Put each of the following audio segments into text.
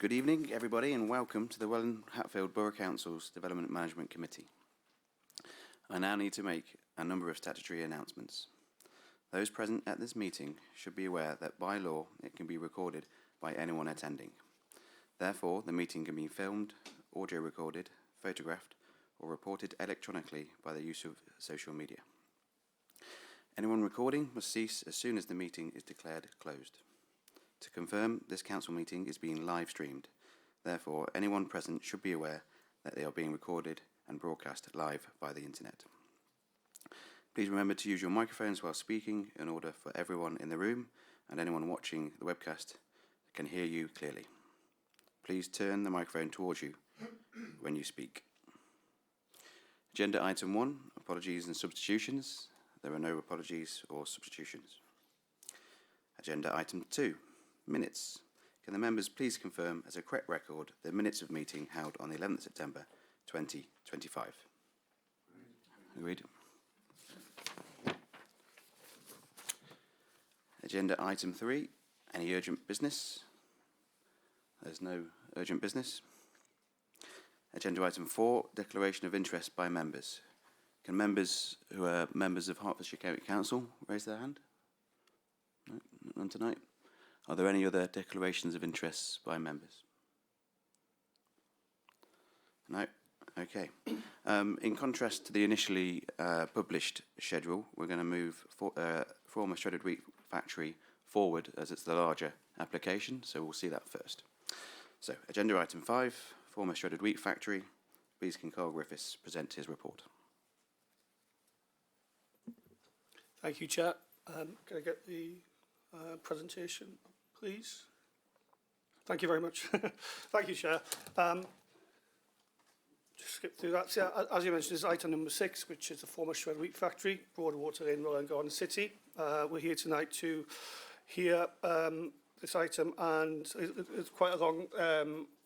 Good evening, everybody, and welcome to the Welwyn Hatfield Borough Council's Development Management Committee. I now need to make a number of statutory announcements. Those present at this meeting should be aware that by law it can be recorded by anyone attending. Therefore, the meeting can be filmed, audio recorded, photographed, or reported electronically by the use of social media. Anyone recording must cease as soon as the meeting is declared closed. To confirm, this council meeting is being live streamed. Therefore, anyone present should be aware that they are being recorded and broadcast live via the internet. Please remember to use your microphones while speaking in order for everyone in the room and anyone watching the webcast can hear you clearly. Please turn the microphone towards you when you speak. Agenda item 1, apologies and substitutions. There are no apologies or substitutions. Agenda item 2, minutes. Can the members please confirm as a correct record the minutes of meeting held on the 11th September 2025? Agreed. Agenda item 3, any urgent business? There's no urgent business. Agenda item 4, declaration of interest by members. Can members who are members of Hertfordshire County Council raise their hand? No, none tonight. Are there any other declarations of interest by members? No? Okay. In contrast to the initially published schedule, we're going to move former shredded wheat factory forward as it's the larger application, so we'll see that first. So, agenda item 5, former shredded wheat factory. Please can Carl Griffiths present his report. Thank you, Chair. Can I get the presentation, please? Thank you very much. Thank you, Chair. Just skip through that. So, as you mentioned, this is item number 6, which is the former shredded wheat factory, Broadwater in Royal Garden City. We're here tonight to hear this item, and it's quite a long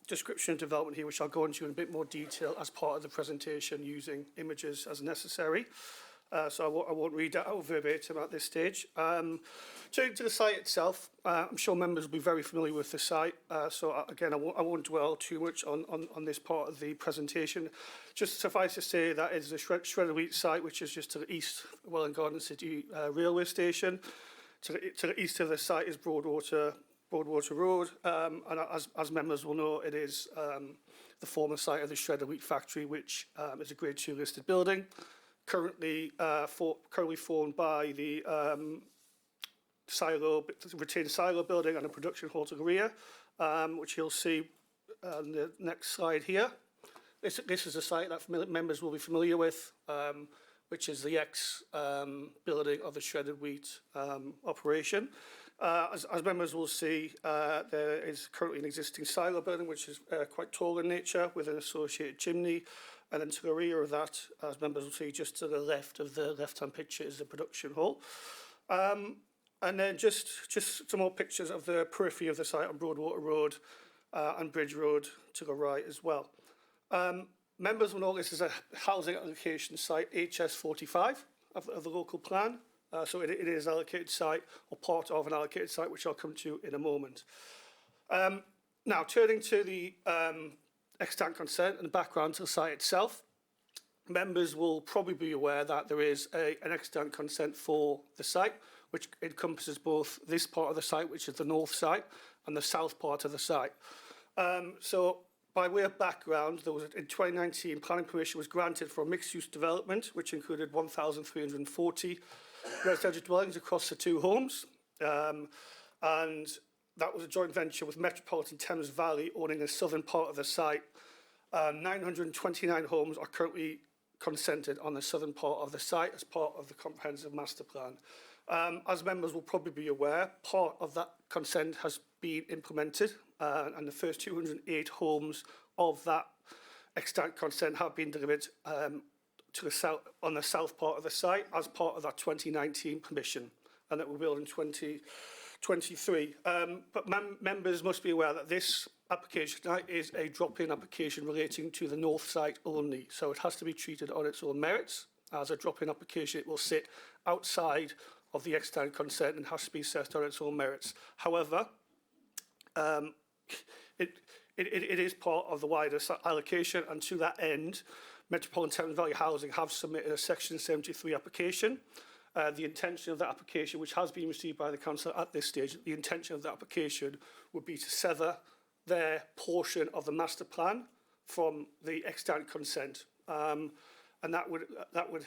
description of development here, which I'll go into in a bit more detail as part of the presentation using images as necessary. So I won't read that out verbatim at this stage. Turning to the site itself, I'm sure members will be very familiar with the site. So again, I won't dwell too much on this part of the presentation. Just suffice to say that is the shredded wheat site, which is just to the east of Welwyn Garden City railway station. To the east of the site is Broadwater Road, and as members will know, it is the former site of the shredded wheat factory, which is a Grade 2 listed building. Currently formed by the retained silo building and a production hall to the rear, which you'll see on the next slide here. This is a site that members will be familiar with, which is the building of the shredded wheat operation. As members will see, there is currently an existing silo building, which is quite tall in nature, with an associated chimney. And then to the rear of that, as members will see, just to the left of the left-hand picture is the production hall. And then just some more pictures of the periphery of the site on Broadwater Road and Bridge Road to the right as well. Members will know this is a housing allocation site, HS45 of the local plan. So it is an allocated site, or part of an allocated site, which I'll come to in a moment. Now, turning to the extant consent and the background to the site itself, members will probably be aware that there is an extant consent for the site, which encompasses both this part of the site, which is the north site, and the south part of the site. So by way of background, there was, in 2019, planning permission was granted for a mixed-use development, which included 1,340 residential dwellings across the 2 homes. And that was a joint venture with Metropolitan Thames Valley owning the southern part of the site. 929 homes are currently consented on the southern part of the site as part of the comprehensive master plan. As members will probably be aware, part of that consent has been implemented, and the first 208 homes of that extant consent have been delivered to the south, on the south part of the site as part of that 2019 permission, and that will build in 2023. But members must be aware that this application tonight is a drop-in application relating to the north site only, so it has to be treated on its own merits. As a drop-in application, it will sit outside of the extant consent and has to be assessed on its own merits. However, it it is part of the wider allocation, and to that end, Metropolitan Thames Valley Housing have submitted a Section 73 application. The intention of that application, which has been received by the council at this stage, the intention of the application would be to sever their portion of the master plan from the extant consent, and that would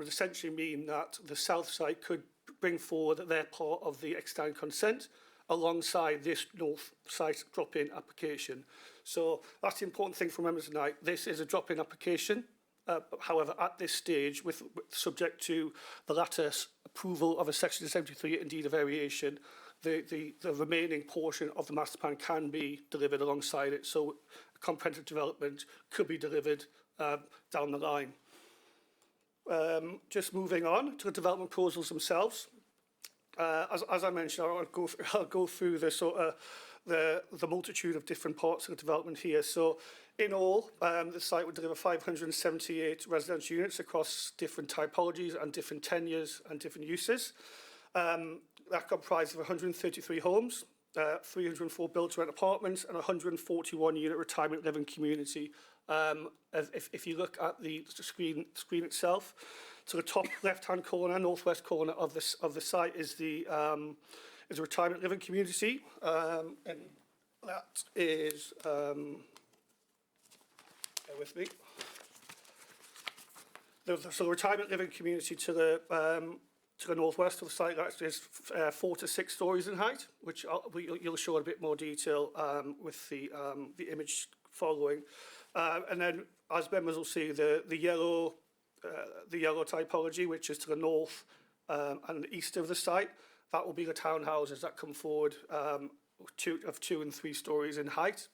essentially mean that the south side could bring forward their part of the extant consent alongside this north side drop-in application. So that's the important thing for members tonight. This is a drop-in application. However, at this stage, subject to the latter's approval of a Section 73, indeed a variation, the remaining portion of the master plan can be delivered alongside it. So comprehensive development could be delivered down the line. Just moving on to the development proposals themselves. As I mentioned, I'll go through the sort of the multitude of different parts of the development here. So in all, the site would deliver 578 residential units across different typologies and different tenures and different uses. That comprises of 133 homes, 304 build-to-rent apartments, and 141 unit retirement living community. If you look at the screen itself, to the top left-hand corner, northwest corner of the site is a retirement living community, and that is bear with me. So the retirement living community to the northwest of the site actually is 4 to 6 stories in height, which you'll show in a bit more detail with the image following. And then, as members will see, the yellow typology, which is to the north and the east of the site, that will be the townhouses that come forward of 2 and 3 stories in height.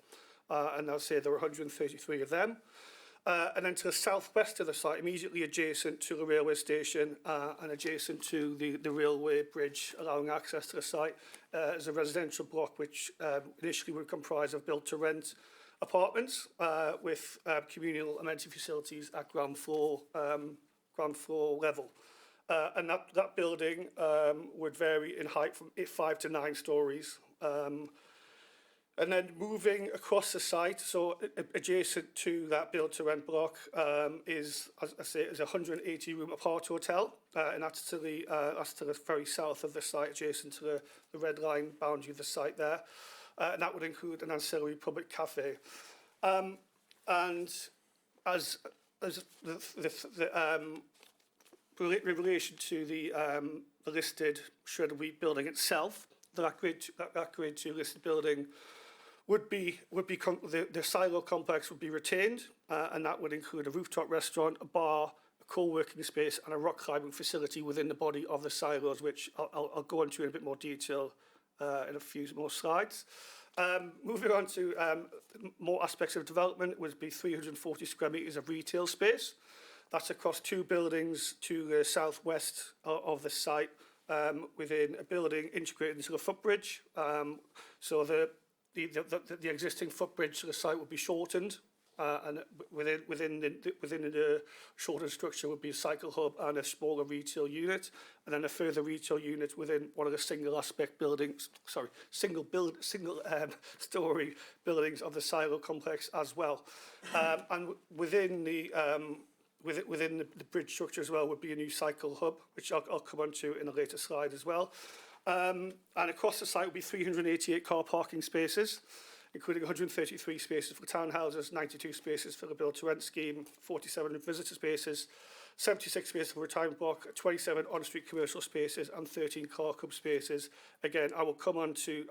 And I'll say there are 133 of them. And then to the southwest of the site, immediately adjacent to the railway station and adjacent to the railway bridge allowing access to the site, is a residential block which initially would comprise of built-to-rent apartments with communal amenity facilities at ground floor level. And that building would vary in height from 5 to 9 stories. And then moving across the site, so adjacent to that build-to-rent block is, as I say, is a 180-room APARTHOTEL, and that's to the very south of the site, adjacent to the red line boundary of the site there. And that would include an ancillary public cafe. And as in relation to the listed shredded wheat building itself, that grade 2 listed building would be the silo complex would be retained, and that would include a rooftop restaurant, a bar, a co-working space, and a rock climbing facility within the body of the silos, which I'll go into in a bit more detail in a few more slides. Moving on to more aspects of development, would be 340 square metres of retail space. That's across 2 buildings to the southwest of the site, within a building integrated into the footbridge. So the existing footbridge to the site would be shortened, and within the shortened structure would be a cycle hub and a smaller retail unit, and then a further retail unit within one of the single story buildings of the silo complex as well. And within the bridge structure as well would be a new cycle hub, which I'll come on to in a later slide as well. And across the site will be 388 car parking spaces, including 133 spaces for townhouses, 92 spaces for the build-to-rent scheme, 47 visitor spaces, 76 spaces for retirement block, 27 on-street commercial spaces, and 13 car club spaces. Again, I'll come on to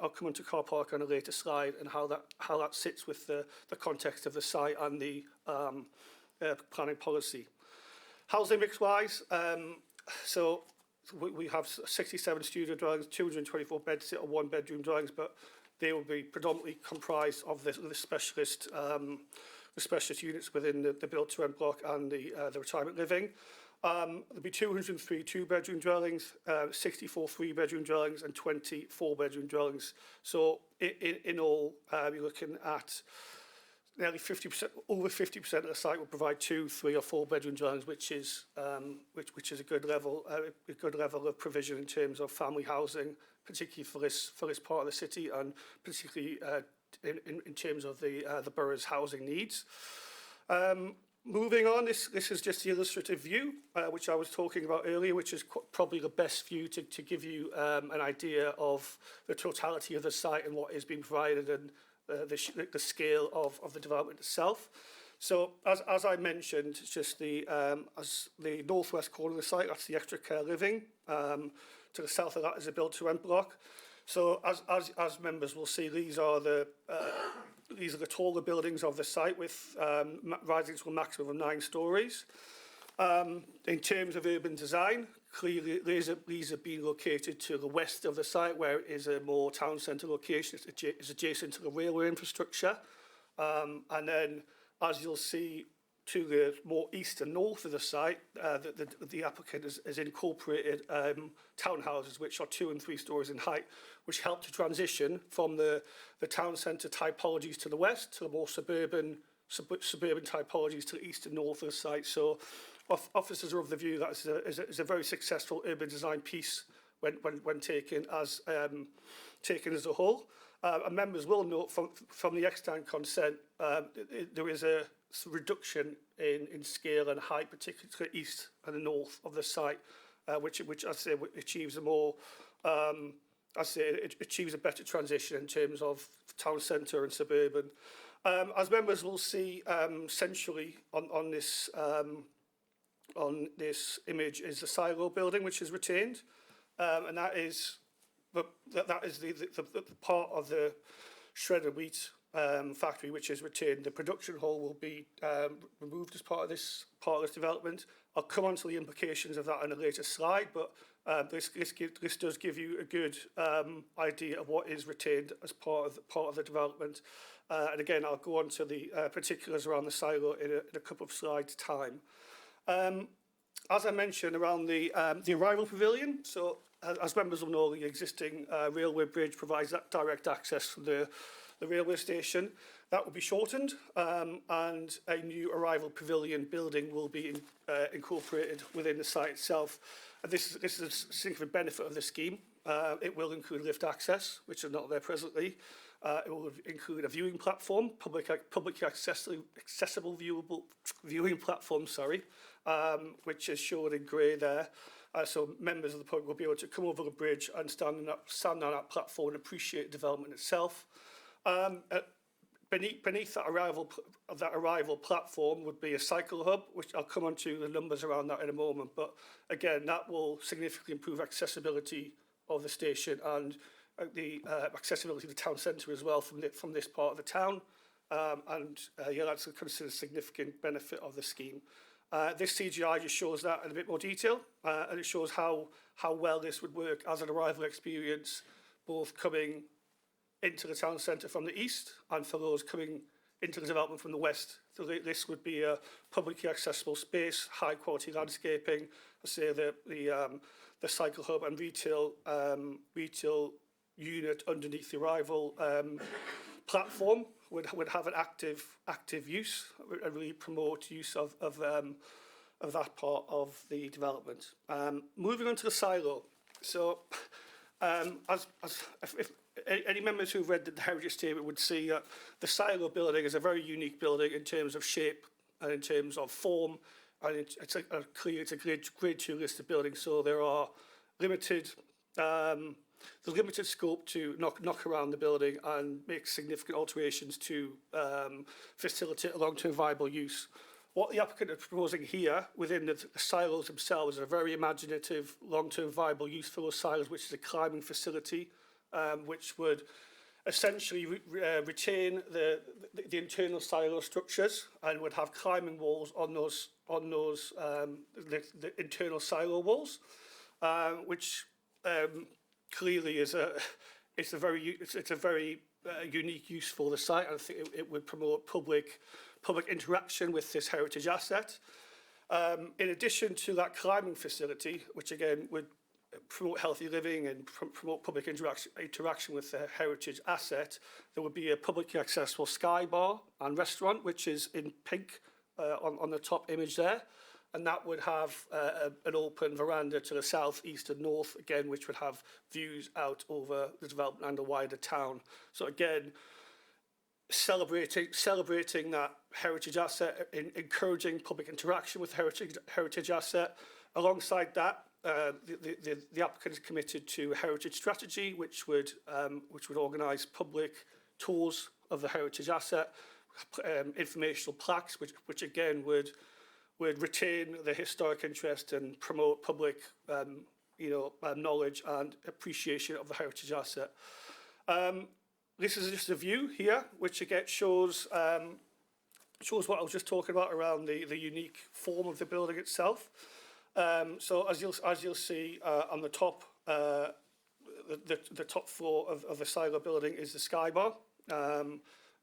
car park on a later slide and how that sits with the context of the site and the planning policy. Housing mix-wise, so we have 67 studio dwellings, 224 bedsit or 1-bedroom dwellings, but they will be predominantly comprised of the specialist units within the build-to-rent block and the retirement living. There'll be 203 2-bedroom dwellings, 64 3-bedroom dwellings, and 20 4-bedroom dwellings. So in all, you're looking at nearly 50%, over 50% of the site will provide 2, 3, or 4-bedroom dwellings, which is a good level of provision in terms of family housing, particularly for this part of the city, and particularly in terms of the borough's housing needs. Moving on, this is just the illustrative view, which I was talking about earlier, which is probably the best view to give you an idea of the totality of the site and what is being provided and the scale of the development itself. So, as I mentioned, it's just the northwest corner of the site, that's the extra care living. To the south of that is a build-to-rent block. So, as members will see, these are the taller buildings of the site with rising to a maximum of 9 stories. In terms of urban design, clearly these are being located to the west of the site, where it is a more town centre location. It's adjacent to the railway infrastructure. And then, as you'll see, to the more east and north of the site, the applicant has incorporated townhouses, which are 2 and 3 stories in height, which help to transition from the town centre typologies to the west to the more suburban typologies to the east and north of the site. So officers are of the view that is a very successful urban design piece when taken as a whole. And members will note from the extant consent, there is a reduction in scale and height, particularly to the east and the north of the site, which I say achieves it achieves a better transition in terms of town centre and suburban. As members will see, centrally on this image is the silo building, which is retained, and that is the part of the shredded wheat factory which is retained. The production hall will be removed as part of this development. I'll come on to the implications of that in a later slide, but this does give you a good idea of what is retained as part of the development. And again, I'll go on to the particulars around the silo in a couple of slides' time. As I mentioned, around the arrival pavilion, so as members will know, the existing railway bridge provides that direct access from the railway station. That will be shortened, and a new arrival pavilion building will be incorporated within the site itself. And this is a significant benefit of the scheme. It will include lift access, which is not there presently. It will include a viewing platform, publicly accessible viewing platform, which is shown in grey there. So members of the public will be able to come over the bridge and stand on that platform and appreciate the development itself. Beneath that arrival platform would be a cycle hub, which I'll come on to the numbers around that in a moment. But again, that will significantly improve accessibility of the station and the accessibility of the town centre as well from this part of the town. That's considered a significant benefit of the scheme. This CGI just shows that in a bit more detail, and it shows how well this would work as an arrival experience, both coming into the town centre from the east and for those coming into the development from the west. So this would be a publicly accessible space, high quality landscaping. I say the cycle hub and retail unit underneath the arrival platform would have an active use and really promote use of that part of the development. Moving on to the silo. So if any members who've read the heritage statement would see that the silo building is a very unique building in terms of shape and in terms of form, and it's a grade 2 listed building. So there are limited scope to knock around the building and make significant alterations to facilitate a long-term viable use. What the applicant is proposing here within the silos themselves is a very imaginative long-term viable use for those silos, which is a climbing facility, which would essentially retain the internal silo structures and would have climbing walls on those the internal silo walls, which clearly is a very unique use for the site. I think it would promote public interaction with this heritage asset. In addition to that climbing facility, which again would promote healthy living and promote public interaction with the heritage asset, there would be a publicly accessible sky bar and restaurant, which is in pink on the top image there. And that would have an open veranda to the south, east and north, again, which would have views out over the development and the wider town. So again, celebrating that heritage asset, encouraging public interaction with heritage asset. Alongside that, the applicant is committed to a heritage strategy, which would organise public tours of the heritage asset, informational plaques, which again would retain the historic interest and promote public knowledge and appreciation of the heritage asset. This is just a view here, which again shows what I was just talking about around the unique form of the building itself. So as you'll see on the top, the top floor of the silo building is the Sky Bar,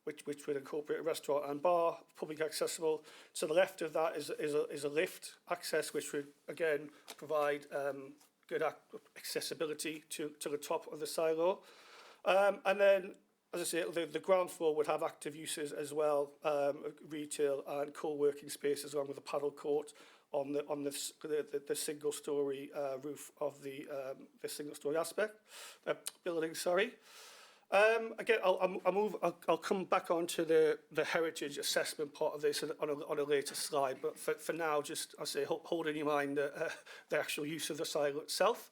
which would incorporate a restaurant and bar, public accessible. To the left of that is a lift access, which would again provide good accessibility to the top of the silo. And then, as I say, the ground floor would have active uses as well, retail and co-working spaces, along with a paddle court on the single-story roof of the single-story building. Sorry. Again, I'll come back onto the heritage assessment part of this on a later slide. But for now, just I'll say hold in your mind the actual use of the silo itself.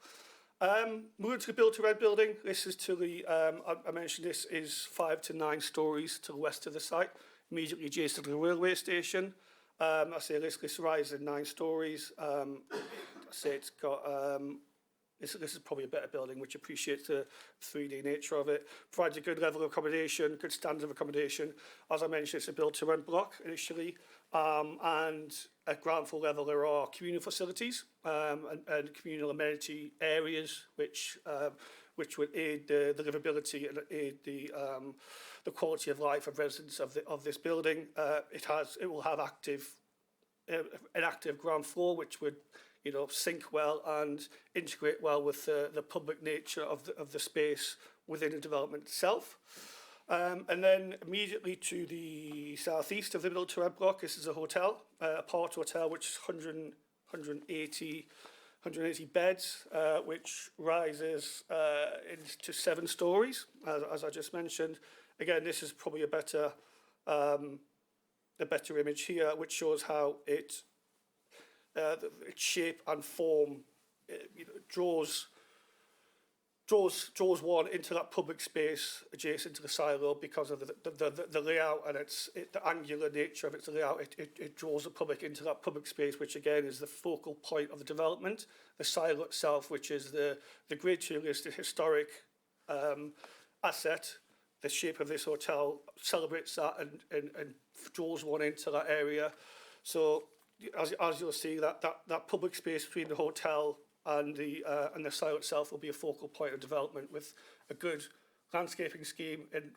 Moving to the Build to Rent building, this is to the I mentioned this is 5 to 9 stories to the west of the site, immediately adjacent to the railway station. I say this rises in 9 stories. I say it's got this is probably a better building, which appreciates the 3D nature of it. Provides a good level of accommodation, good standard of accommodation. As I mentioned, it's a build to rent block initially, and at ground floor level there are communal facilities and communal amenity areas which would aid the livability and aid the quality of life of residents of this building. It will have an active ground floor, which would sync well and integrate well with the public nature of the space within the development itself. And then immediately to the southeast of the Build to Rent block, this is a hotel, APARTHOTEL, which is 180 beds, which rises into 7 stories, as I just mentioned. Again, this is probably a better image here, which shows how its shape and form draws one into that public space adjacent to the silo because of the layout and the angular nature of its layout. It draws the public into that public space, which again is the focal point of the development. The silo itself, which is the grade 2 listed historic asset, the shape of this hotel celebrates that and draws one into that area. So as you'll see, that public space between the hotel and the silo itself will be a focal point of development with a good landscaping scheme, and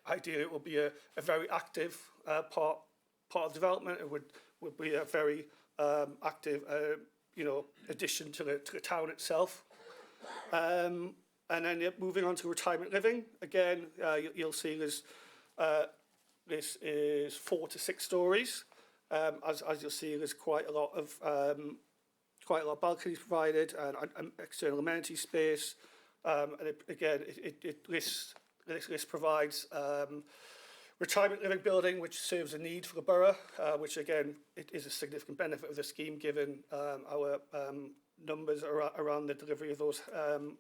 ideally it will be a very active part of development. It would be a very active addition to the town itself. And then moving on to retirement living, again you'll see this is 4 to 6 stories. As you'll see, there's quite a lot of balconies provided and external amenity space. And this provides retirement living building, which serves a need for the borough, which again it is a significant benefit of the scheme given our numbers around the delivery of those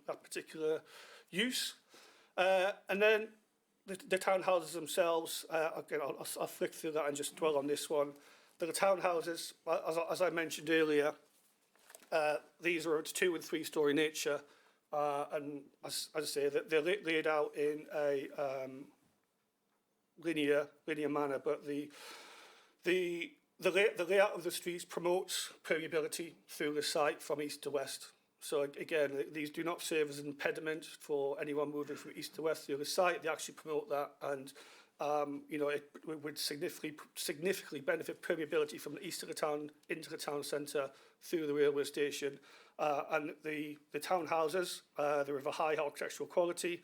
that particular use. And then the townhouses themselves. Again, I'll flick through that and just dwell on this one. The townhouses, as I mentioned earlier, these are of 2 and 3 story nature, and as I say, they're laid out in a linear manner. But the layout of the streets promotes permeability through the site from east to west. So again, these do not serve as an impediment for anyone moving from east to west through the site. They actually promote that, and it would significantly benefit permeability from the east of the town into the town centre through the railway station. And the townhouses, they're of a high architectural quality.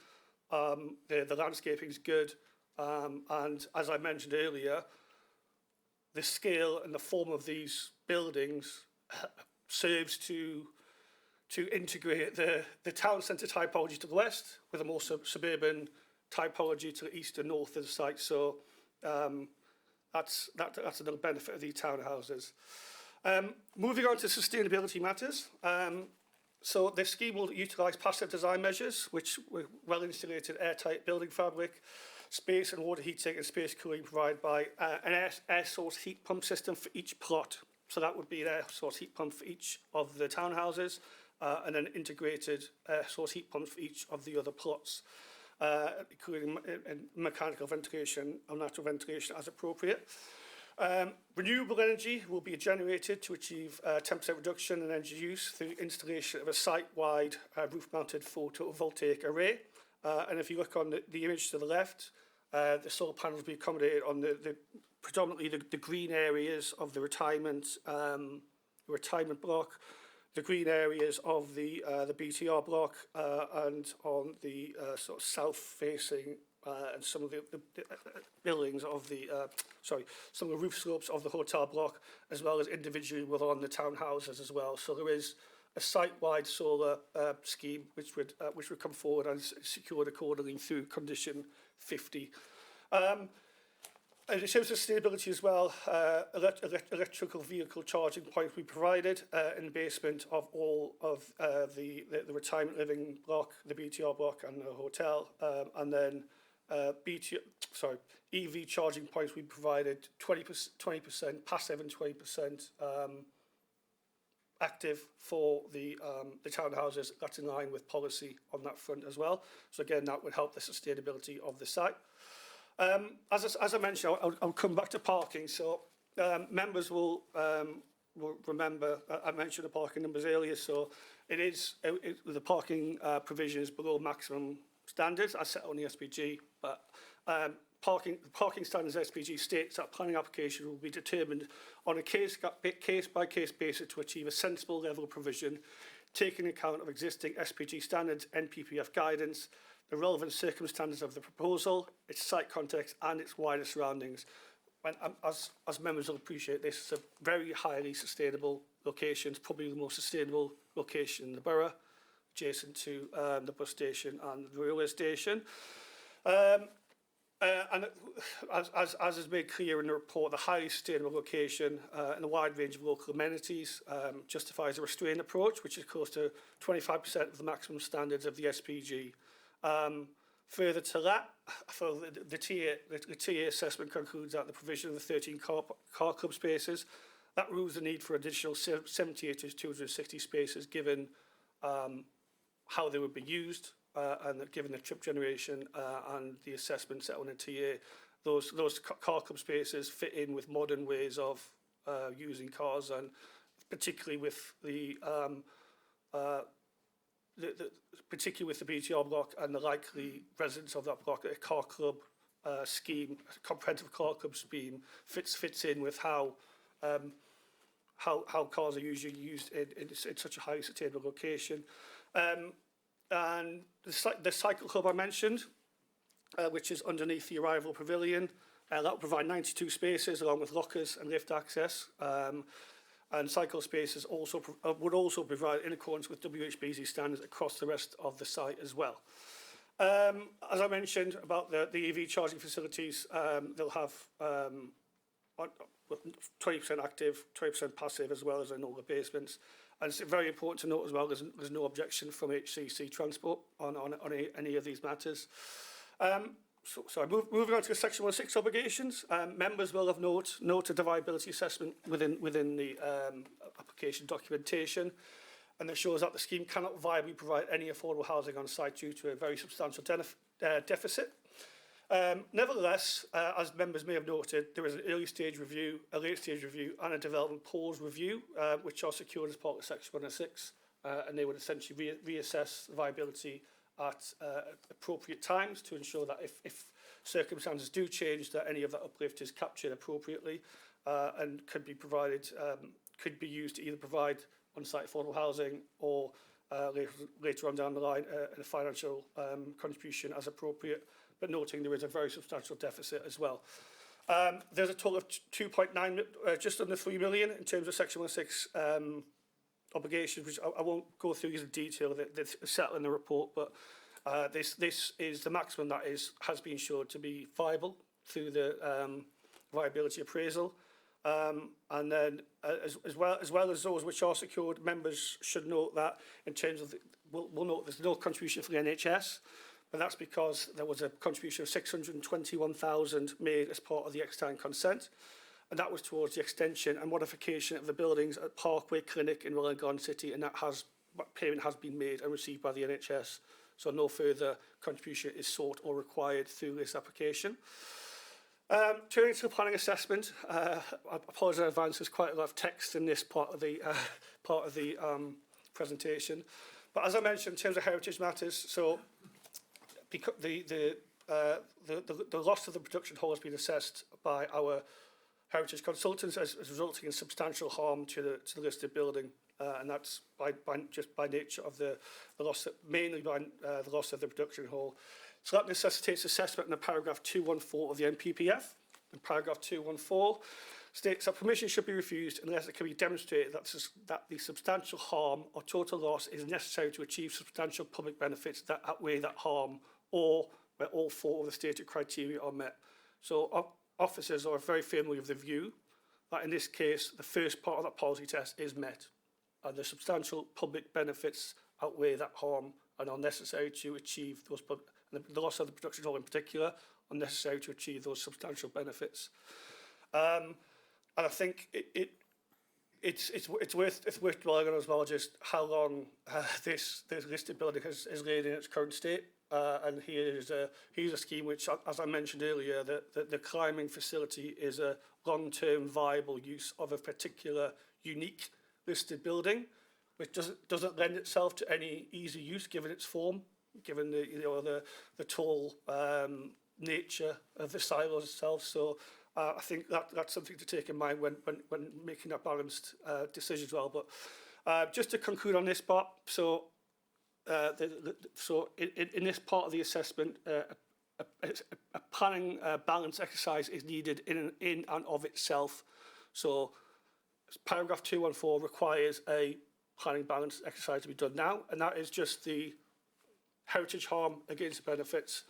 The landscaping is good, and as I mentioned earlier, the scale and the form of these buildings serves to integrate the town centre typology to the west with a more suburban typology to the east and north of the site. So that's another benefit of the townhouses. Moving on to sustainability matters. So the scheme will utilise passive design measures, which were well-insulated airtight building fabric, space and water heating and space cooling provided by an air source heat pump system for each plot. So that would be an air source heat pump for each of the townhouses and an integrated air source heat pump for each of the other plots, including mechanical ventilation and natural ventilation as appropriate. Renewable energy will be generated to achieve 10% reduction in energy use through installation of a site-wide roof-mounted photovoltaic array. And if you look on the image to the left, the solar panels will be accommodated on predominantly the green areas of the retirement block, the green areas of the BTR block, and on the sort of south-facing and some of the buildings of the, some of the roof slopes of the hotel block, as well as individually within the townhouses as well. So there is a site-wide solar scheme which would come forward and secured accordingly through condition 50. And in terms of sustainability as well, electrical vehicle charging points we provided in the basement of all of the retirement living block, the BTR block and the hotel, and then EV charging points we provided 20% passive and 20% active for the townhouses. That's in line with policy on that front as well. So again, that would help the sustainability of the site. As I mentioned, I'll come back to parking. So members will remember I mentioned the parking numbers earlier. So the parking provision is below maximum standards as set on the SPG, but parking standards SPG states that planning application will be determined on a case-by-case basis to achieve a sensible level of provision, taking account of existing SPG standards, NPPF guidance, the relevant circumstances of the proposal, its site context and its wider surroundings. And as members will appreciate, this is a very highly sustainable location. It's probably the most sustainable location in the borough, adjacent to the bus station and the railway station. And as is made clear in the report, the highly sustainable location and a wide range of local amenities justifies a restrained approach, which is close to 25% of the maximum standards of the SPG. Further to that, for the TA assessment concludes that the provision of the 13 car club spaces, that rules the need for additional 78 to 260 spaces given how they would be used and given the trip generation and the assessment set on a TA. Those car club spaces fit in with modern ways of using cars, and particularly with particularly with the BTR block and the likely residents of that block, a car club scheme, a comprehensive car club scheme fits in with how cars are usually used in such a highly sustainable location. And the cycle hub I mentioned, which is underneath the arrival pavilion, that will provide 92 spaces along with lockers and lift access. And cycle spaces would also provide in accordance with WHBZ standards across the rest of the site as well. As I mentioned about the EV charging facilities, they'll have 20% active, 20% passive, as well as in all the basements. And it's very important to note as well, there's no objection from HCC Transport on any of these matters. Moving on to Section 106 obligations, members will have noted the viability assessment within the application documentation, and that shows that the scheme cannot viably provide any affordable housing on site due to a very substantial deficit. Nevertheless, as members may have noted, there is an early stage review, a late stage review, and a development pause review, which are secured as part of Section 106, and they would essentially reassess the viability at appropriate times to ensure that if circumstances do change, that any of that uplift is captured appropriately and could be provided, could be used to either provide on-site affordable housing or later on down the line a financial contribution as appropriate, but noting there is a very substantial deficit as well. There's a total of 2.9, just under 3 million in terms of Section 106 obligations, which I won't go through in detail, they're set in the report, but This is the maximum that has been shown to be viable through the viability appraisal. And then as well as those which are secured, members should note that in terms of, we'll note there's no contribution for the NHS, but that's because there was a contribution of 621,000 made as part of the external consent, and that was towards the extension and modification of the buildings at Parkway Clinic in Welwyn Garden City, and that payment has been made and received by the NHS. So no further contribution is sought or required through this application. Turning to the planning assessment, I apologise in advance, there's quite a lot of text in this part of the presentation. But as I mentioned, in terms of heritage matters, so because the loss of the production hall has been assessed by our heritage consultants as resulting in substantial harm to the listed building, and that's just by nature of the loss, mainly by the loss of the production hall. So that necessitates assessment in the paragraph 214 of the NPPF. And paragraph 214 states that permission should be refused unless it can be demonstrated that the substantial harm or total loss is necessary to achieve substantial public benefits that outweigh that harm, or where all four of the stated criteria are met. So officers are very familiar with the view that in this case, the first part of that policy test is met, and the substantial public benefits outweigh that harm and are necessary to achieve those the loss of the production hall in particular are necessary to achieve those substantial benefits. And I think it's worth dwelling on as well just how long this listed building has laid in its current state. And here's a scheme which, as I mentioned earlier, the climbing facility is a long-term viable use of a particular unique listed building, which doesn't lend itself to any easy use given its form, given the tall nature of the silos itself. So I think that's something to take in mind when making a balanced decision as well. But just to conclude on this part, so in this part of the assessment, a planning balance exercise is needed in and of itself. So paragraph 214 requires a planning balance exercise to be done now, and that is just the heritage harm against the benefits.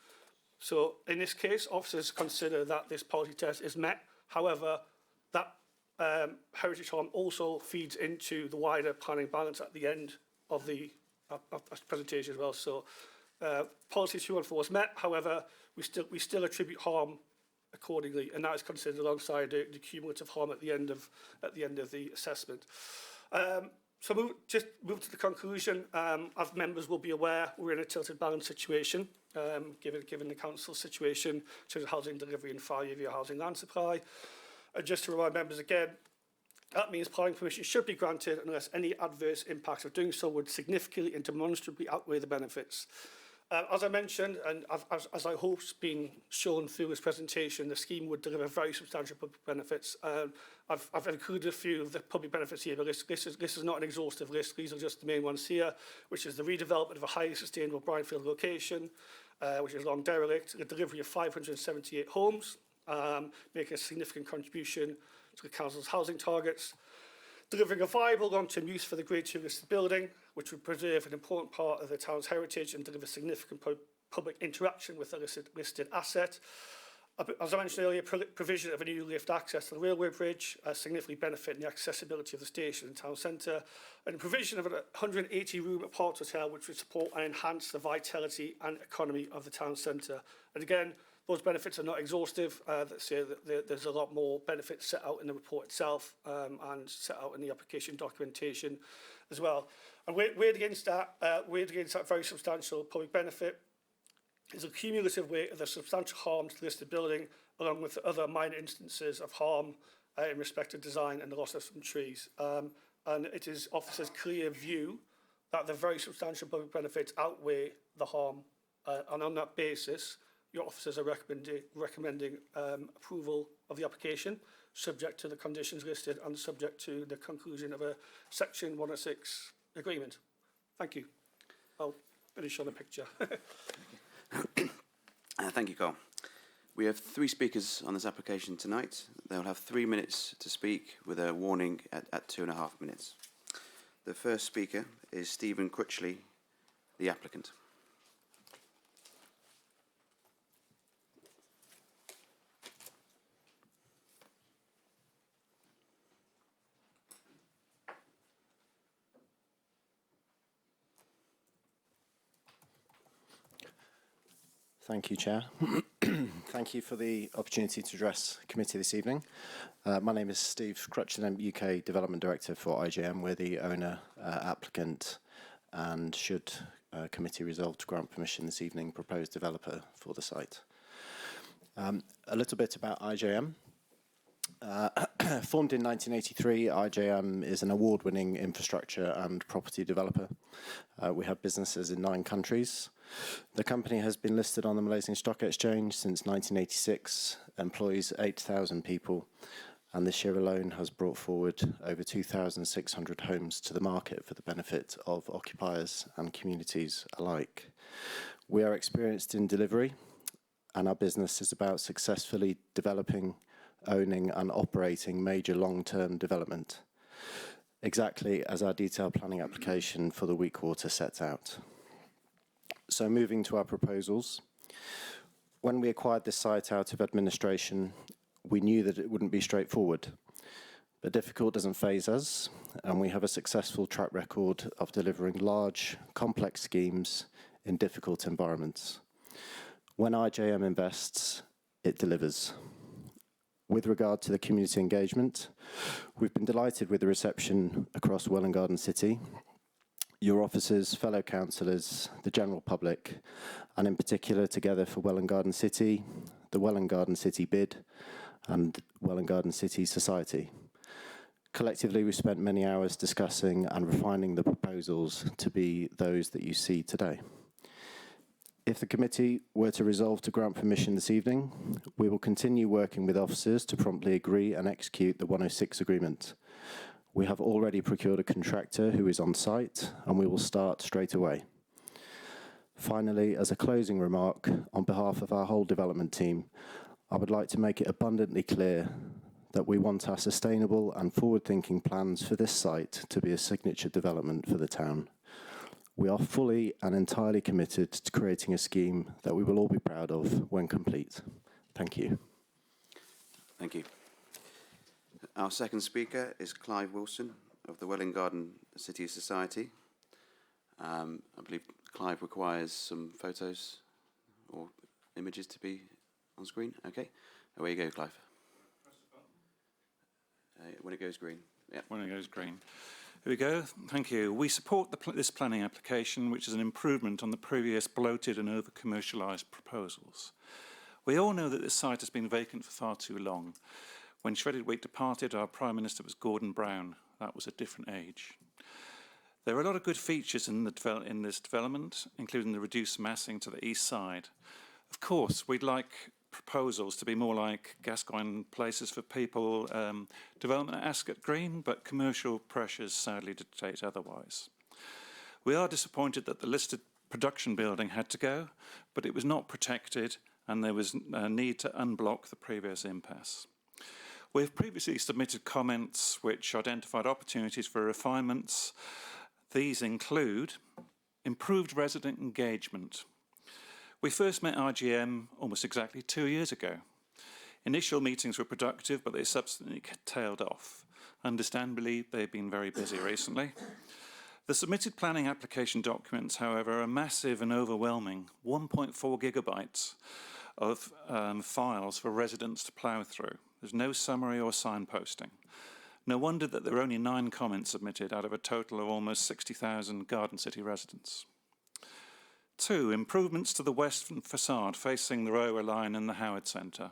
So in this case, officers consider that this policy test is met. However, that heritage harm also feeds into the wider planning balance at the end of the presentation as well. So policy 214 is met. However, we still attribute harm accordingly, and that is considered alongside the cumulative harm at the end of the assessment. So move to the conclusion. As members will be aware, we're in a tilted balance situation, given the council's situation in terms of housing delivery and 5-year housing land supply. And just to remind members again, that means planning permission should be granted unless any adverse impacts of doing so would significantly and demonstrably outweigh the benefits. As I mentioned, and as I hope has been shown through this presentation, the scheme would deliver very substantial public benefits. I've included a few of the public benefits here, but this is not an exhaustive list. These are just the main ones here, which is the redevelopment of a highly sustainable brownfield location, which is long derelict, the delivery of 578 homes, making a significant contribution to the council's housing targets, delivering a viable long-term use for the Grade 2 listed building, which would preserve an important part of the town's heritage and deliver significant public interaction with the listed asset. As I mentioned earlier, provision of a new lift access to the railway bridge, significantly benefiting the accessibility of the station and town centre, and provision of a 180-room APARTHOTEL, which would support and enhance the vitality and economy of the town centre. And again, those benefits are not exhaustive. There's a lot more benefits set out in the report itself and set out in the application documentation as well. And weighed against that very substantial public benefit is a cumulative weight of the substantial harm to the listed building, along with other minor instances of harm in respect to design and the loss of some trees. And it is officers' clear view that the very substantial public benefits outweigh the harm. And on that basis, your officers are recommending approval of the application, subject to the conditions listed and subject to the conclusion of a Section 106 agreement. Thank you. I'll finish on a picture. Thank you, Carl. We have 3 speakers on this application tonight. They'll have 3 minutes to speak with a warning at 2.5 minutes. The first speaker is Stephen Crutchley, the applicant. Thank you, Chair. Thank you for the opportunity to address the committee this evening. My name is Steve Crutchley, UK Development Director for IJM. We're the owner, applicant, and should committee resolve to grant permission this evening, proposed developer for the site. A little bit about IJM. Formed in 1983, IJM is an award-winning infrastructure and property developer. We have businesses in 9 countries. The company has been listed on the Malaysian Stock Exchange since 1986, employs 8,000 people, and this year alone has brought forward over 2,600 homes to the market for the benefit of occupiers and communities alike. We are experienced in delivery, and our business is about successfully developing, owning and operating major long-term development, exactly as our detailed planning application for the WELWYN sets out. So moving to our proposals. When we acquired this site out of administration, we knew that it wouldn't be straightforward, but difficult doesn't faze us, and we have a successful track record of delivering large, complex schemes in difficult environments. When IJM invests, it delivers. With regard to the community engagement, we've been delighted with the reception across Welwyn Garden City. Your officers, fellow councillors, the general public, and in particular Together for Welwyn Garden City, the Welwyn Garden City Bid, and Welwyn Garden City Society. Collectively, we spent many hours discussing and refining the proposals to be those that you see today. If the committee were to resolve to grant permission this evening, we will continue working with officers to promptly agree and execute the 106 agreement. We have already procured a contractor who is on site, and we will start straight away. Finally, as a closing remark, on behalf of our whole development team, I would like to make it abundantly clear that we want our sustainable and forward-thinking plans for this site to be a signature development for the town. We are fully and entirely committed to creating a scheme that we will all be proud of when complete. Thank you. Thank you. Our second speaker is Clive Wilson of the Welwyn Garden City Society. I believe Clive requires some photos or images to be on screen. Okay, away you go, Clive. When it goes green. Yeah. When it goes green. Here we go. Thank you. We support this planning application, which is an improvement on the previous bloated and over-commercialised proposals. We all know that this site has been vacant for far too long. When Shredded Wheat departed, our Prime Minister was Gordon Brown. That was a different age. There are a lot of good features in this development, including the reduced massing to the east side. Of course, we'd like proposals to be more like Gascoigne places for people, development at Ascot Green, but commercial pressures sadly dictate otherwise. We are disappointed that the listed production building had to go, but it was not protected and there was a need to unblock the previous impasse. We have previously submitted comments which identified opportunities for refinements. These include improved resident engagement. We first met RGM almost exactly 2 years ago. Initial meetings were productive, but they subsequently tailed off. Understandably, they've been very busy recently. The submitted planning application documents, however, are massive and overwhelming, 1.4 gigabytes of files for residents to plough through. There's no summary or signposting. No wonder that there are only 9 comments submitted out of a total of almost 60,000 Garden City residents. 2, improvements to the western facade facing the railway line and the Howard Centre.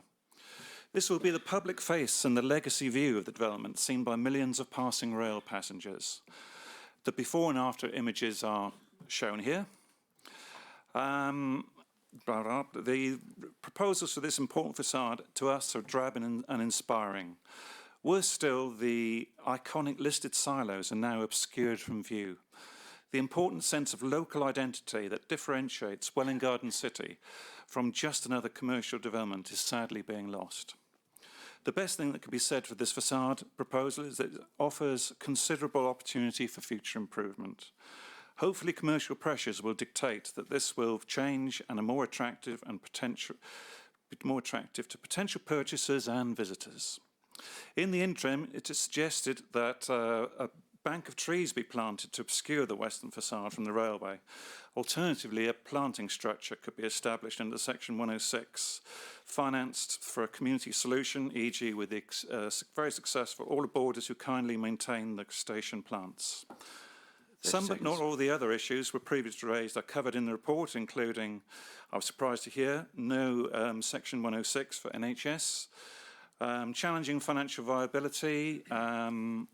This will be the public face and the legacy view of the development seen by millions of passing rail passengers. The before and after images are shown here. The proposals for this important facade to us are drab and inspiring. Worse still, the iconic listed silos are now obscured from view. The important sense of local identity that differentiates Welwyn Garden City from just another commercial development is sadly being lost. The best thing that can be said for this facade proposal is that it offers considerable opportunity for future improvement. Hopefully commercial pressures will dictate that this will change and are more attractive to potential purchasers and visitors. In the interim, it is suggested that a bank of trees be planted to obscure the western facade from the railway. Alternatively, a planting structure could be established under Section 106, financed for a community solution, e.g. with the very successful all boarders who kindly maintain the station plants. Some but not all the other issues were previously raised are covered in the report, including, I was surprised to hear, no Section 106 for NHS, challenging financial viability,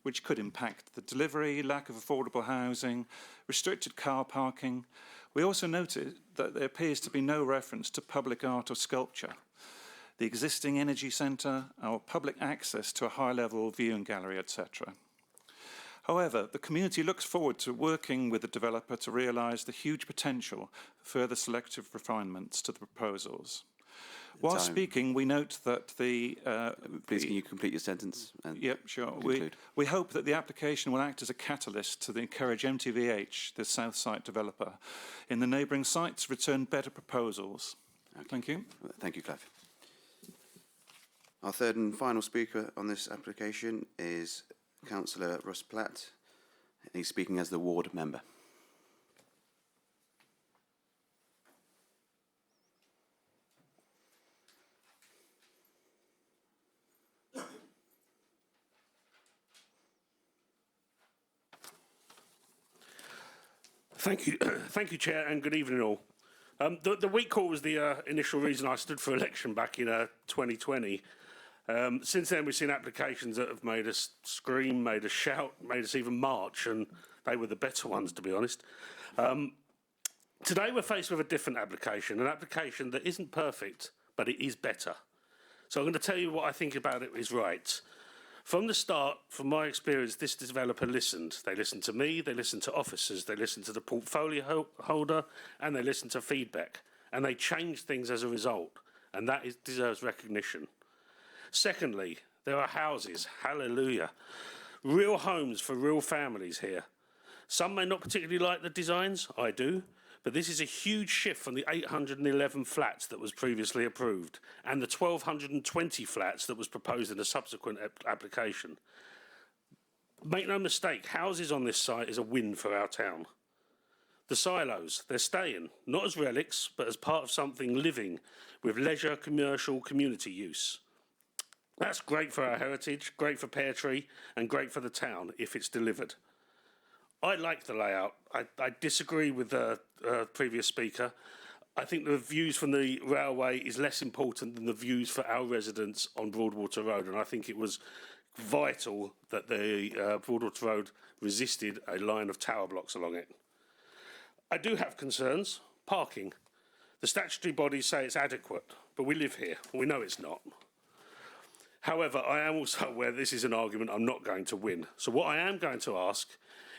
which could impact the delivery, lack of affordable housing, restricted car parking. We also noted that there appears to be no reference to public art or sculpture, the existing energy centre, or public access to a high-level viewing gallery, etc. However, the community looks forward to working with the developer to realise the huge potential for further selective refinements to the proposals. While speaking, we note that the... Please, can you complete your sentence? Yep, sure. We hope that the application will act as a catalyst to encourage MTVH, the South Site developer, in the neighbouring sites to return better proposals. Okay. Thank you. Thank you, Clive. Our third and final speaker on this application is Councillor Russ Platt. He's speaking as the ward member. Thank you, thank you, Chair, and good evening all. The week call was the initial reason I stood for election back in 2020. Since then, we've seen applications that have made us scream, made us shout, made us even march, and they were the better ones, to be honest. Today, we're faced with a different application, an application that isn't perfect, but it is better. So I'm going to tell you what I think about it is right. From the start, from my experience, this developer listened. They listened to me, they listened to officers, they listened to the portfolio holder, and they listened to feedback. And they changed things as a result, and that deserves recognition. Secondly, there are houses, hallelujah. Real homes for real families here. Some may not particularly like the designs, I do, but this is a huge shift from the 811 flats that was previously approved and the 1,220 flats that was proposed in a subsequent application. Make no mistake, houses on this site is a win for our town. The silos, they're staying, not as relics, but as part of something living with leisure, commercial, community use. That's great for our heritage, great for Pear Tree, and great for the town if it's delivered. I like the layout. I disagree with the previous speaker. I think the views from the railway is less important than the views for our residents on Broadwater Road, and I think it was vital that the Broadwater Road resisted a line of tower blocks along it. I do have concerns. Parking. The statutory bodies say it's adequate, but we live here. We know it's not. However, I am also aware this is an argument I'm not going to win. So what I am going to ask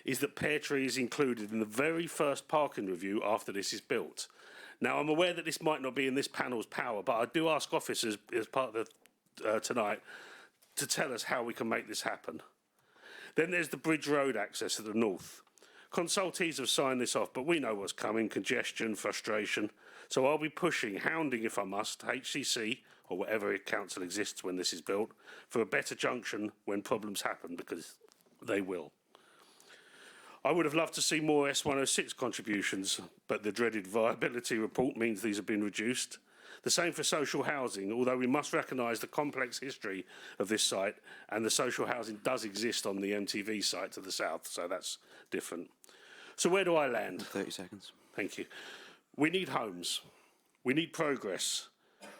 is that Pear Tree is included in the very first parking review after this is built. Now, I'm aware that this might not be in this panel's power, but I do ask officers as part of the tonight to tell us how we can make this happen. Then there's the Bridge Road access to the north. Consultees have signed this off, but we know what's coming, congestion, frustration. So I'll be pushing, hounding if I must, HCC, or whatever council exists when this is built, for a better junction when problems happen, because they will. I would have loved to see more S106 contributions, but the dreaded viability report means these have been reduced. The same for social housing, although we must recognise the complex history of this site, and the social housing does exist on the MTV site to the south, so that's different. So where do I land? 30 seconds. Thank you. We need homes. We need progress.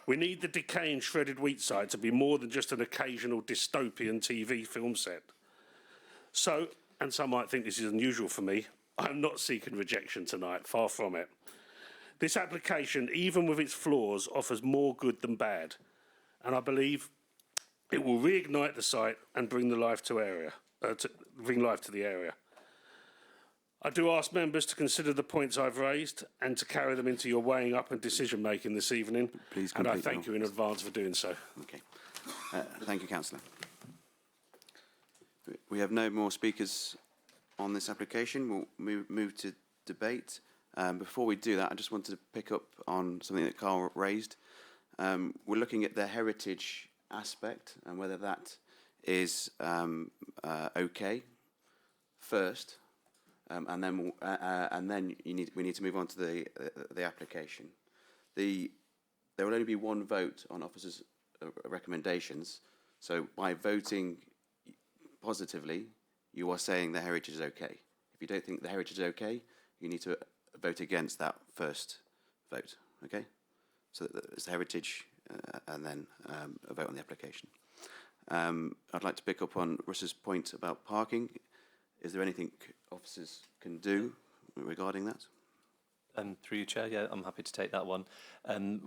We need the decaying shredded wheat site to be more than just an occasional dystopian TV film set. So, and some might think this is unusual for me, I'm not seeking rejection tonight, far from it. This application, even with its flaws, offers more good than bad, and I believe it will reignite the site and bring the life to the area. I do ask members to consider the points I've raised and to carry them into your weighing up and decision making this evening. Please and I thank you in advance for doing so. Okay. Thank you, Councillor. We have no more speakers on this application. We'll move to debate. Before we do that, I just wanted to pick up on something that Carl raised. We're looking at the heritage aspect and whether that is okay first, and then we need to move on to the application. There will only be one vote on officers' recommendations. So by voting positively, you are saying the heritage is okay. If you don't think the heritage is okay, you need to vote against that first vote. Okay? So it's heritage, and then a vote on the application. I'd like to pick up on Russ's point about parking. Is there anything officers can do regarding that? Through you, Chair, yeah, I'm happy to take that one.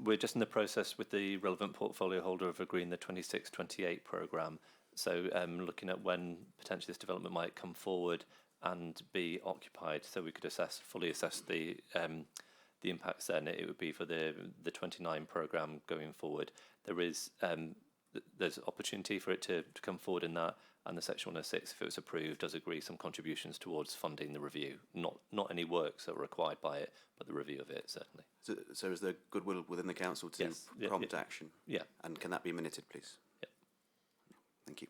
We're just in the process with the relevant portfolio holder of agreeing the 26-28 programme. So looking at when potentially this development might come forward and be occupied, so we could fully assess the impacts then. It would be for the 29 programme going forward. There's opportunity for it to come forward in that, and the Section 106, if it was approved, does agree some contributions towards funding the review. Not any works that are required by it, but the review of it, certainly. So is there goodwill within the council to prompt action? Yeah. And can that be minuted, please? Yeah. Thank you.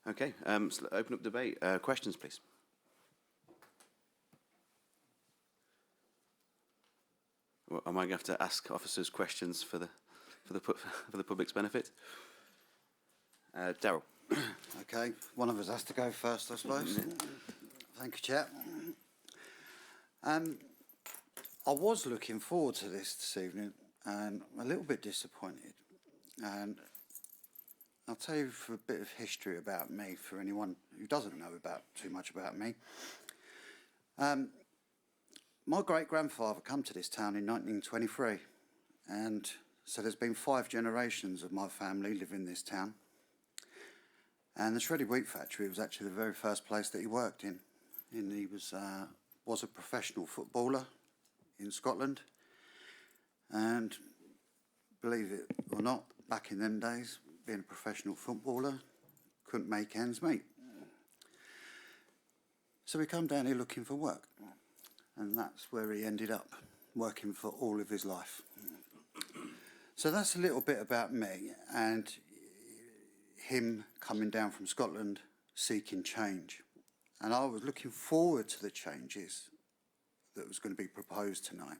Okay, so open up debate. Questions, please. Well, am I going to have to ask officers questions for the public's benefit? Daryl. Okay, one of us has to go first, I suppose. Thank you, Chair. I was looking forward to this evening, and I'm a little bit disappointed. And I'll tell you for a bit of history about me, for anyone who doesn't know too much about me. My great-grandfather came to this town in 1923, and so there's been 5 generations of my family live in this town. And the shredded wheat factory was actually the very first place that he worked in. And he was a professional footballer in Scotland. And believe it or not, back in them days, being a professional footballer couldn't make ends meet. So he come down here looking for work. And that's where he ended up, working for all of his life. So that's a little bit about me and him coming down from Scotland seeking change. And I was looking forward to the changes that was going to be proposed tonight.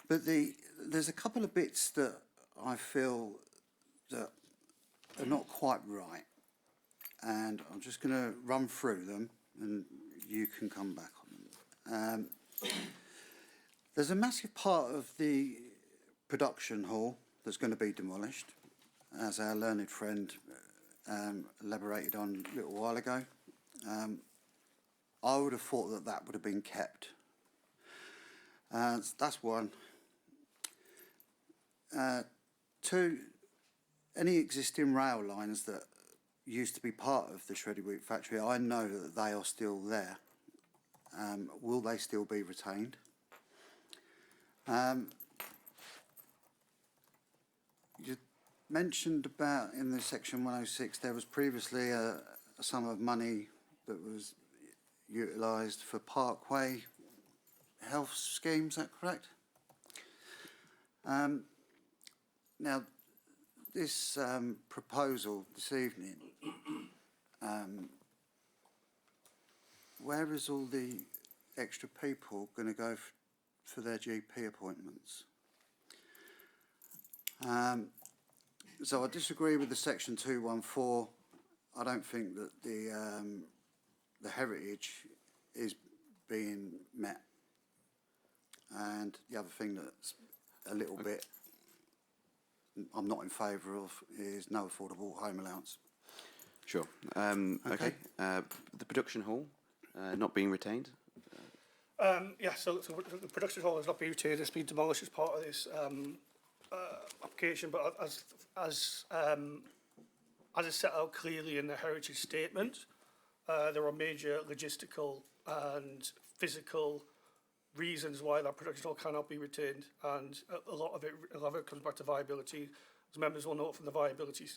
But there's a couple of bits that I feel that are not quite right. And I'm just going to run through them and you can come back on them. There's a massive part of the production hall that's going to be demolished, as our learned friend elaborated on a little while ago. I would have thought that would have been kept. That's one. 2, any existing rail lines that used to be part of the shredded wheat factory, I know that they are still there. Will they still be retained? You mentioned about in the Section 106 there was previously a sum of money that was utilised for Parkway health schemes, is that correct? Now, this proposal this evening, where is all the extra people going to go for their GP appointments? So I disagree with the Section 214. I don't think that the heritage is being met. And the other thing that's a little bit I'm not in favour of is no affordable home allowance. Sure. Okay. The production hall not being retained. Yeah, so the production hall is not being retained. It's been demolished as part of this application, but as is set out clearly in the heritage statement, there are major logistical and physical reasons why that production hall cannot be retained, and a lot of it comes back to viability. As members will note from the viability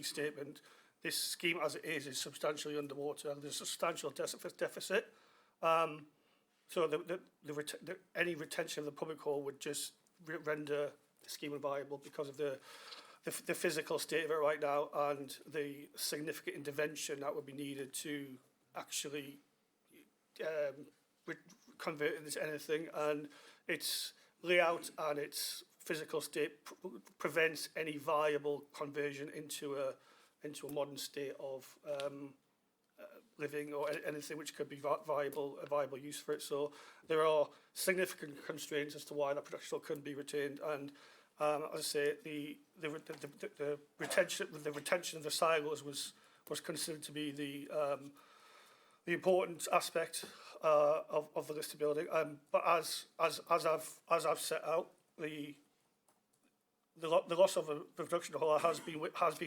statement, this scheme as it is substantially underwater. There's a substantial deficit. So any retention of the public hall would just render the scheme unviable because of the physical state of it right now and the significant intervention that would be needed to actually convert it into anything, and its layout and its physical state prevents any viable conversion into a modern state of living or anything which could be a viable use for it. So there are significant constraints as to why that production hall couldn't be retained, and as I say, the retention of the silos was considered to be the important aspect of the listed building. But as I've set out, the loss of a production hall has been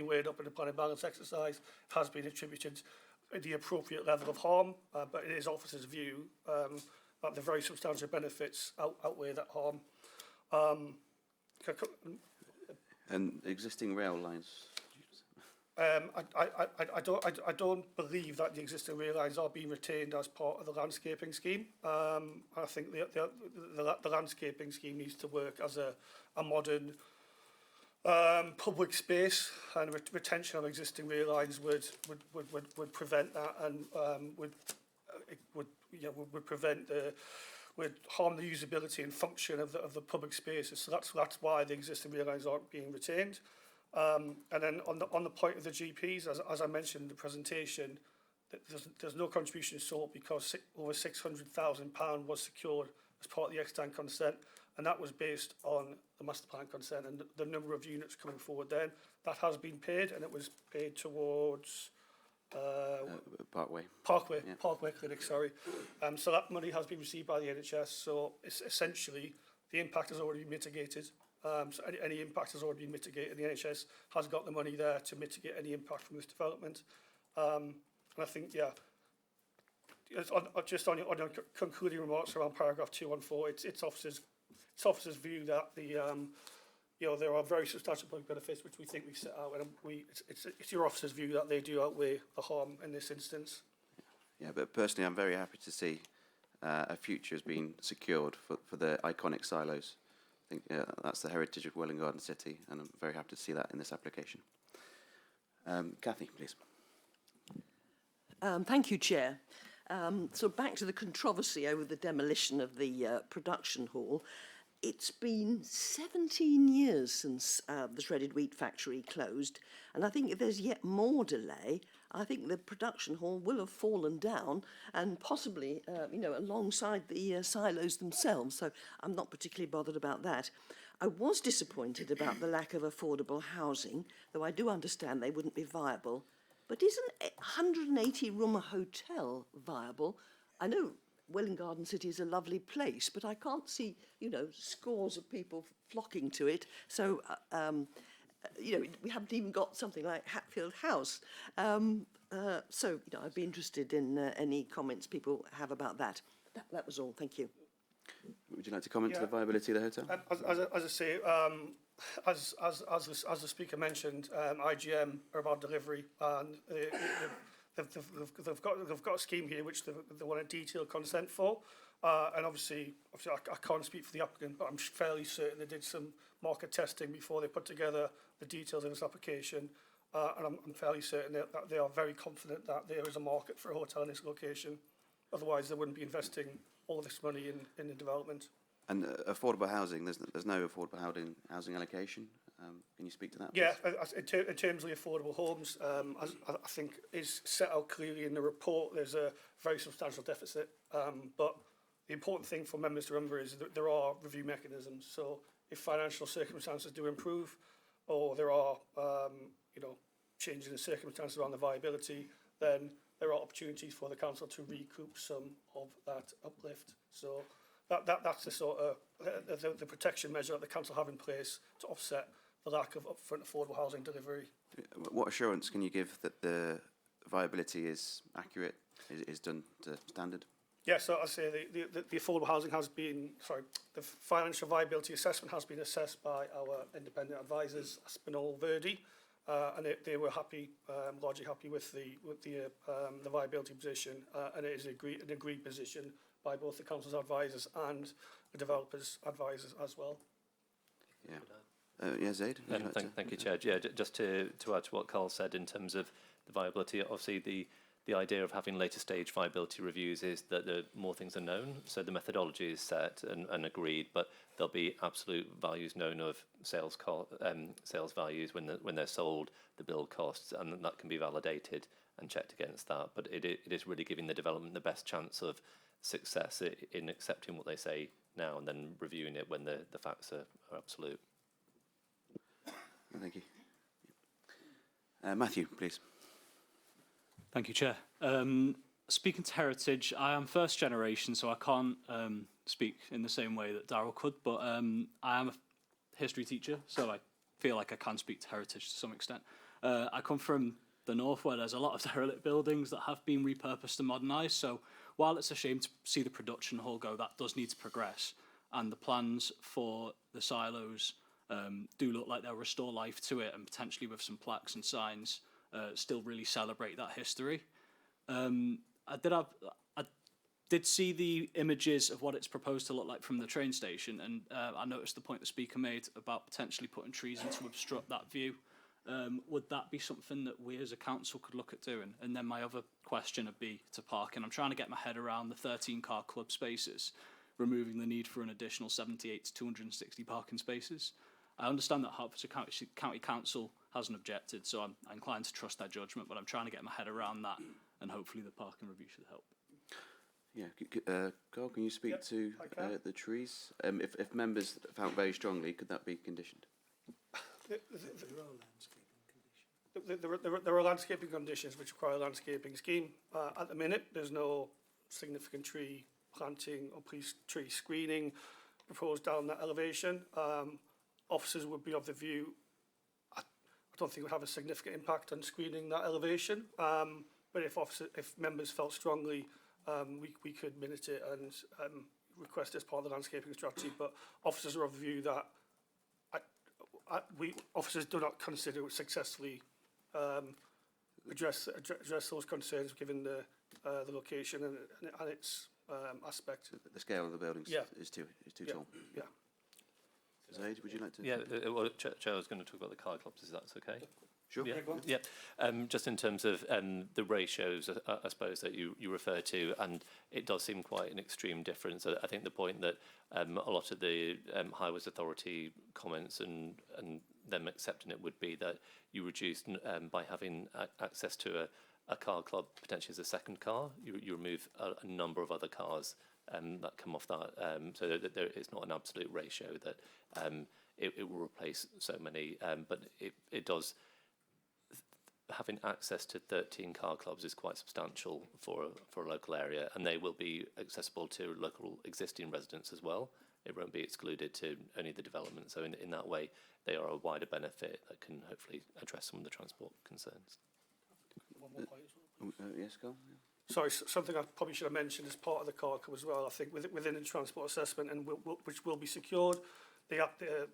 weighed up in the plan and balance exercise, has been attributed the appropriate level of harm, but it is officers' view that the very substantial benefits outweigh that harm. And existing rail lines? I don't believe that the existing rail lines are being retained as part of the landscaping scheme. I think the landscaping scheme needs to work as a modern public space, and retention of existing rail lines would prevent that, and would harm the usability and function of the public spaces. So that's why the existing rail lines aren't being retained. And then on the point of the GPs, as I mentioned in the presentation, there's no contribution sought because over £600,000 was secured as part of the extant consent, and that was based on the master plan consent and the number of units coming forward then. That has been paid, and it was paid towards Parkway. Yeah. Parkway Clinic, sorry. So that money has been received by the NHS, so it's essentially the impact has already been mitigated. So any impact has already been mitigated. The NHS has got the money there to mitigate any impact from this development. And I think, yeah, just on your concluding remarks around paragraph 214, it's officers' view that there are very substantial public benefits which we think we set out, and it's your officers' view that they do outweigh the harm in this instance. Yeah, but personally, I'm very happy to see a future has been secured for the iconic silos. I think that's the heritage of Welwyn Garden City, and I'm very happy to see that in this application. Kathy, please. Thank you, Chair. So back to the controversy over the demolition of the production hall. It's been 17 years since the shredded wheat factory closed, and I think if there's yet more delay, I think the production hall will have fallen down, and possibly, alongside the silos themselves. So I'm not particularly bothered about that. I was disappointed about the lack of affordable housing, though I do understand they wouldn't be viable. But isn't a 180-room hotel viable? I know Welwyn Garden City is a lovely place, but I can't see, scores of people flocking to it. So, we haven't even got something like Hatfield House. So, I'd be interested in any comments people have about that. That was all. Thank you. Would you like to comment to the viability of the hotel? As I say, as the speaker mentioned, IGM are about delivery, and they've got a scheme here which they want a detailed consent for, and obviously I can't speak for the applicant, but I'm fairly certain they did some market testing before they put together the details of this application, and I'm fairly certain that they are very confident that there is a market for a hotel in this location. Otherwise, they wouldn't be investing all this money in the development. And affordable housing, there's no affordable housing allocation. Can you speak to that, please? Yeah, in terms of the affordable homes, as I think is set out clearly in the report, there's a very substantial deficit. But the important thing for members to remember is that there are review mechanisms. So if financial circumstances do improve, or there are changes in circumstances around the viability, then there are opportunities for the council to recoup some of that uplift. So that's the sort of the protection measure that the council have in place to offset the lack of upfront affordable housing delivery. What assurance can you give that the viability is accurate, is done to standard? Yeah, so I say the affordable housing has been, the financial viability assessment has been assessed by our independent advisors, Aspinall Verdi, and they were happy, largely happy with the viability position, and it is an agreed position by both the council's advisors and the developers' advisors as well. Yeah. Zaid? Thank you, Chair. Yeah, just to add to what Carl said in terms of the viability, obviously the the idea of having later stage viability reviews is that the more things are known, so the methodology is set and agreed, but there'll be absolute values known of sales values when they're sold, the build costs, and that can be validated and checked against that. But it is really giving the development the best chance of success in accepting what they say now and then reviewing it when the facts are absolute. Thank you. Matthew, please. Thank you, Chair. Speaking to heritage, I am first generation, so I can't speak in the same way that Darryl could, but I am a history teacher, so I feel like I can speak to heritage to some extent. I come from the north, where there's a lot of derelict buildings that have been repurposed and modernised, so while it's a shame to see the production hall go, that does need to progress, and the plans for the silos do look like they'll restore life to it, and potentially with some plaques and signs still really celebrate that history. I did see the images of what it's proposed to look like from the train station, and I noticed the point the speaker made about potentially putting trees in to obstruct that view. Would that be something that we as a council could look at doing? And then my other question would be to parking. I'm trying to get my head around the 13 car club spaces, removing the need for an additional 78 to 260 parking spaces. I understand that Hertfordshire County Council hasn't objected, so I'm inclined to trust their judgment, but I'm trying to get my head around that, and hopefully the parking review should help. Yeah, Carl, can you speak to the trees? If members felt very strongly, could that be conditioned? There are landscaping conditions which require a landscaping scheme. At the minute, there's no significant tree planting or tree screening proposed down that elevation. Officers would be of the view, I don't think it would have a significant impact on screening that elevation, but if members felt strongly, we could minute it and request as part of the landscaping strategy, but officers are of the view that officers do not consider it successfully address those concerns given the location and its aspect. The scale of the buildings is too tall. Yeah. Zaid, would you like to? Yeah, well, Chair was going to talk about the car clubs, is that okay? Sure. Yeah. Just in terms of the ratios, I suppose, that you refer to, and it does seem quite an extreme difference. I think the point that a lot of the Highways Authority comments and them accepting it would be that you reduce by having access to a car club potentially as a second car, you remove a number of other cars that come off that, so that it's not an absolute ratio that it will replace so many, but it does. Having access to 13 car clubs is quite substantial for a local area, and they will be accessible to local existing residents as well. It won't be excluded to only the development. So in that way, they are a wider benefit that can hopefully address some of the transport concerns. One more point as well. Yes, Carl. Yeah. Sorry, something I probably should have mentioned as part of the car club as well. I think within the transport assessment, and which will be secured, the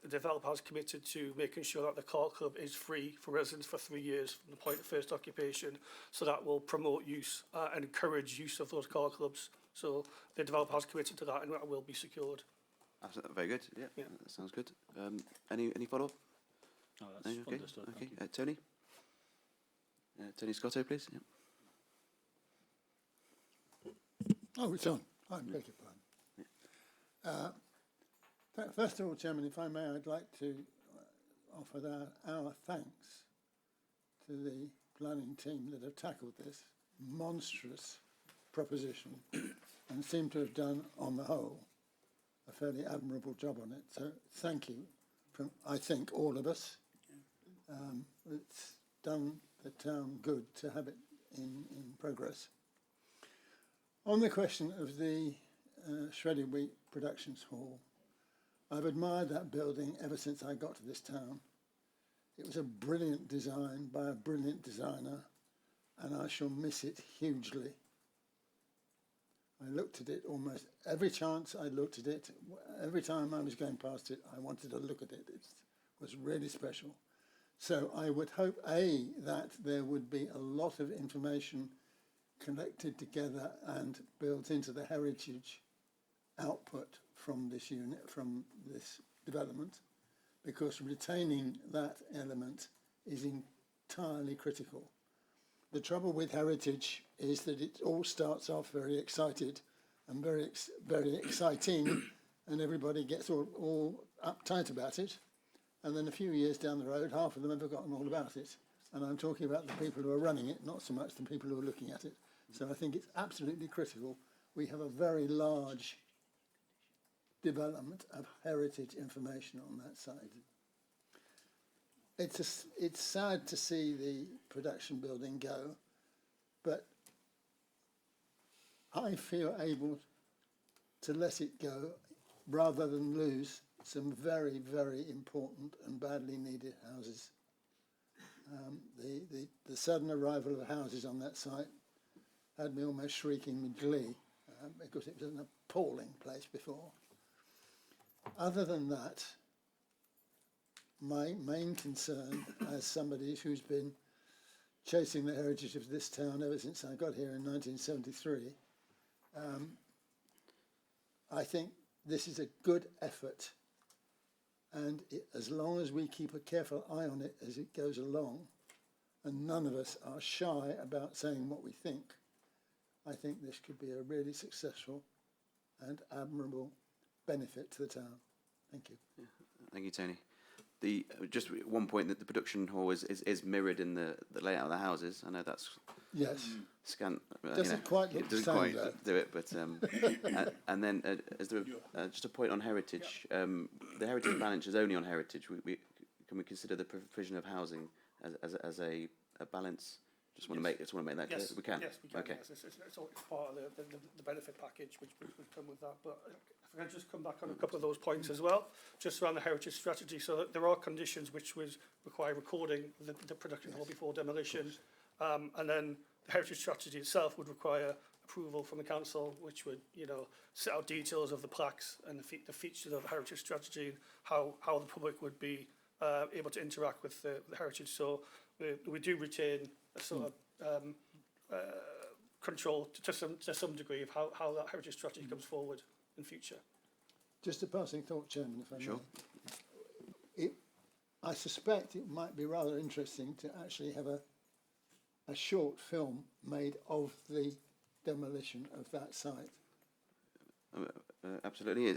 developer has committed to making sure that the car club is free for residents for 3 years from the point of first occupation. So that will promote use and encourage use of those car clubs. So the developer has committed to that, and that will be secured. Very good. Yeah, that sounds good. Any follow-up? Oh, that's okay. Understood. Okay, Tony. Tony Scotto, please. Yeah. Oh, it's on. I beg your pardon. First of all, Chairman, if I may, I'd like to offer our thanks to the planning team that have tackled this monstrous proposition and seem to have done, on the whole, a fairly admirable job on it. So thank you from, I think, all of us. It's done the town good to have it in progress. On the question of the shredded wheat productions hall, I've admired that building ever since I got to this town. It was a brilliant design by a brilliant designer, and I shall miss it hugely. I looked at it almost every chance I looked at it. Every time I was going past it, I wanted to look at it. It was really special. So I would hope, A, that there would be a lot of information collected together and built into the heritage output from this unit, from this development, because retaining that element is entirely critical. The trouble with heritage is that it all starts off very excited and very exciting, and everybody gets all uptight about it. And then a few years down the road, half of them have forgotten all about it. And I'm talking about the people who are running it, not so much the people who are looking at it. So I think it's absolutely critical. We have a very large development of heritage information on that side. It's sad to see the production building go, but I feel able to let it go rather than lose some very, very important and badly needed houses. The sudden arrival of houses on that site had me almost shrieking with glee because it was an appalling place before. Other than that, my main concern as somebody who's been chasing the heritage of this town ever since I got here in 1973, I think this is a good effort, and as long as we keep a careful eye on it as it goes along, and none of us are shy about saying what we think, I think this could be a really successful and admirable benefit to the town. Thank you. Yeah, thank you, Tony. Just one point, that the production hall is mirrored in the layout of the houses. I know that's scant. Doesn't quite look the same, do it, but and then is there just a point on heritage? The heritage balance is only on heritage. Can we consider the provision of housing as a balance? Just want to make that clear. We can. Yes, we can. Okay. Yes, it's part of the benefit package which would come with that. But if I can just come back on a couple of those points as well, just around the heritage strategy. So there are conditions which would require recording the production hall before demolition, and then the heritage strategy itself would require approval from the council, which would set out details of the plaques and the features of the heritage strategy, and how the public would be able to interact with the heritage. So we do retain a sort of control to some degree of how that heritage strategy comes forward in future. Just a passing thought, Chairman, if I may. Sure. I suspect it might be rather interesting to actually have a short film made of the demolition of that site. Absolutely.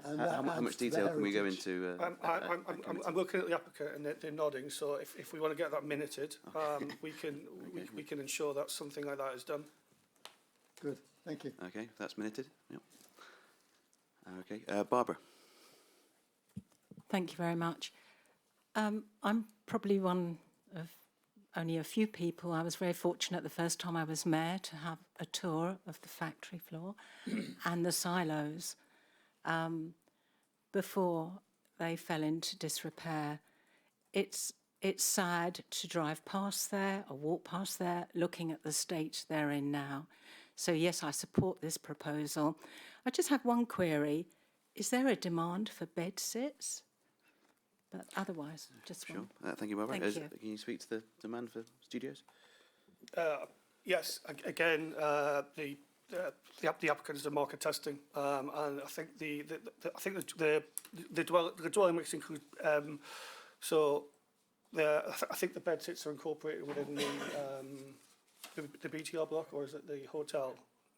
How much detail can we go into? I'm looking at the applicant and they're nodding. So if we want to get that minuted, we can ensure that something like that is done. Good, thank you. Okay, that's minuted. Yep. Okay, Barbara. Thank you very much. I'm probably one of only a few people. I was very fortunate the first time I was mayor to have a tour of the factory floor and the silos before they fell into disrepair. It's sad to drive past there or walk past there looking at the state they're in now. So yes, I support this proposal. I just have one query. Is there a demand for bed sits? But otherwise, just sure. one. Thank you, Barbara. Thank you. Can you speak to the demand for studios? Yes. Again, the applicants did market testing, and I think the dwelling mix include. I think the bed sits are incorporated within the BTR block, or is it the hotel?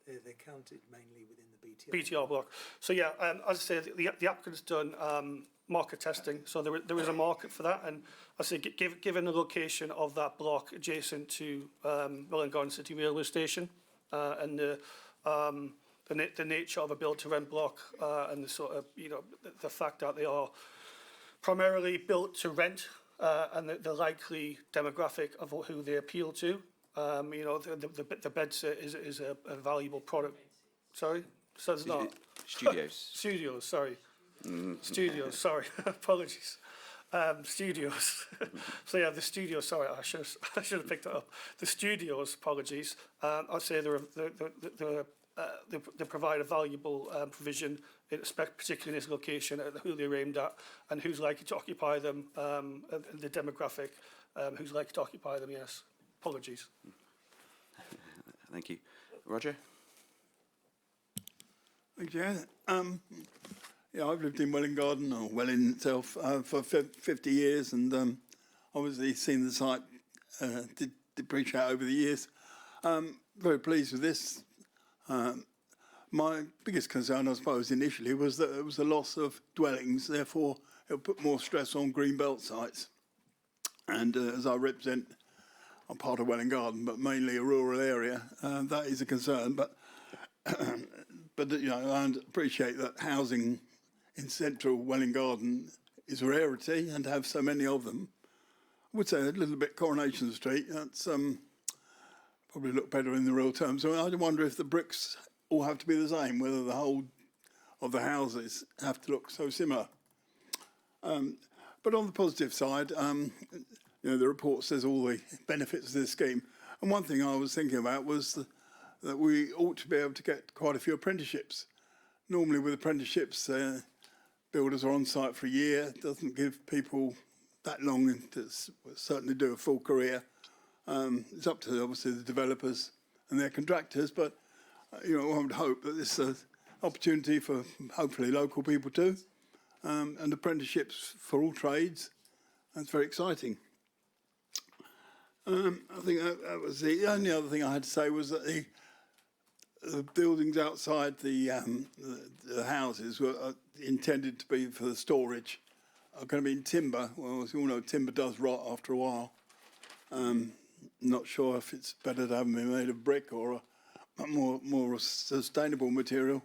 They're counted mainly within the BTR block. So yeah, as I say, the applicant's done market testing, so there is a market for that, and I say given the location of that block adjacent to Welwyn Garden City Railway Station, and the nature of a built-to-rent block, and the sort of the fact that they are primarily built to rent, and the likely demographic of who they appeal to. The bed set is a valuable product. Sorry? So it's not. Studios. Studios, sorry. Studios, sorry. Apologies. Studios. So yeah, the studios, sorry, I should have picked that up. The studios, apologies. I'd say they provide a valuable provision, particularly in this location, who they're aimed at and who's likely to occupy them, and the demographic, who's likely to occupy them, yes. Apologies. Thank you. Roger? Thank you. Yeah, I've lived in Welwyn Garden, or Welwyn itself, for 50 years, and obviously seen the site depreciate over the years. Very pleased with this. My biggest concern, I suppose, initially was that it was the loss of dwellings, therefore it'll put more stress on greenbelt sites. And as I represent, I'm part of Welwyn Garden, but mainly a rural area, that is a concern. But you know, I appreciate that housing in central Welwyn Garden is a rarity, and to have so many of them. I would say a little bit Coronation Street. That's probably look better in the real terms. So I wonder if the bricks all have to be the same, whether the whole of the houses have to look so similar. But on the positive side, you know, the report says all the benefits of this scheme. And one thing I was thinking about was that we ought to be able to get quite a few apprenticeships. Normally with apprenticeships, builders are on site for a year. It doesn't give people that long to certainly do a full career. It's up to, obviously, the developers and their contractors, but, you know, I would hope that this is an opportunity for, hopefully, local people too, and apprenticeships for all trades. That's very exciting. I think that was the only other thing I had to say was that the buildings outside the houses were intended to be for the storage are going to be in timber. Well, as you all know, timber does rot after a while. Not sure if it's better to have them made of brick or a more sustainable material,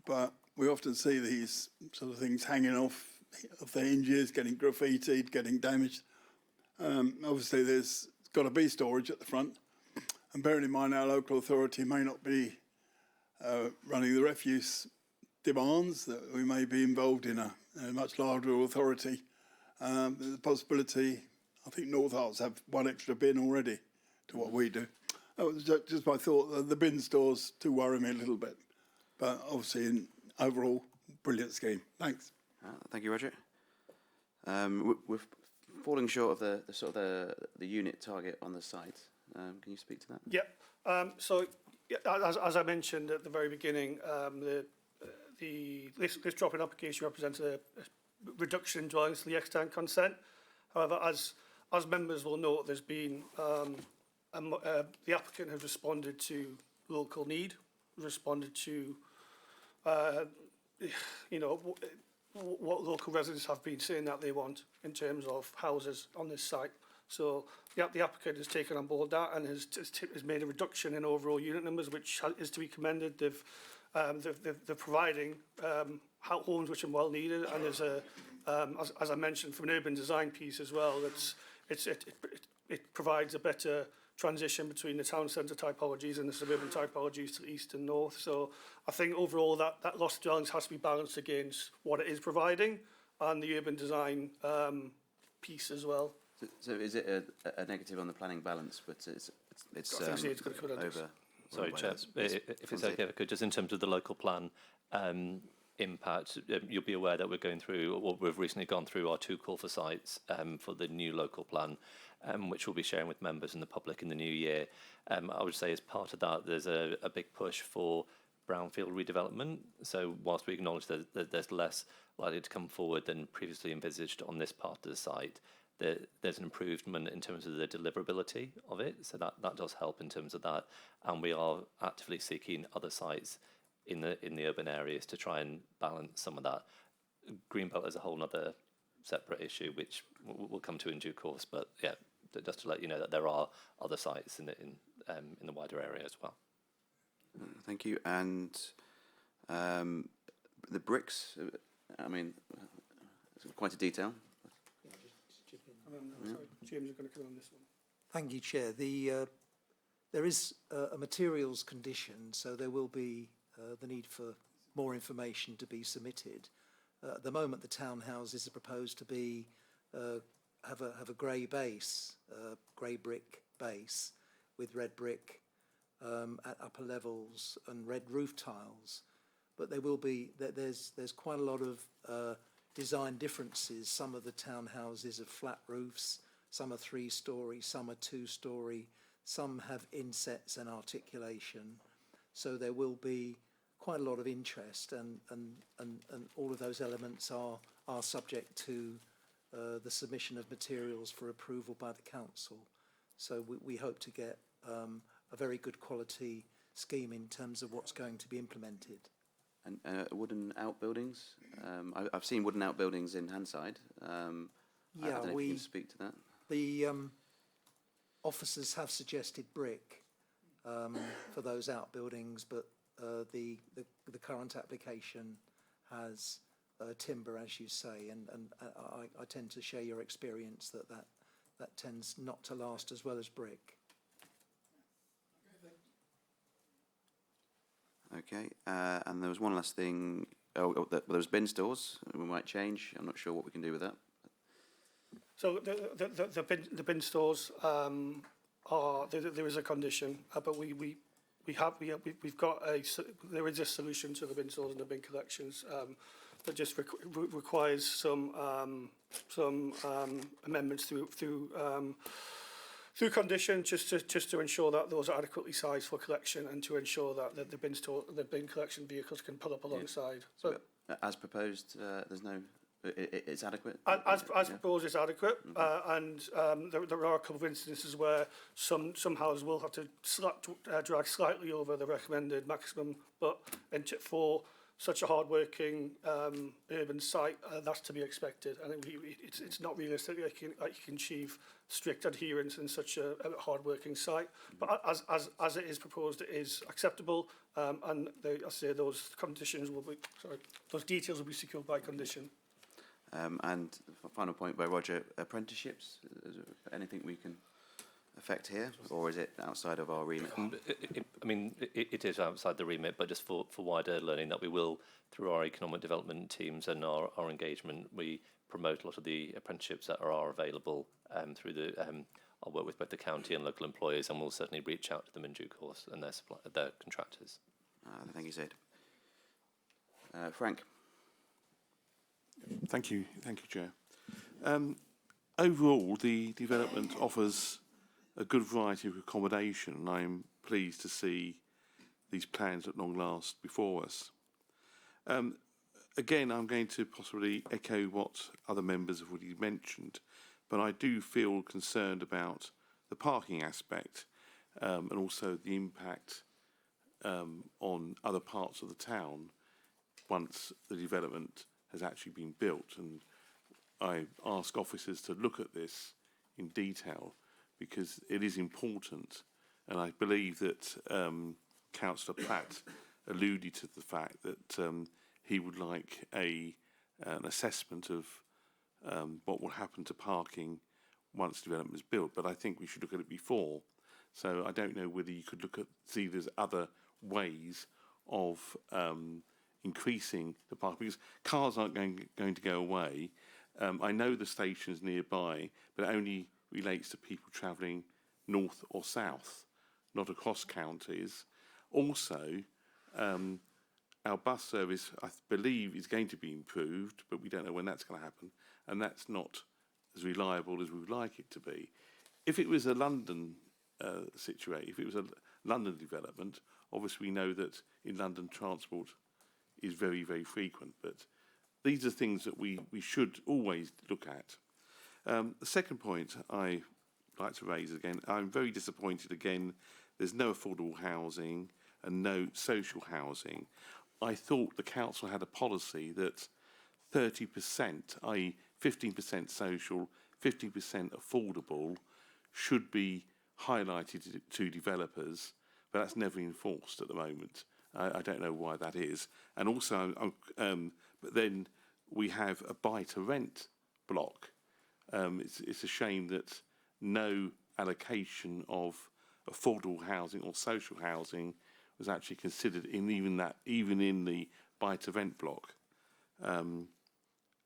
but we often see these sort of things hanging off their hinges, getting graffitied, getting damaged. Obviously, there's got to be storage at the front, and bearing in mind our local authority may not be running the refuse demands, that we may be involved in a much larger authority. There's a possibility. I think North Herts have one extra bin already to what we do. That was just my thought. The bin stores do worry me a little bit, but obviously, overall, brilliant scheme. Thanks. Thank you, Roger. We're falling short of the unit target on the site. Can you speak to that? Yep. So, yeah, as I mentioned at the very beginning, this drop in application represents a reduction in dwellings to the extant consent. However, as members will note, there's been the applicant has responded to local need, responded to you know, what local residents have been saying that they want in terms of houses on this site. So the applicant has taken on board that and has made a reduction in overall unit numbers, which is to be commended. They're providing homes which are well needed, and there's as I mentioned, from an urban design piece as well, it provides a better transition between the town centre typologies and the suburban typologies to the east and north. So I think overall that loss of dwellings has to be balanced against what it is providing and the urban design piece as well. So is it a negative on the planning balance, but it's over? Sorry, Chair, if it's okay, if I could, just in terms of the local plan impact, you'll be aware that we're going through, or we've recently gone through our 2 call for sites for the new local plan, which we'll be sharing with members and the public in the new year. I would say as part of that, there's a big push for brownfield redevelopment. So whilst we acknowledge that there's less likely to come forward than previously envisaged on this part of the site, there's an improvement in terms of the deliverability of it. So that does help in terms of that. And we are actively seeking other sites in the urban areas to try and balance some of that. Greenbelt is a whole other separate issue, which we'll come to in due course. But yeah, just to let you know that there are other sites in the wider area as well. Thank you. And the bricks, I mean, it's quite a detail. Sorry, James, you're going to come on this one. Thank you, Chair. There is a materials condition, so there will be the need for more information to be submitted. At the moment, the townhouses are proposed to be have a grey base, grey brick base, with red brick at upper levels and red roof tiles. But there will be there's quite a lot of design differences. Some of the townhouses have flat roofs, some are 3-storey, some are 2-storey, some have insets and articulation. So there will be quite a lot of interest, and all of those elements are subject to the submission of materials for approval by the council. So we hope to get a very good quality scheme in terms of what's going to be implemented. And wooden outbuildings? I've seen wooden outbuildings in Hanside. I don't know if you can speak to that. The officers have suggested brick for those outbuildings, but the current application has timber, as you say, and I tend to share your experience that tends not to last as well as brick. Okay, and there was one last thing. There was bin stores. We might change. I'm not sure what we can do with that. So the bin stores there is a condition, but we've got there is a solution to the bin stores and the bin collections that just requires some amendments through condition, just to ensure that those are adequately sized for collection, and to ensure that the bin collection vehicles can pull up alongside. So, as proposed, there's no. It's adequate. As proposed, it's adequate, and there are a couple of instances where some houses will have to drag slightly over the recommended maximum, but for such a hard-working urban site, that's to be expected, and it's not realistic that you can achieve strict adherence in such a hard-working site. But as it is proposed, it is acceptable, and I say those conditions will be those details will be secured by condition. And final point by Roger, apprenticeships. Is there anything we can affect here, or is it outside of our remit? It is outside the remit, but just for wider learning, that we will, through our economic development teams and our engagement, we promote a lot of the apprenticeships that are available through the. I'll work with both the county and local employers, and we'll certainly reach out to them in due course and their contractors. Thank you, Zaid. Frank. Thank you, Chair. Overall, the development offers a good variety of accommodation, and I'm pleased to see these plans at long last before us. Again, I'm going to possibly echo what other members have already mentioned, but I do feel concerned about the parking aspect and also the impact on other parts of the town once the development has actually been built. And I ask officers to look at this in detail because it is important, and I believe that Councillor Platt alluded to the fact that he would like an assessment of what will happen to parking once development is built, but I think we should look at it before. So I don't know whether you could see there's other ways of increasing the parking, because cars aren't going to go away. I know the station's nearby, but it only relates to people travelling north or south, not across counties. Also, our bus service, I believe, is going to be improved, but we don't know when that's going to happen, and that's not as reliable as we would like it to be. If it was a London situation, if it was a London development, obviously we know that in London transport is very, very frequent, but these are things that we should always look at. The second point I'd like to raise again, I'm very disappointed again, there's no affordable housing and no social housing. I thought the council had a policy that 30%, i.e. 15% social, 50% affordable, should be highlighted to developers, but that's never enforced at the moment. I don't know why that is. And also, but then we have a buy-to-rent block. It's a shame that no allocation of affordable housing or social housing was actually considered in even in the buy-to-rent block. And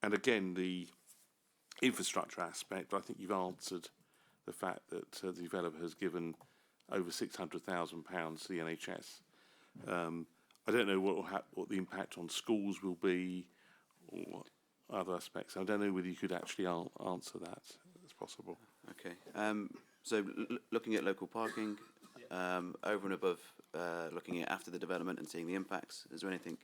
again, the infrastructure aspect, I think you've answered the fact that the developer has given over £600,000 to the NHS. I don't know what the impact on schools will be or what other aspects. I don't know whether you could actually answer that as possible. Okay. So looking at local parking, over and above looking at after the development and seeing the impacts, is there anything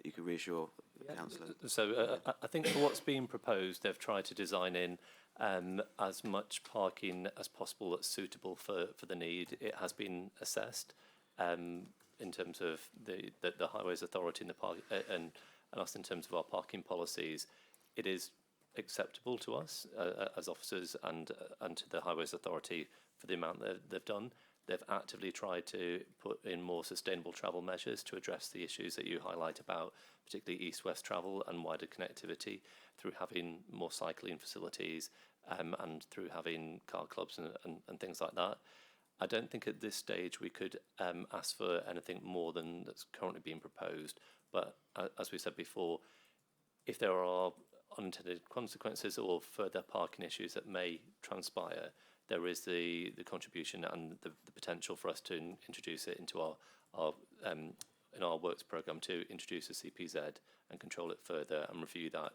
you could reassure the councillor? So I think for what's being proposed, they've tried to design in as much parking as possible that's suitable for the need. It has been assessed in terms of the Highways Authority and the park and us in terms of our parking policies. It is acceptable to us as officers and to the Highways Authority for the amount that they've done. They've actively tried to put in more sustainable travel measures to address the issues that you highlight about, particularly east-west travel and wider connectivity, through having more cycling facilities and through having car clubs and things like that. I don't think at this stage we could ask for anything more than that's currently being proposed. But as we said before, if there are unintended consequences or further parking issues that may transpire, there is the contribution and the potential for us to introduce it into in our works programme to introduce a CPZ and control it further and review that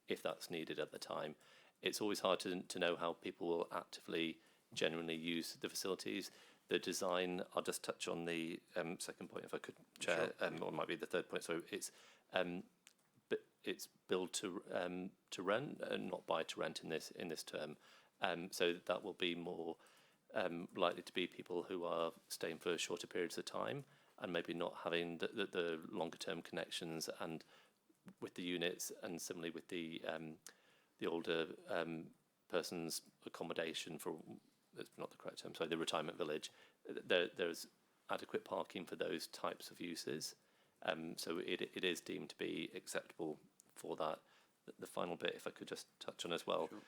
if that's needed at the time. It's always hard to know how people will actively, genuinely use the facilities. The design, I'll just touch on the second point if I could, Chair, sure. Or it might be the third point. So it's build to rent and not buy to rent in this term. So that will be more likely to be people who are staying for shorter periods of time and maybe not having the longer term connections and with the units, and similarly with the older person's accommodation, for that's not the correct term, sorry, the retirement village. There's adequate parking for those types of uses. So it is deemed to be acceptable for that. The final bit, if I could just touch on as well, sure.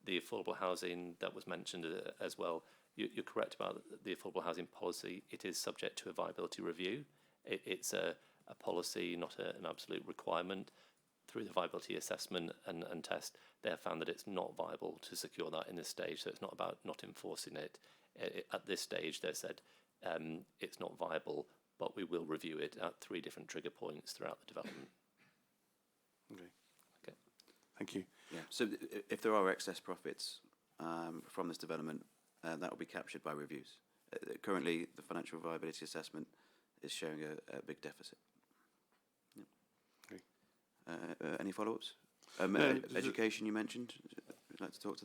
The affordable housing that was mentioned as well. You're correct about the affordable housing policy. It is subject to a viability review. It's a policy, not an absolute requirement. Through the viability assessment and test, they have found that it's not viable to secure that in this stage. So it's not about not enforcing it. At this stage, they said it's not viable, but we will review it at 3 different trigger points throughout the development. Okay. Thank you. Yeah. So if there are excess profits from this development, that will be captured by reviews. Currently, the financial viability assessment is showing a big deficit. Yeah. Okay. Any follow-ups? No, education you mentioned. Would you like to talk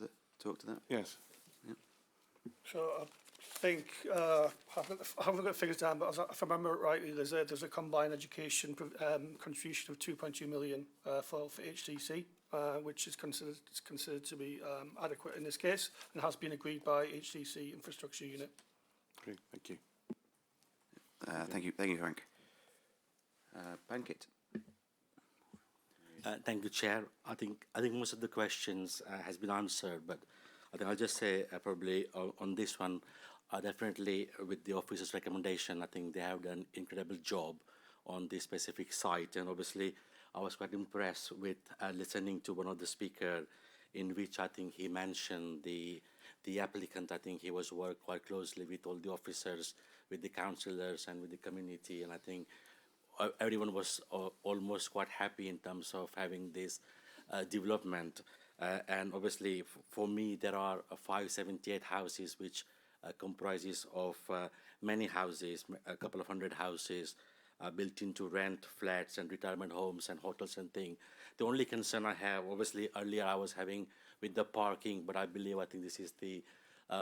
to that? Yes. Yeah. So I think I haven't got figures down, but if I remember it rightly, there's a combined education contribution of 2.2 million for HDC. Which is considered to be adequate in this case and has been agreed by HDC Infrastructure Unit. Great, thank you. Thank you, Frank. Pankit. Thank you, Chair. I think most of the questions has been answered, but I think I'll just say probably on this one, definitely with the officer's recommendation, I think they have done an incredible job on this specific site, and obviously I was quite impressed with listening to one of the speakers, in which I think he mentioned the applicant. I think he was worked quite closely with all the officers, with the councillors and with the community, and I think everyone was almost quite happy in terms of having this development. And obviously for me there are 578 houses which comprises of many houses, a couple of hundred houses, built into rent flats and retirement homes and hotels and things. The only concern I have, obviously earlier I was having with the parking, but I think this is the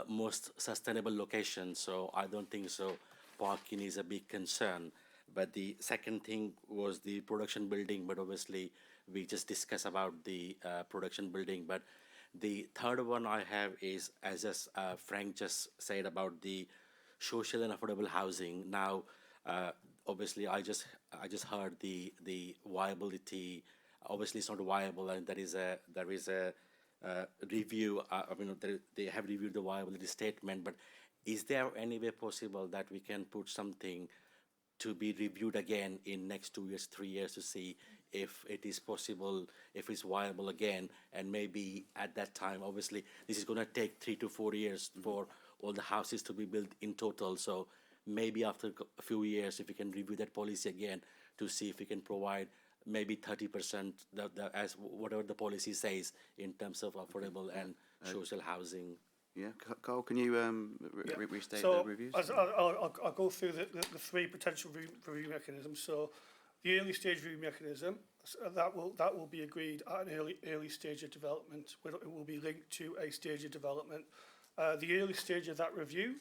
most sustainable location, so I don't think so parking is a big concern. But the second thing was the production building, but obviously we just discussed about the production building. But the third one I have is, as Frank just said, about the social and affordable housing. Now, obviously, I just heard the viability. Obviously, it's not viable, and there is a review. They have reviewed the viability statement. But is there any way possible that we can put something to be reviewed again in next 2 years, 3 years, to see if it is possible, if it's viable again, and maybe at that time, obviously, this is going to take 3 to 4 years for all the houses to be built in total. So maybe after a few years, if we can review that policy again to see if we can provide maybe 30%, as whatever the policy says in terms of affordable and social housing. Yeah, Carl, can you restate the reviews? I'll go through the 3 potential review mechanisms. So the early stage review mechanism, that will be agreed at an early stage of development. It will be linked to a stage of development. The early stage of that review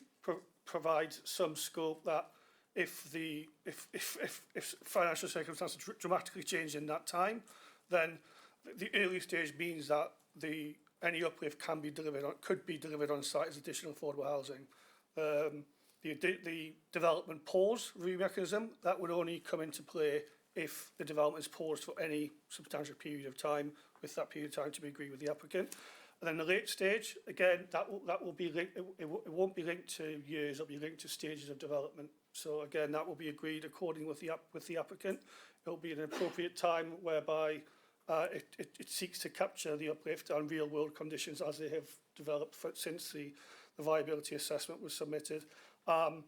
provides some scope that if financial circumstances dramatically change in that time, then the early stage means that any uplift could be delivered on site as additional affordable housing. The development pause review mechanism, that would only come into play if the development is paused for any substantial period of time, with that period of time to be agreed with the applicant. And then the late stage, again, that will be linked. It won't be linked to years. It'll be linked to stages of development. So again, that will be agreed accordingly with the applicant. It will be an appropriate time whereby it seeks to capture the uplift on real world conditions as they have developed since the viability assessment was submitted. And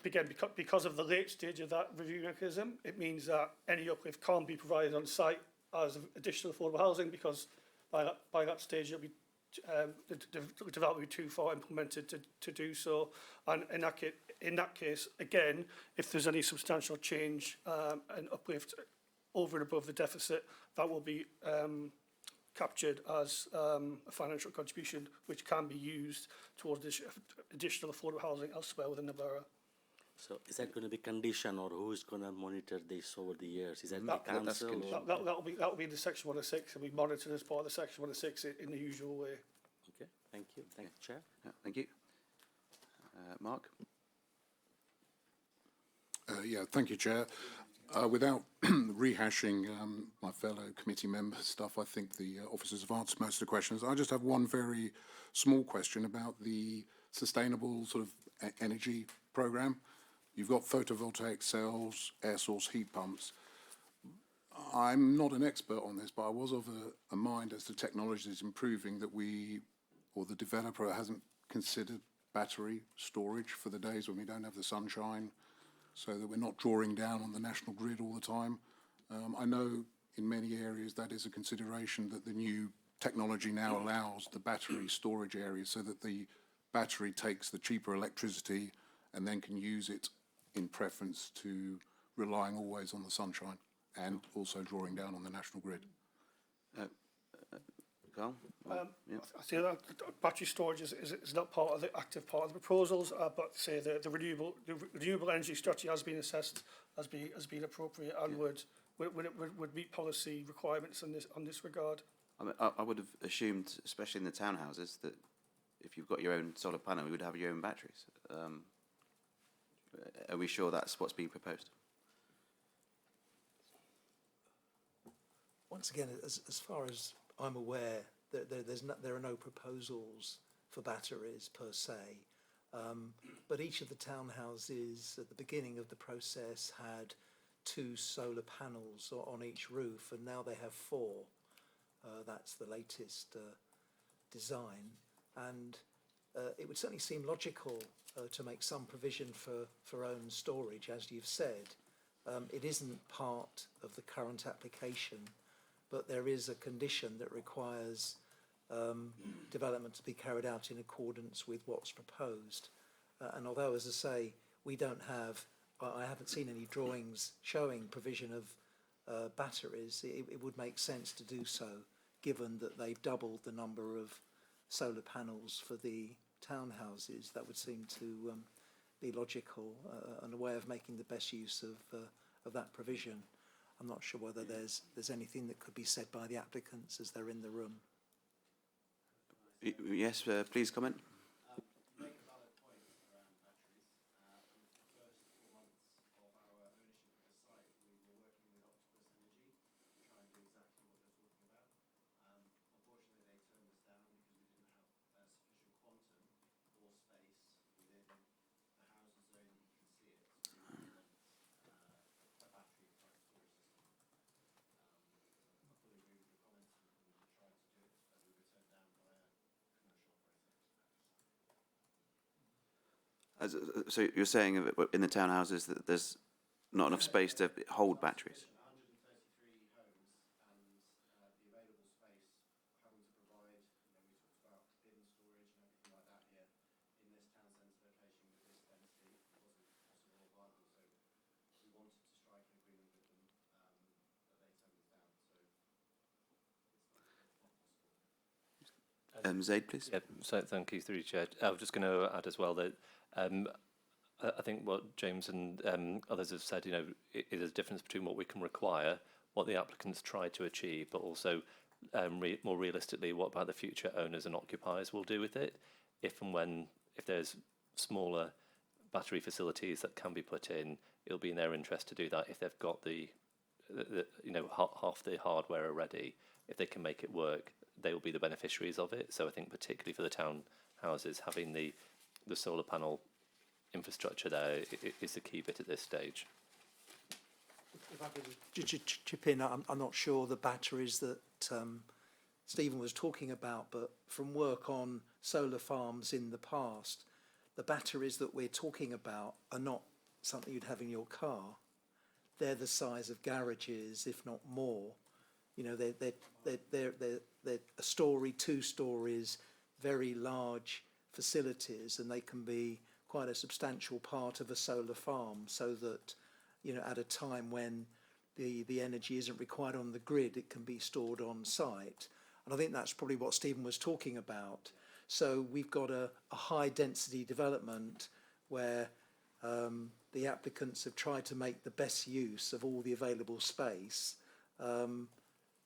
again, because of the late stage of that review mechanism, it means that any uplift can't be provided on site as additional affordable housing, because by that stage it'll be the development will be too far implemented to do so. And in that case, again, if there's any substantial change and uplift over and above the deficit, that will be captured as a financial contribution, which can be used towards additional affordable housing elsewhere within the borough. So is that going to be condition, or who's going to monitor this over the years? Is that the council? That will be in the Section 106, and we monitor as part of the Section 106 in the usual way. Okay, thank you. Thank you, Chair. Thank you. Mark? Thank you, Chair. Without rehashing my fellow committee member stuff, I think the officers have answered most of the questions. I just have one very small question about the sustainable sort of energy programme. You've got photovoltaic cells, air source heat pumps. I'm not an expert on this, but I was of a mind as the technology is improving that the developer hasn't considered battery storage for the days when we don't have the sunshine, so that we're not drawing down on the national grid all the time. I know in many areas that is a consideration, that the new technology now allows the battery storage area so that the battery takes the cheaper electricity and then can use it in preference to relying always on the sunshine and also drawing down on the national grid. Carl? I say that battery storage is not part of the active part of the proposals, but say the renewable energy strategy has been assessed as being appropriate and would meet policy requirements on this regard. I would have assumed, especially in the townhouses, that if you've got your own solar panel, you would have your own batteries. Are we sure that's what's being proposed? Once again, as far as I'm aware, there are no proposals for batteries per se, but each of the townhouses at the beginning of the process had 2 solar panels on each roof, and now they have 4. That's the latest design, and it would certainly seem logical to make some provision for own storage, as you've said. It isn't part of the current application, but there is a condition that requires development to be carried out in accordance with what's proposed. And although, as I say, I haven't seen any drawings showing provision of batteries, it would make sense to do so, given that they've doubled the number of solar panels for the townhouses. That would seem to be logical and a way of making the best use of that provision. I'm not sure whether there's anything that could be said by the applicants as they're in the room. Yes, please comment. So you're saying in the townhouses that there's not enough space to hold batteries? Zaid, please. Yeah, so thank you, through you, Chair. I was just going to add as well that I think what James and others have said, it is a difference between what we can require, what the applicants try to achieve, but also more realistically, what about the future owners and occupiers will do with it, if there's smaller battery facilities that can be put in, it'll be in their interest to do that if they've got the half the hardware already. If they can make it work, they will be the beneficiaries of it. So I think particularly for the townhouses, having the solar panel infrastructure there is the key bit at this stage. If I could chip in, I'm not sure the batteries that Stephen was talking about, but from work on solar farms in the past, the batteries that we're talking about are not something you'd have in your car. They're the size of garages, if not more. They're a story, 2 stories, very large facilities, and they can be quite a substantial part of a solar farm, so that at a time when the energy isn't required on the grid, it can be stored on site. And I think that's probably what Stephen was talking about. So we've got a high density development where the applicants have tried to make the best use of all the available space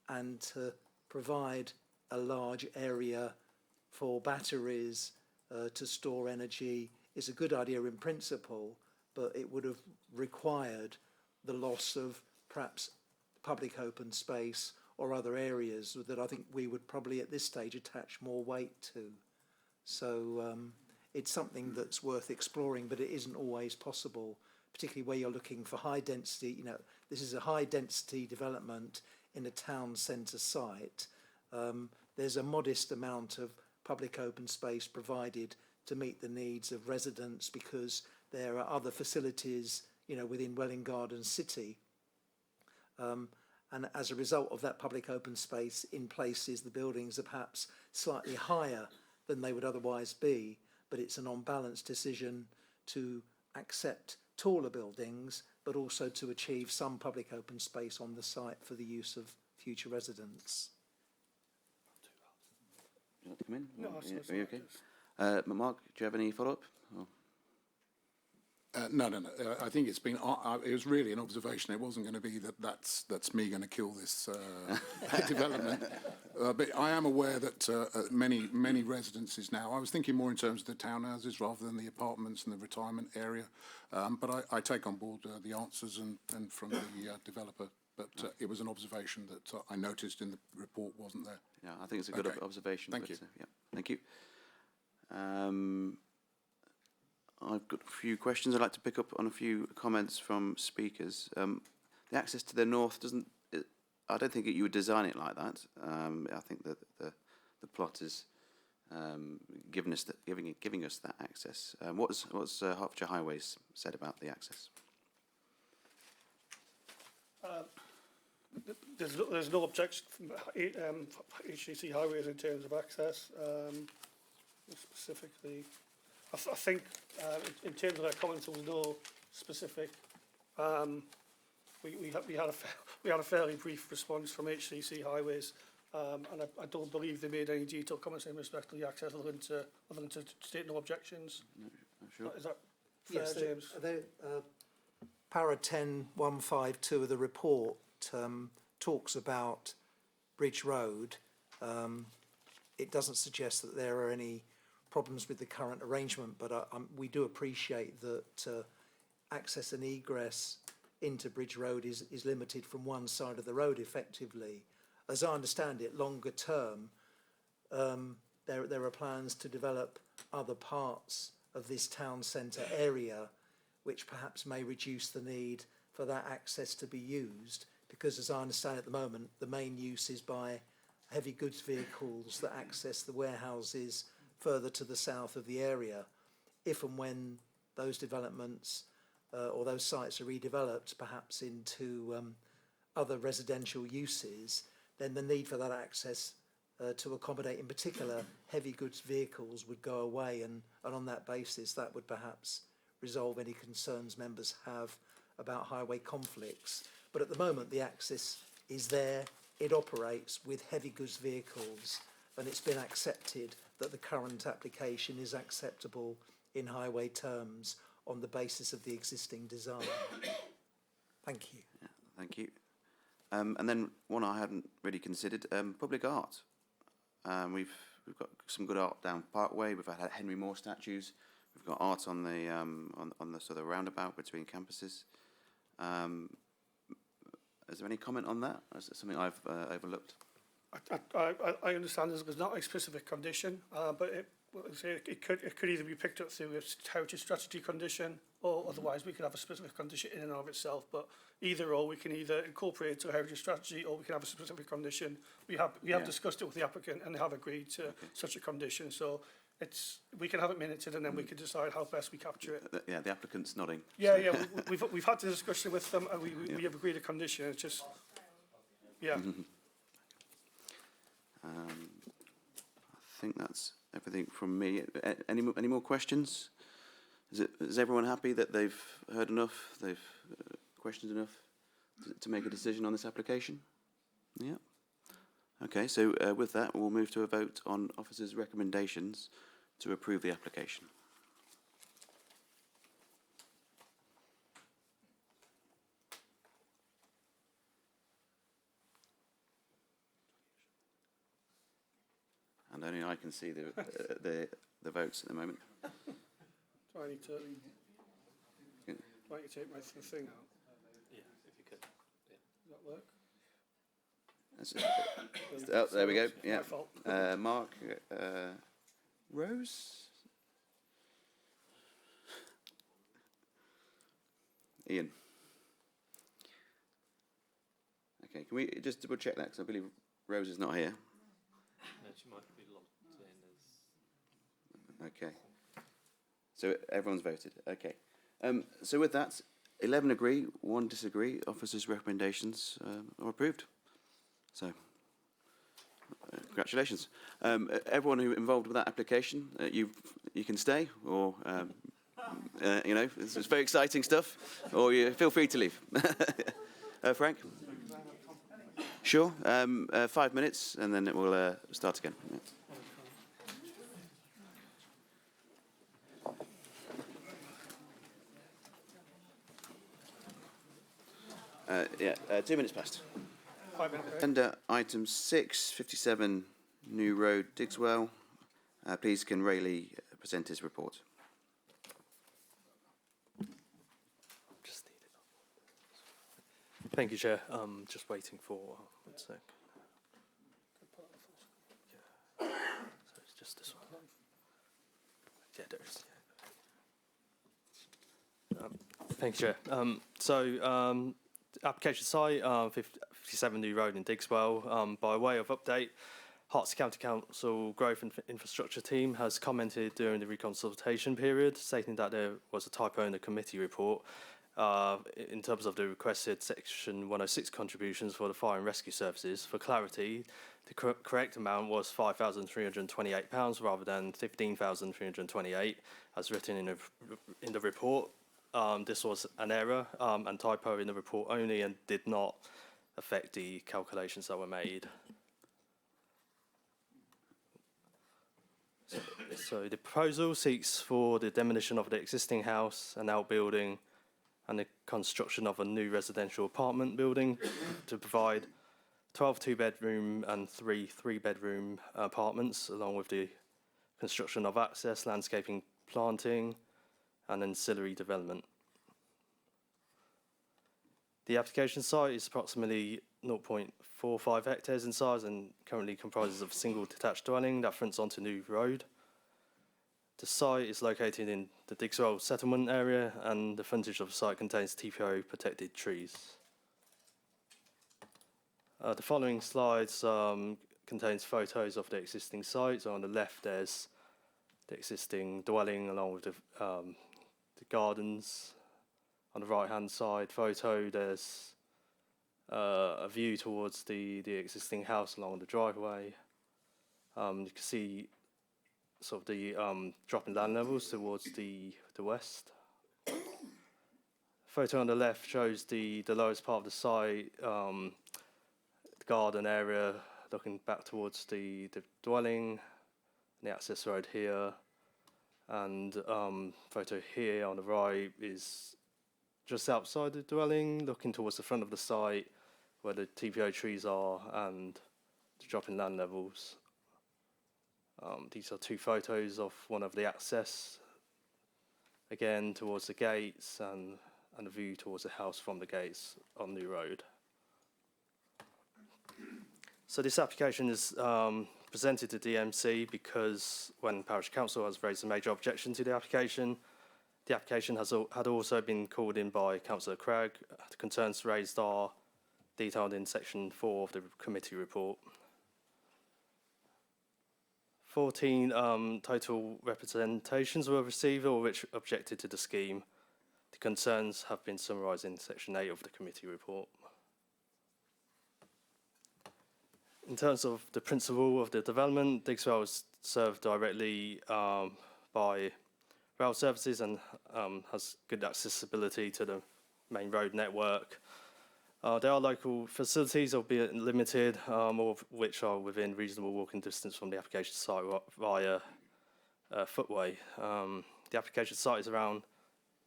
and to provide a large area for batteries to store energy is a good idea in principle, but it would have required the loss of perhaps public open space or other areas that I think we would probably at this stage attach more weight to. So it's something that's worth exploring, but it isn't always possible, particularly where you're looking for high density. This is a high density development in a town centre site. There's a modest amount of public open space provided to meet the needs of residents because there are other facilities, within Welwyn Garden City. And as a result of that public open space in places, the buildings are perhaps slightly higher than they would otherwise be, but it's an on-balance decision to accept taller buildings, but also to achieve some public open space on the site for the use of future residents. You want to come in? No, Are you okay? Mark, do you have any follow-up? No. I think it's been. It was really an observation. It wasn't going to be that's me going to kill this development. But I am aware that many residences now. I was thinking more in terms of the townhouses rather than the apartments and the retirement area. But I take on board the answers and from the developer. But it was an observation that I noticed in the report wasn't there. Yeah, I think it's a good observation. Thank you. Yeah, thank you. I've got a few questions. I'd like to pick up on a few comments from speakers. The access to the north I don't think you would design it like that. I think that the plot is giving us that access. What's Hertfordshire Highways said about the access? There's no objection from HCC Highways in terms of access. Specifically, I think in terms of their comments, there was no specific. We had a fairly brief response from HCC Highways, and I don't believe they made any detailed comments in respect to the access other than to state no objections. No, sure. Is that fair, James? Para 10152 of the report talks about Bridge Road. It doesn't suggest that there are any problems with the current arrangement, but we do appreciate that access and egress into Bridge Road is limited from one side of the road effectively. As I understand it, longer term, there are plans to develop other parts of this town centre area which perhaps may reduce the need for that access to be used, because as I understand at the moment, the main use is by heavy goods vehicles that access the warehouses further to the south of the area. If and when those developments or those sites are redeveloped perhaps into other residential uses, then the need for that access to accommodate in particular heavy goods vehicles would go away, and on that basis that would perhaps resolve any concerns members have about highway conflicts. But at the moment the access is there, it operates with heavy goods vehicles, and it's been accepted that the current application is acceptable in highway terms on the basis of the existing design. Thank you. Yeah, thank you. And then one I hadn't really considered, public art. We've got some good art down Parkway. We've had Henry Moore statues. We've got art on the on the sort of roundabout between campuses. Is there any comment on that? Or is it something I've overlooked? I understand there's not a specific condition, but it could either be picked up through a heritage strategy condition, or otherwise we could have a specific condition in and of itself. But either or, we can either incorporate it to a heritage strategy, or we can have a specific condition. We have discussed it with the applicant, and they have agreed to such a condition. So we can have it minuted, and then we can decide how best we capture it. The applicant's nodding. Yeah, yeah. We've had the discussion with them, and we have agreed a condition. It's just, yeah. I think that's everything from me. Any more questions? Is everyone happy that they've heard enough? They've questioned enough to make a decision on this application? Yeah. Okay. So with that, we'll move to a vote on officers' recommendations to approve the application. And only I can see the votes at the moment. Do I need to take my thing out? Yeah, if you could. Yeah. Does that work? Oh, there we go. Yeah. My fault. Mark, Rose, Ian. Okay, can we just double check that, because I believe Rose is not here. No, she might be logged in as... Okay. So everyone's voted. Okay. So with that, 11 agree, 1 disagree. Officers' recommendations are approved. So congratulations. Everyone who involved with that application, you can stay, or you know, it's very exciting stuff, or you feel free to leave. Frank? Sure. 5 minutes, and then it will start again. Yeah. 2 minutes past. 5 minutes. Agenda item 6, 57 New Road, Digswell. Please can Rayleigh present his report. Thank you, Chair. Just waiting for 1 sec. Yeah. So it's just this one. Yeah, there is. Thank you, Chair. Application site, 57 New Road in Digswell. By way of update, Herts County Council Growth and Infrastructure team has commented during the reconsultation period, stating that there was a typo in the committee report in terms of the requested Section 106 contributions for the fire and rescue services. For clarity, the correct amount was £5,328 rather than £15,328 as written in the report. This was an error and typo in the report only, and did not affect the calculations that were made. So the proposal seeks for the demolition of the existing house and outbuilding and the construction of a new residential apartment building to provide 12 two-bedroom and 3 three-bedroom apartments, along with the construction of access, landscaping, planting, and ancillary development. The application site is approximately 0.45 hectares in size and currently comprises of a single detached dwelling that fronts onto New Road. The site is located in the Digswell settlement area, and the frontage of the site contains TPO protected trees. The following slides contains photos of the existing site. So on the left there's the existing dwelling along with the gardens. On the right hand side photo there's a view towards the existing house along the driveway. You can see sort of the drop in land levels towards the west. Photo on the left shows the lowest part of the site, the garden area, looking back towards the dwelling, the access road here, and photo here on the right is just outside the dwelling, looking towards the front of the site where the TPO trees are and the drop in land levels. These are two photos of one of the access, again towards the gates and a view towards the house from the gates on New Road. So this application is presented to DMC because when Parish Council has raised a major objection to the application had also been called in by Councillor Craig. The concerns raised are detailed in section 4 of the committee report. 14 total representations were received, all which objected to the scheme. The concerns have been summarised in section 8 of the committee report. In terms of the principle of the development, Digswell is served directly by rail services and has good accessibility to the main road network. There are local facilities, albeit limited, all of which are within reasonable walking distance from the application site via footway. The application site is around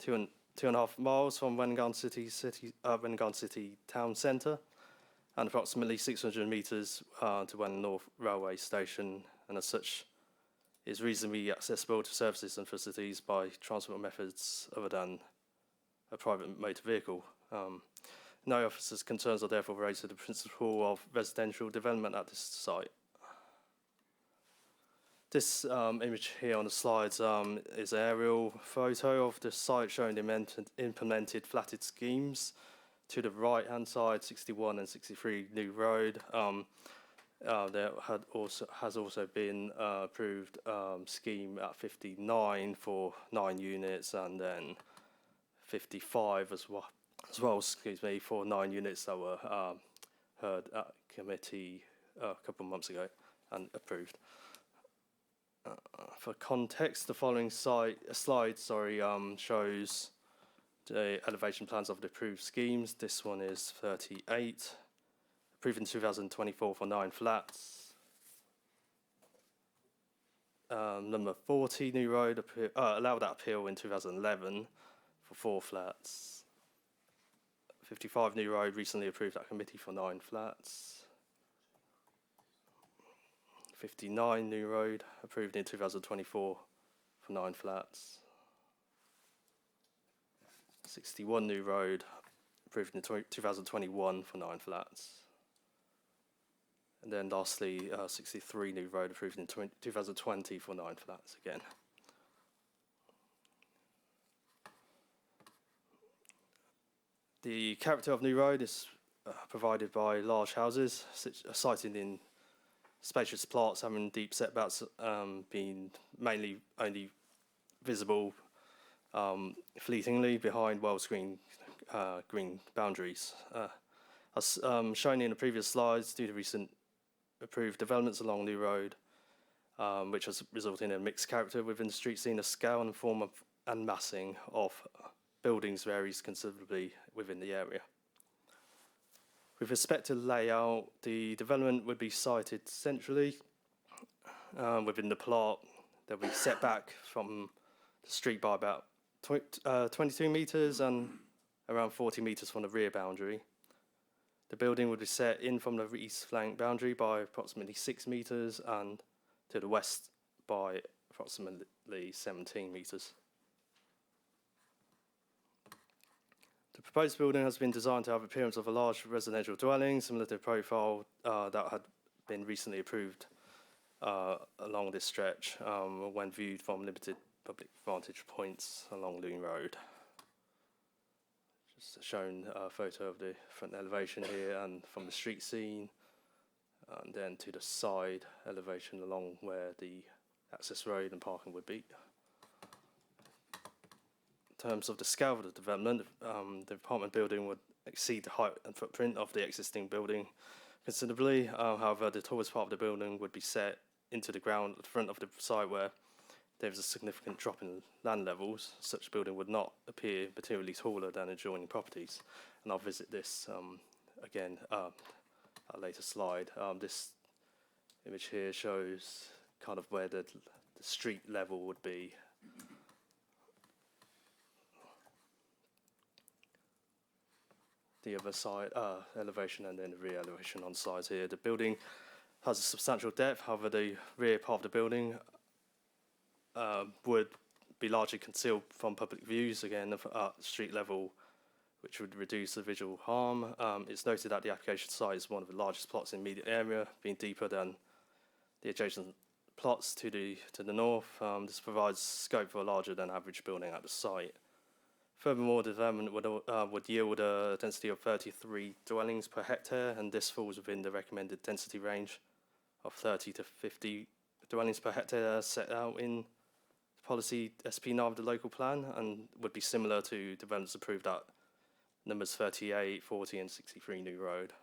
2.5 miles from Welwyn City town centre, and approximately 600 metres to Welwyn North Railway Station, and as such is reasonably accessible to services and facilities by transport methods other than a private motor vehicle. No officers' concerns are therefore raised to the principle of residential development at this site. This image here on the slides is an aerial photo of the site showing the implemented flatted schemes. To the right-hand side, 61 and 63 New Road. There has also been approved scheme at 59 for 9 units, and then 55 as well, for 9 units that were heard at committee a couple of months ago and approved. For context, the following slide shows the elevation plans of the approved schemes. This one is 38, approved in 2024 for 9 flats. Number 40 New Road allowed that appeal in 2011 for 4 flats. 55 New Road recently approved that committee for 9 flats. 59 New Road approved in 2024 for 9 flats. 61 New Road approved in 2021 for 9 flats. And then lastly, 63 New Road approved in 2020 for 9 flats again. The character of New Road is provided by large houses, sited in spacious plots, having deep setbacks, being mainly only visible fleetingly behind well-screened green boundaries. As shown in the previous slides, due to recent approved developments along New Road, which has resulted in a mixed character within the street scene, the scale and form of and massing of buildings varies considerably within the area. With respect to layout, the development would be sited centrally within the plot. They'll be set back from the street by about 22 metres and around 40 metres from the rear boundary. The building would be set in from the east flank boundary by approximately 6 metres and to the west by approximately 17 metres. The proposed building has been designed to have appearance of a large residential dwelling, similar to the profile that had been recently approved along this stretch when viewed from limited public vantage points along Loon Road. Just shown a photo of the front elevation here and from the street scene, and then to the side elevation along where the access road and parking would be. In terms of the scale of the development, the apartment building would exceed the height and footprint of the existing building considerably. However, the tallest part of the building would be set into the ground at the front of the site where there is a significant drop in land levels. Such building would not appear materially taller than adjoining properties. And I'll visit this again at a later slide. This image here shows kind of where the street level would be. The other side, elevation, and then the rear elevation on sides here. The building has a substantial depth, however the rear part of the building would be largely concealed from public views, again at street level, which would reduce the visual harm. It's noted that the application site is one of the largest plots in the immediate area, being deeper than the adjacent plots to the north. This provides scope for a larger than average building at the site. Furthermore, development would yield a density of 33 dwellings per hectare, and this falls within the recommended density range of 30 to 50 dwellings per hectare set out in policy SP9 of the local plan, and would be similar to developments approved at numbers 38, 40 and 63 New Road.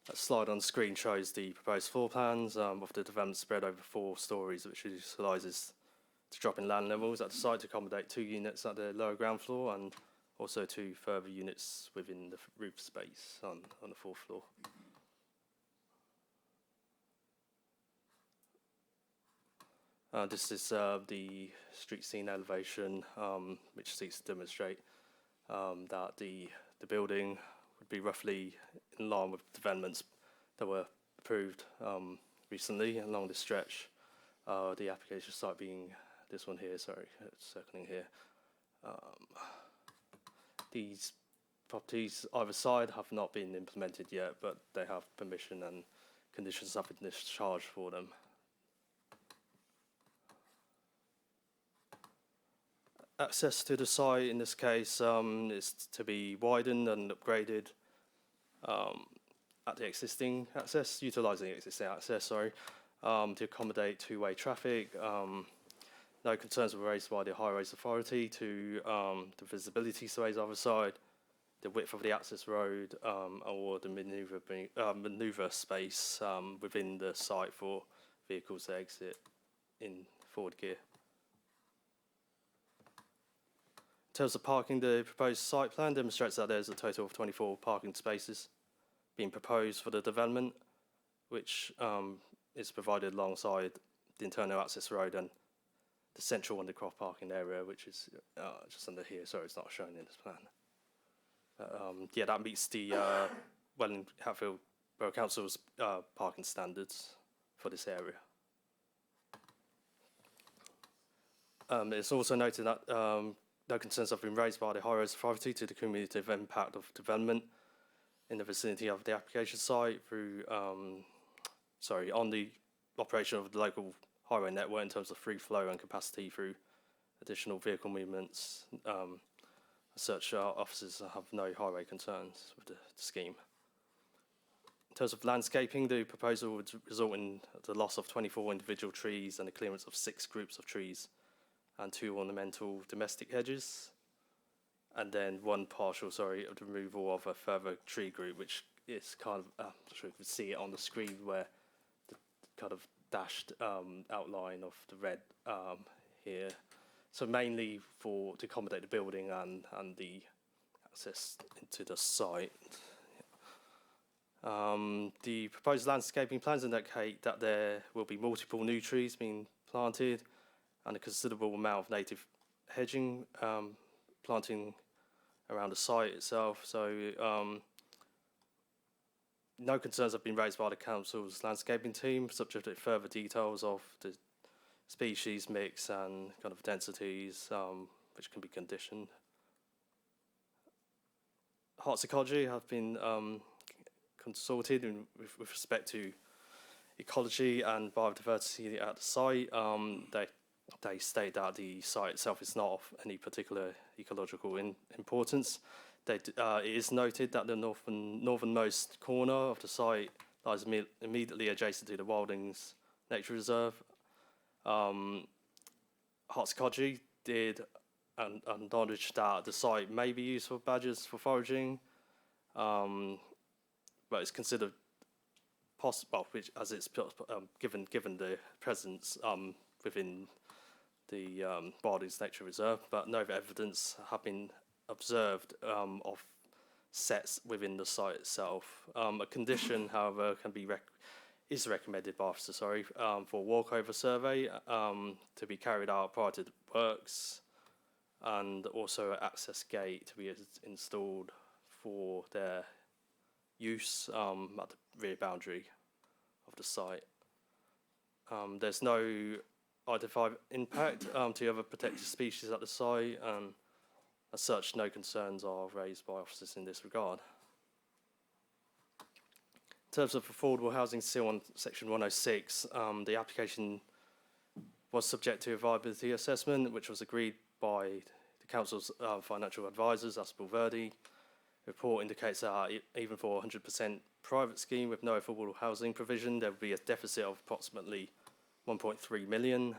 That slide on screen shows the proposed floor plans of the development spread over 4 stories, which utilises to drop in land levels at the site to accommodate 2 units at the lower ground floor and also 2 further units within the roof space on the 4th floor. This is the street scene elevation, which seeks to demonstrate that the building would be roughly in line with developments that were approved recently along this stretch. The application site being this one here, sorry, it's circling here. These properties either side have not been implemented yet, but they have permission and conditions have been discharged for them. Access to the site in this case is to be widened and upgraded at the existing access, utilising the existing access, sorry, to accommodate 2-way traffic. No concerns were raised by the Highways Authority to the visibility surveys either side, the width of the access road, or the manoeuvre space within the site for vehicles to exit in forward gear. In terms of parking, the proposed site plan demonstrates that there's a total of 24 parking spaces being proposed for the development, which is provided alongside the internal access road and the central undercroft parking area, which is just under here. Sorry, it's not shown in this plan. Yeah, that meets the WELWYN Hatfield Borough Council's parking standards for this area. It's also noted that no concerns have been raised by the Highways Authority to the cumulative impact of development in the vicinity of the application site through, on the operation of the local highway network in terms of free flow and capacity through additional vehicle movements. As such, our officers have no highway concerns with the scheme. In terms of landscaping, the proposal would result in the loss of 24 individual trees and the clearance of 6 groups of trees and 2 ornamental domestic hedges, and then 1 partial, of the removal of a further tree group, which is kind of, I'm not sure if you can see it on the screen, where the kind of dashed outline of the red here. So mainly to accommodate the building and the access into the site. The proposed landscaping plans indicate that there will be multiple new trees being planted and a considerable amount of native hedging planting around the site itself. So no concerns have been raised by the council's landscaping team, subject to further details of the species mix and kind of densities, which can be conditioned. Hearts Ecology have been consulted with respect to ecology and biodiversity at the site. They state that the site itself is not of any particular ecological importance. It is noted that the northernmost corner of the site lies immediately adjacent to the Wildings Nature Reserve. Hearts Ecology did acknowledge that the site may be used for badgers for foraging, but it's considered possible, as it's given the presence within the Wildings Nature Reserve, but no evidence have been observed of sets within the site itself. A condition, however, is recommended by officer, for walkover survey to be carried out prior to the works, and also an access gate to be installed for their use at the rear boundary of the site. There's no identified impact to other protected species at the site, and as such, no concerns are raised by officers in this regard. In terms of affordable housing, still on section 106, the application was subject to a viability assessment, which was agreed by the council's financial advisors, Aspel Verdi. The report indicates that even for a 100% private scheme with no affordable housing provision, there would be a deficit of approximately 1.3 million.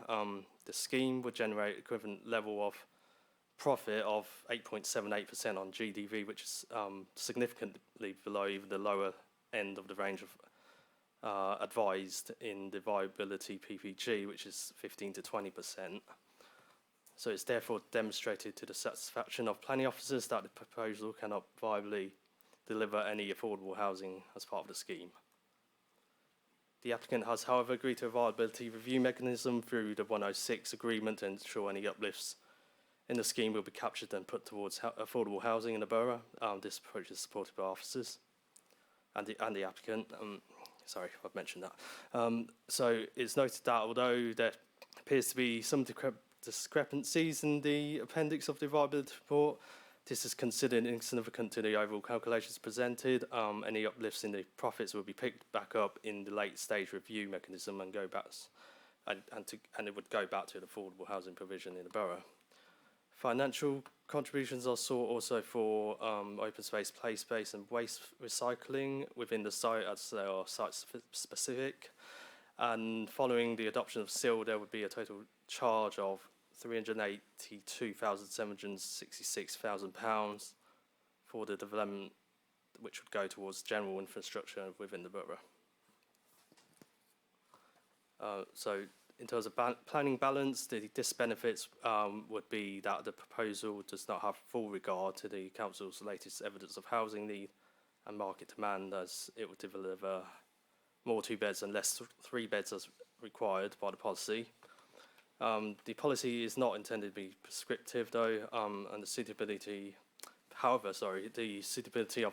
The scheme would generate equivalent level of profit of 8.78% on GDV, which is significantly below even the lower end of the range of advised in the viability PPG, which is 15 to 20%. So it's therefore demonstrated to the satisfaction of planning officers that the proposal cannot viably deliver any affordable housing as part of the scheme. The applicant has, however, agreed to a viability review mechanism through the 106 agreement to ensure any uplifts in the scheme will be captured and put towards affordable housing in the borough. This approach is supported by officers and the applicant. Sorry, I've mentioned that. So it's noted that although there appears to be some discrepancies in the appendix of the viability report, this is considered insignificant to the overall calculations presented. Any uplifts in the profits will be picked back up in the late stage review mechanism and go back, and it would go back to the affordable housing provision in the borough. Financial contributions are sought also for open space, play space and waste recycling within the site, as they are site specific. And following the adoption of SIL, there would be a total charge of £382,766,000 for the development, which would go towards general infrastructure within the borough. So in terms of planning balance, the disbenefits would be that the proposal does not have full regard to the council's latest evidence of housing need and market demand, as it would deliver more 2 beds and less 3 beds as required by the policy. The policy is not intended to be prescriptive though, and the suitability of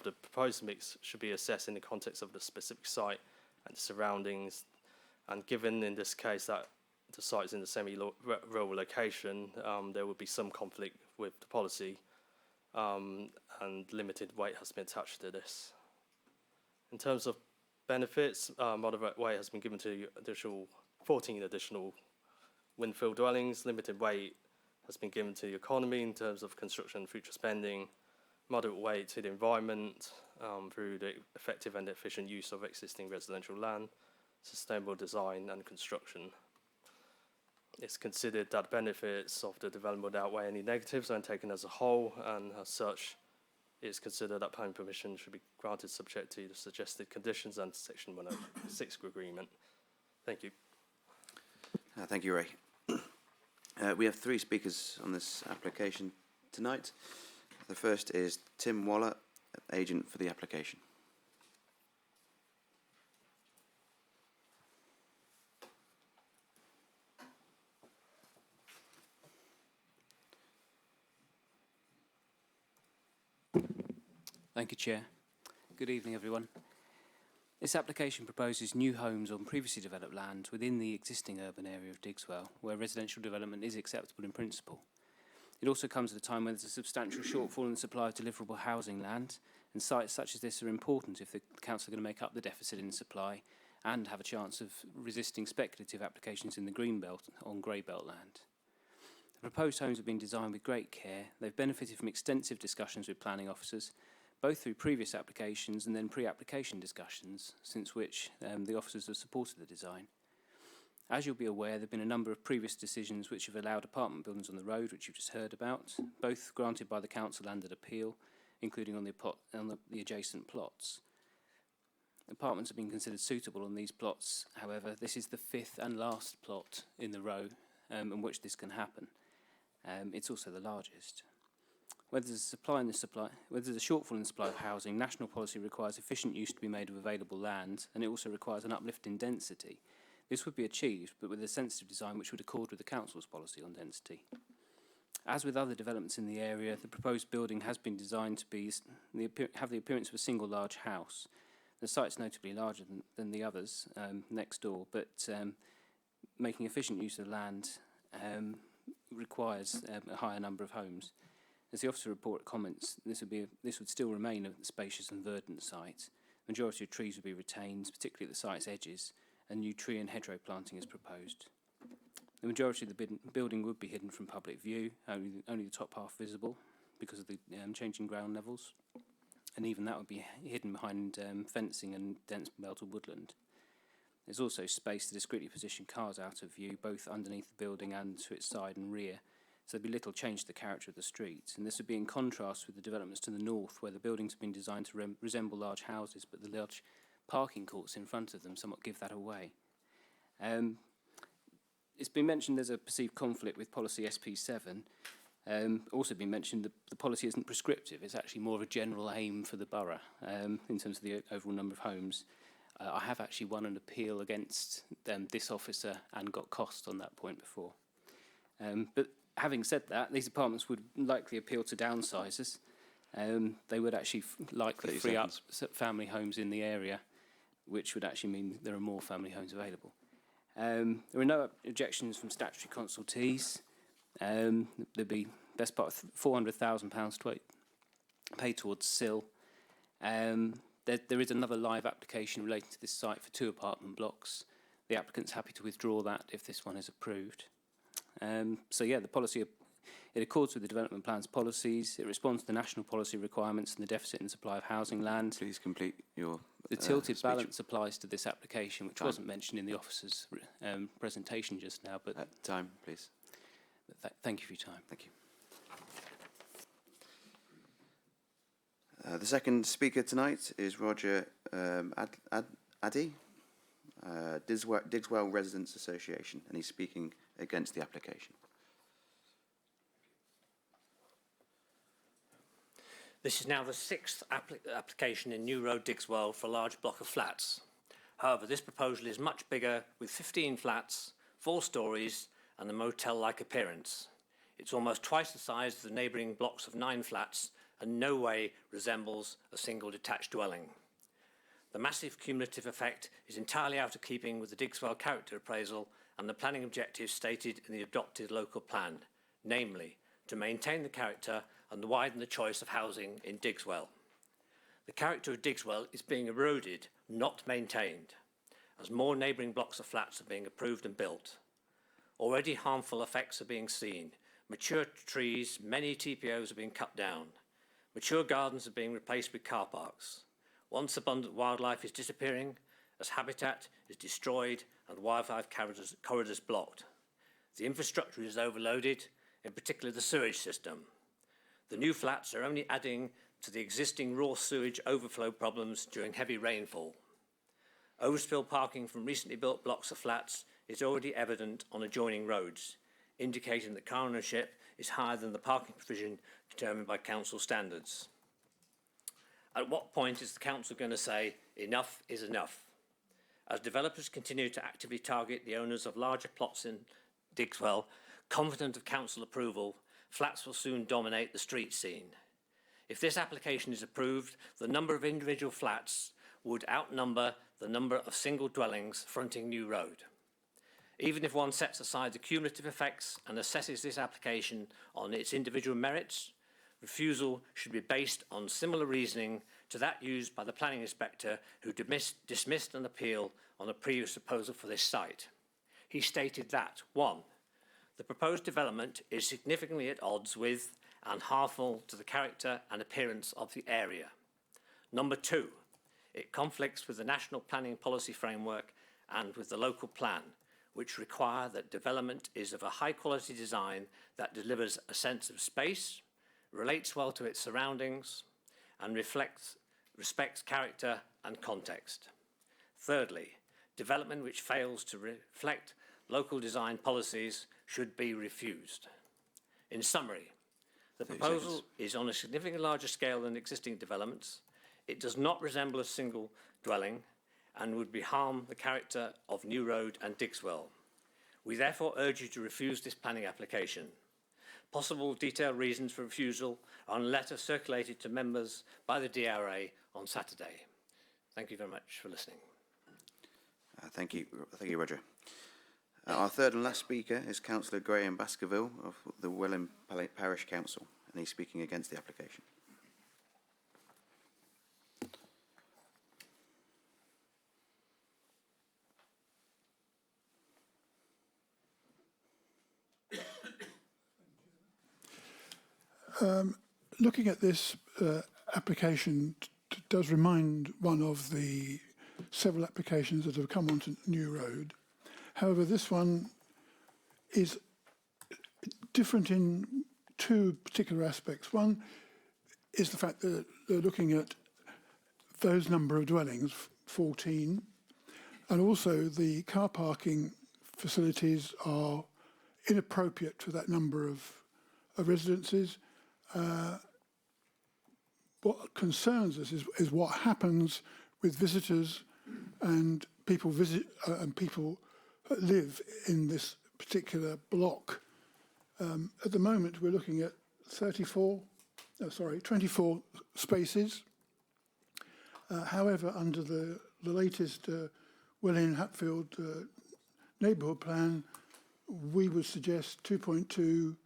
the proposed mix should be assessed in the context of the specific site and the surroundings. And given in this case that the site is in a semi-rural location, there would be some conflict with the policy, and limited weight has been attached to this. In terms of benefits, moderate weight has been given to 14 additional Winfield dwellings. Limited weight has been given to the economy in terms of construction and future spending. Moderate weight to the environment through the effective and efficient use of existing residential land, sustainable design and construction. It's considered that benefits of the development would outweigh any negatives when taken as a whole, and as such, it's considered that planning permission should be granted subject to the suggested conditions and Section 106 agreement. Thank you. Thank you, Ray. We have 3 speakers on this application tonight. The first is Tim Waller, agent for the application. Thank you, Chair. Good evening, everyone. This application proposes new homes on previously developed land within the existing urban area of Digswell, where residential development is acceptable in principle. It also comes at a time when there's a substantial shortfall in the supply of deliverable housing land, and sites such as this are important if the council are going to make up the deficit in supply and have a chance of resisting speculative applications in the green belt on grey belt land. The proposed homes have been designed with great care. They've benefited from extensive discussions with planning officers, both through previous applications and then pre-application discussions, since which the officers have supported the design. As you'll be aware, there have been a number of previous decisions which have allowed apartment buildings on the road, which you've just heard about, both granted by the council and at appeal, including on the adjacent plots. Apartments have been considered suitable on these plots. However, this is the 5th and last plot in the row in which this can happen. It's also the largest. Whether there's a shortfall in the supply of housing, national policy requires efficient use to be made of available land, and it also requires an uplift in density. This would be achieved, but with a sensitive design which would accord with the council's policy on density. As with other developments in the area, the proposed building has been designed to have the appearance of a single large house. The site's notably larger than the others next door, but making efficient use of the land requires a higher number of homes. As the officer report comments, this would still remain a spacious and verdant site. The majority of trees would be retained, particularly at the site's edges, and new tree and hedgerow planting is proposed. The majority of the building would be hidden from public view, only the top half visible because of the changing ground levels, and even that would be hidden behind fencing and dense belted woodland. There's also space to discreetly position cars out of view, both underneath the building and to its side and rear, so there'd be little change to the character of the street. And this would be in contrast with the developments to the north, where the buildings have been designed to resemble large houses, but the large parking courts in front of them somewhat give that away. It's been mentioned there's a perceived conflict with policy SP7. Also been mentioned the policy isn't prescriptive. It's actually more of a general aim for the borough in terms of the overall number of homes. I have actually won an appeal against this officer and got cost on that point before. But having said that, these apartments would likely appeal to downsizers. They would actually likely free up family homes in the area, which would actually mean there are more family homes available. There are no objections from statutory consultees. There'd be best part of £400,000 to pay towards SIL. There is another live application relating to this site for 2 apartment blocks. The applicant's happy to withdraw that if this one is approved. So yeah, the policy, it accords with the development plan's policies. It responds to the national policy requirements and the deficit in the supply of housing land. Please complete your The tilted speech. balance applies to this application, which wasn't mentioned in the officer's presentation just now. But time, please. Thank you for your time. Thank you. The second speaker tonight is Roger Addy, Digswell Residents Association, and he's speaking against the application. This is now the 6th application in New Road, Digswell, for a large block of flats. However, this proposal is much bigger, with 15 flats, 4 stories, and a motel-like appearance. It's almost twice the size of the neighbouring blocks of 9 flats, and no way resembles a single detached dwelling. The massive cumulative effect is entirely out of keeping with the Digswell character appraisal and the planning objectives stated in the adopted local plan, namely, to maintain the character and widen the choice of housing in Digswell. The character of Digswell is being eroded, not maintained, as more neighbouring blocks of flats are being approved and built. Already harmful effects are being seen. Mature trees, many TPOs are being cut down. Mature gardens are being replaced with car parks. Once abundant wildlife is disappearing as habitat is destroyed and wildlife corridors blocked. The infrastructure is overloaded, in particular the sewage system. The new flats are only adding to the existing raw sewage overflow problems during heavy rainfall. Overspill parking from recently built blocks of flats is already evident on adjoining roads, indicating that car ownership is higher than the parking provision determined by council standards. At what point is the council going to say enough is enough? As developers continue to actively target the owners of larger plots in Digswell, confident of council approval, flats will soon dominate the street scene. If this application is approved, the number of individual flats would outnumber the number of single dwellings fronting New Road. Even if one sets aside the cumulative effects and assesses this application on its individual merits, refusal should be based on similar reasoning to that used by the planning inspector who dismissed an appeal on a previous proposal for this site. He stated that, 1, the proposed development is significantly at odds with and harmful to the character and appearance of the area. Number 2, it conflicts with the national planning policy framework and with the local plan, which require that development is of a high quality design that delivers a sense of space, relates well to its surroundings, and respects character and context. Thirdly, development which fails to reflect local design policies should be refused. In summary, The proposal is on a significantly larger scale than existing developments. It does not resemble a single dwelling and would harm the character of New Road and Digswell. We therefore urge you to refuse this planning application. Possible detailed reasons for refusal are on a letter circulated to members by the DRA on Saturday. Thank you very much for listening. Thank you, Roger. Our third and last speaker is Councillor Graham Baskerville of the WELWYN Parish Council, and he's speaking against the application. Looking at this application does remind one of the several applications that have come onto New Road. However, this one is different in two particular aspects. One is the fact that they're looking at those number of dwellings, 14, and also the car parking facilities are inappropriate for that number of residences. What concerns us is what happens with visitors and people live in this particular block. At the moment, we're looking at 24 spaces. However, under the latest WELWYN Hatfield neighbourhood plan, we would suggest 2.2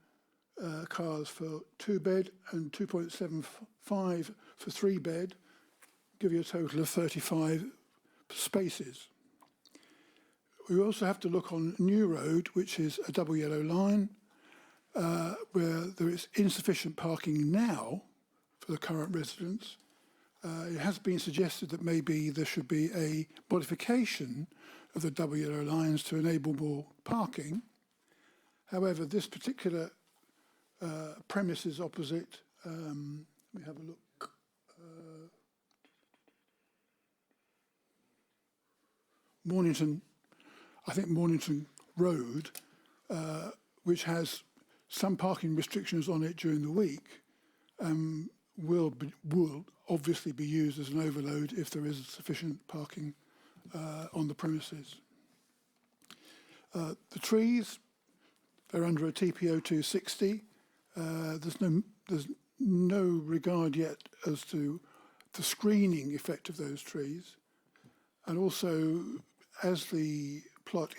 cars for 2-bed and 2.75 for 3-bed, give you a total of 35 spaces. We also have to look on New Road, which is a double yellow line, where there is insufficient parking now for the current residents. It has been suggested that maybe there should be a modification of the double yellow lines to enable more parking. However, this particular premise is opposite. Let me have a look. Mornington Road, which has some parking restrictions on it during the week, will obviously be used as an overload if there is sufficient parking on the premises. The trees, they're under a TPO 260. There's no regard yet as to the screening effect of those trees, and also as the plot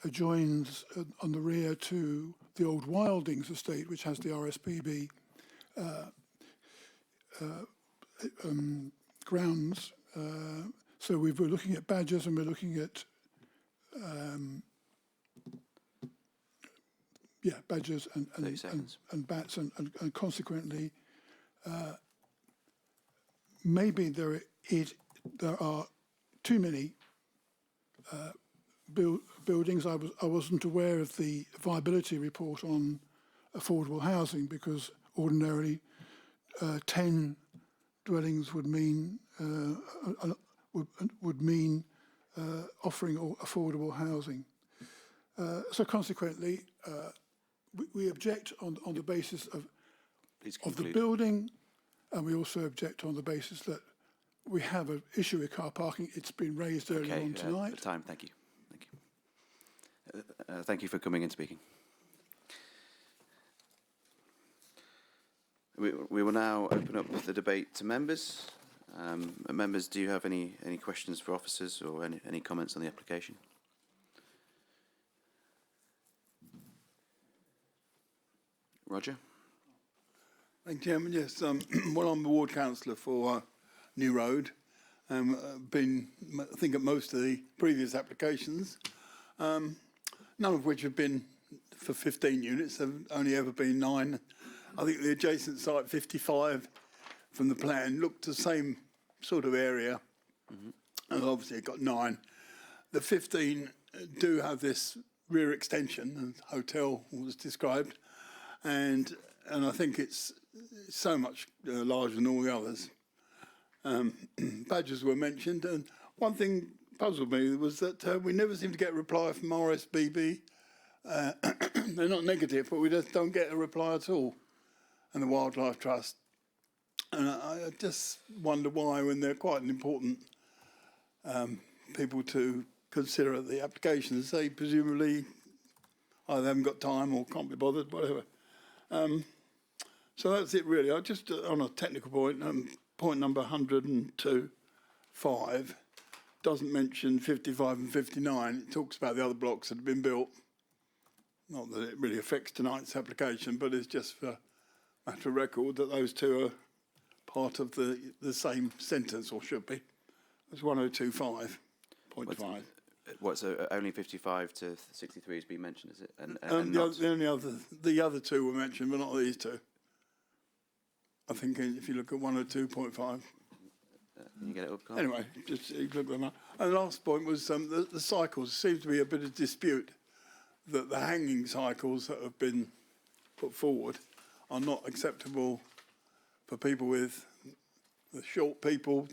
adjoins on the rear to the old Wildings estate, which has the RSPB grounds. So we're looking at badgers and we're looking at badgers and bats, and consequently, maybe there are too many buildings. I wasn't aware of the viability report on affordable housing, because ordinarily 10 dwellings would mean offering affordable housing. So consequently, we object on the basis of the building, and we also object on the basis that we have an issue with car parking. It's been raised earlier on tonight. Thank you. Thank you for coming and speaking. We will now open up the debate to members. Members, do you have any questions for officers or any comments on the application? Roger? Thank you, Chairman. Yes, well, I'm the ward councillor for New Road. Been, I think, at most of the previous applications, none of which have been for 15 units. There have only ever been 9. I think the adjacent site, 55, from the plan, looked the same sort of area. And obviously it got 9. The 15 do have this rear extension, as hotel was described, and I think it's so much larger than all the others. Badgers were mentioned, and one thing puzzled me was that we never seem to get a reply from RSBB. They're not negative, but we just don't get a reply at all. and the Wildlife Trust. And I just wonder why, when they're quite an important people to consider the applications, they presumably either haven't got time or can't be bothered, whatever. So that's it really. I just, on a technical point, point number 102.5 doesn't mention 55 and 59. It talks about the other blocks that have been built. Not that it really affects tonight's application, but it's just for matter of record that those two are part of the same sentence, or should be. It's 102.5.5. What, so only 55 to 63 has been mentioned, is it? And the other two were mentioned, but not these two. I think if you look at 102.5. Can you get it up, Carl? Anyway, just you look them up. And the last point was the cycles. There seems to be a bit of dispute that the hanging cycles that have been put forward are not acceptable for people with the short people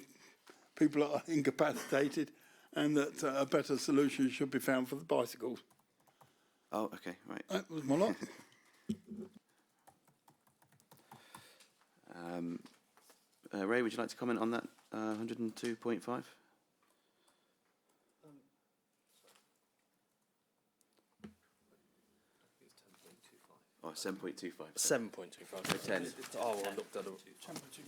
that are incapacitated, and that a better solution should be found for the bicycles. Oh, okay, right. That was my lot. Ray, would you like to comment on that 102.5? Oh, 7.25. 7.25. 10. Oh, I looked at it.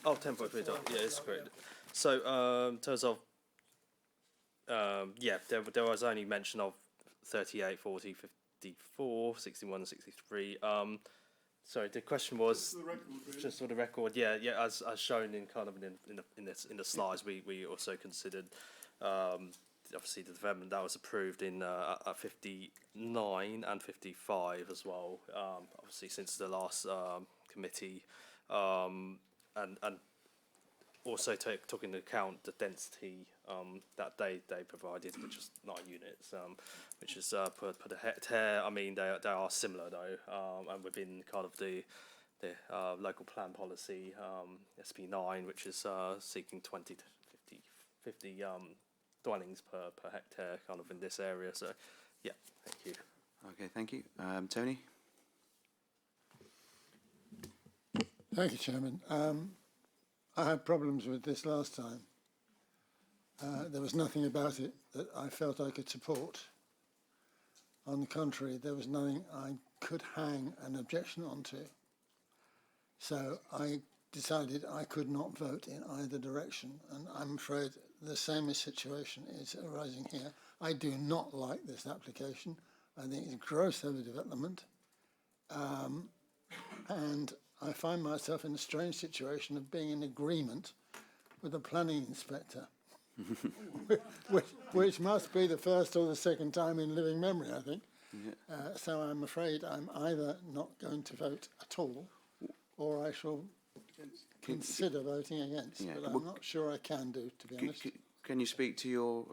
Oh, 10.3. Yeah, it's great. So, in terms of, yeah, there was only mention of 38, 40, 54, 61, and 63. Sorry, the question was just for the record. Yeah, as shown in kind of in the slides, we also considered obviously the development that was approved in at 59 and 55 as well. Obviously since the last committee, and also took into account the density that they provided, which is 9 units, which is per hectare. I mean, they are similar though, and within kind of the local plan policy, SP9, which is seeking 20 to 50 dwellings per hectare, kind of in this area. So, yeah, thank you. Okay, thank you, Tony. Thank you, Chairman. I had problems with this last time. There was nothing about it that I felt I could support. On the contrary, there was nothing I could hang an objection onto. So I decided I could not vote in either direction, and I'm afraid the same situation is arising here. I do not like this application. I think it's gross overdevelopment, and I find myself in a strange situation of being in agreement with the planning inspector, which must be the first or the second time in living memory, I think. Yeah. So I'm afraid I'm either not going to vote at all, or I shall consider voting against. Yeah. But I'm not sure I can do, to be honest. Can you speak to your...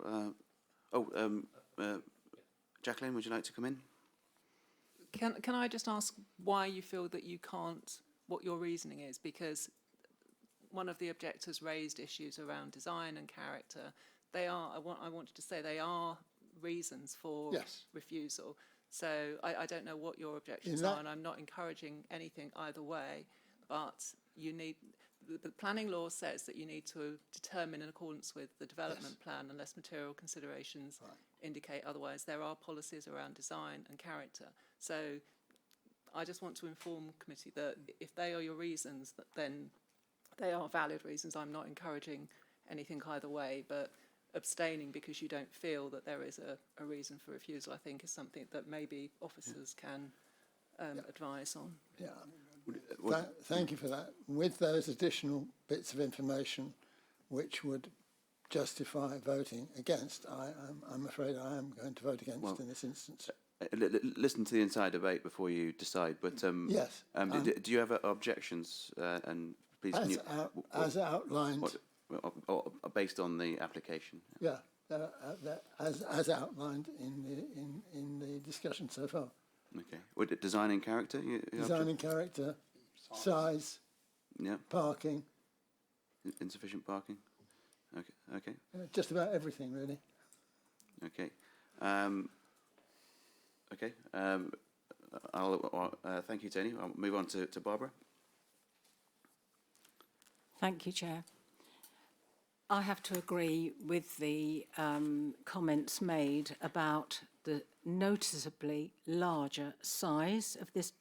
Jacqueline, would you like to come in? Can I just ask why you feel that you can't, what your reasoning is? Because one of the objectors raised issues around design and character. They are, I wanted to say, they are reasons for refusal. So I don't know what your objections are, and I'm not encouraging anything either way, but you need, the planning law says that you need to determine in accordance with the development plan unless material considerations indicate otherwise. There are policies around design and character. So I just want to inform the committee that if they are your reasons, then they are valid reasons. I'm not encouraging anything either way, but abstaining because you don't feel that there is a reason for refusal, I think, is something that maybe officers can advise on. Yeah. Thank you for that. With those additional bits of information which would justify voting against, I'm afraid I am going to vote against in this instance. Listen to the inside debate before you decide, but yes. Do you have objections? And please, as outlined, based on the application. Yeah, as outlined in the discussion so far. Okay. Would it design and character? Design and character, size, parking. Insufficient parking. Okay. Just about everything, really. Okay. Okay. I'll thank you, Tony. I'll move on to Barbara. Thank you, Chair. I have to agree with the comments made about the noticeably larger size of this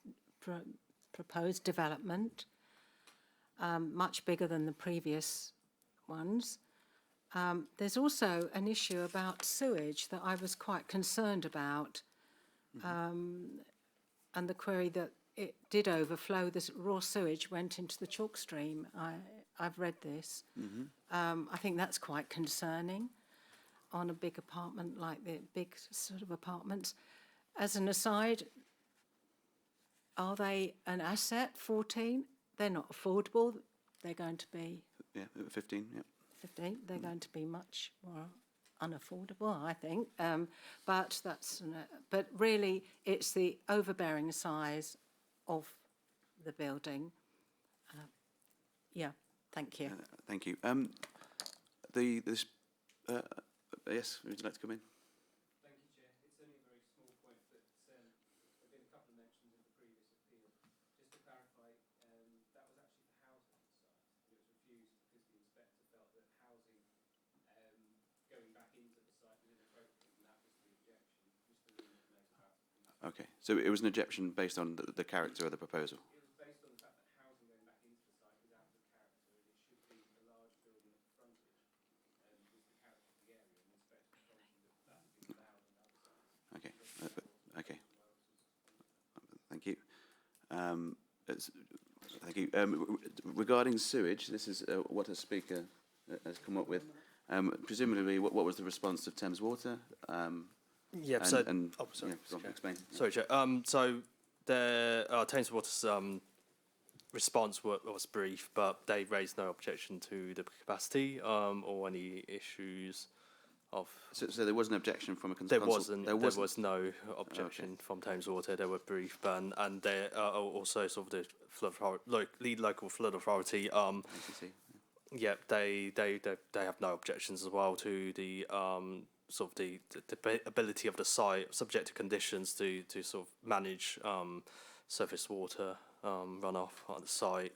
proposed development, much bigger than the previous ones. There's also an issue about sewage that I was quite concerned about, and the query that it did overflow, this raw sewage went into the chalk stream. I've read this. I think that's quite concerning on a big apartment like the big sort of apartments. As an aside, are they an asset, 14? They're not affordable. They're going to be... Yeah, 15, yeah. 15, they're going to be much more unaffordable, I think. But really, it's the overbearing size of the building. Yeah, thank you. Thank you. Yes, would you like to come in? Thank you, Chair. It's only a very small point, but there have been a couple of mentions in the previous appeal. Just to clarify, that was actually the housing site. It was refused because the inspector felt that housing going back into the site was inappropriate, and that was the objection. Just to note about. Okay, so it was an objection based on the character of the proposal? It was based on the fact that housing going back into the site was out of character, and it should be a large building at the frontage. Was the character of the area, and the inspector told them that that would be allowed on other sites. Okay, okay. Thank you. Thank you. Regarding sewage, this is what a speaker has come up with. Presumably, what was the response of Thames Water? Yeah, sorry. Yeah, explain. Sorry, Chair. So the Thames Water's response was brief, but they raised no objection to the capacity or any issues of... So there was an objection from a There was no objection from Thames Water. They were brief, and they are also sort of the flood lead local flood authority. Yeah, they have no objections as well to the sort of the ability of the site, subject to conditions, to sort of manage surface water runoff on the site.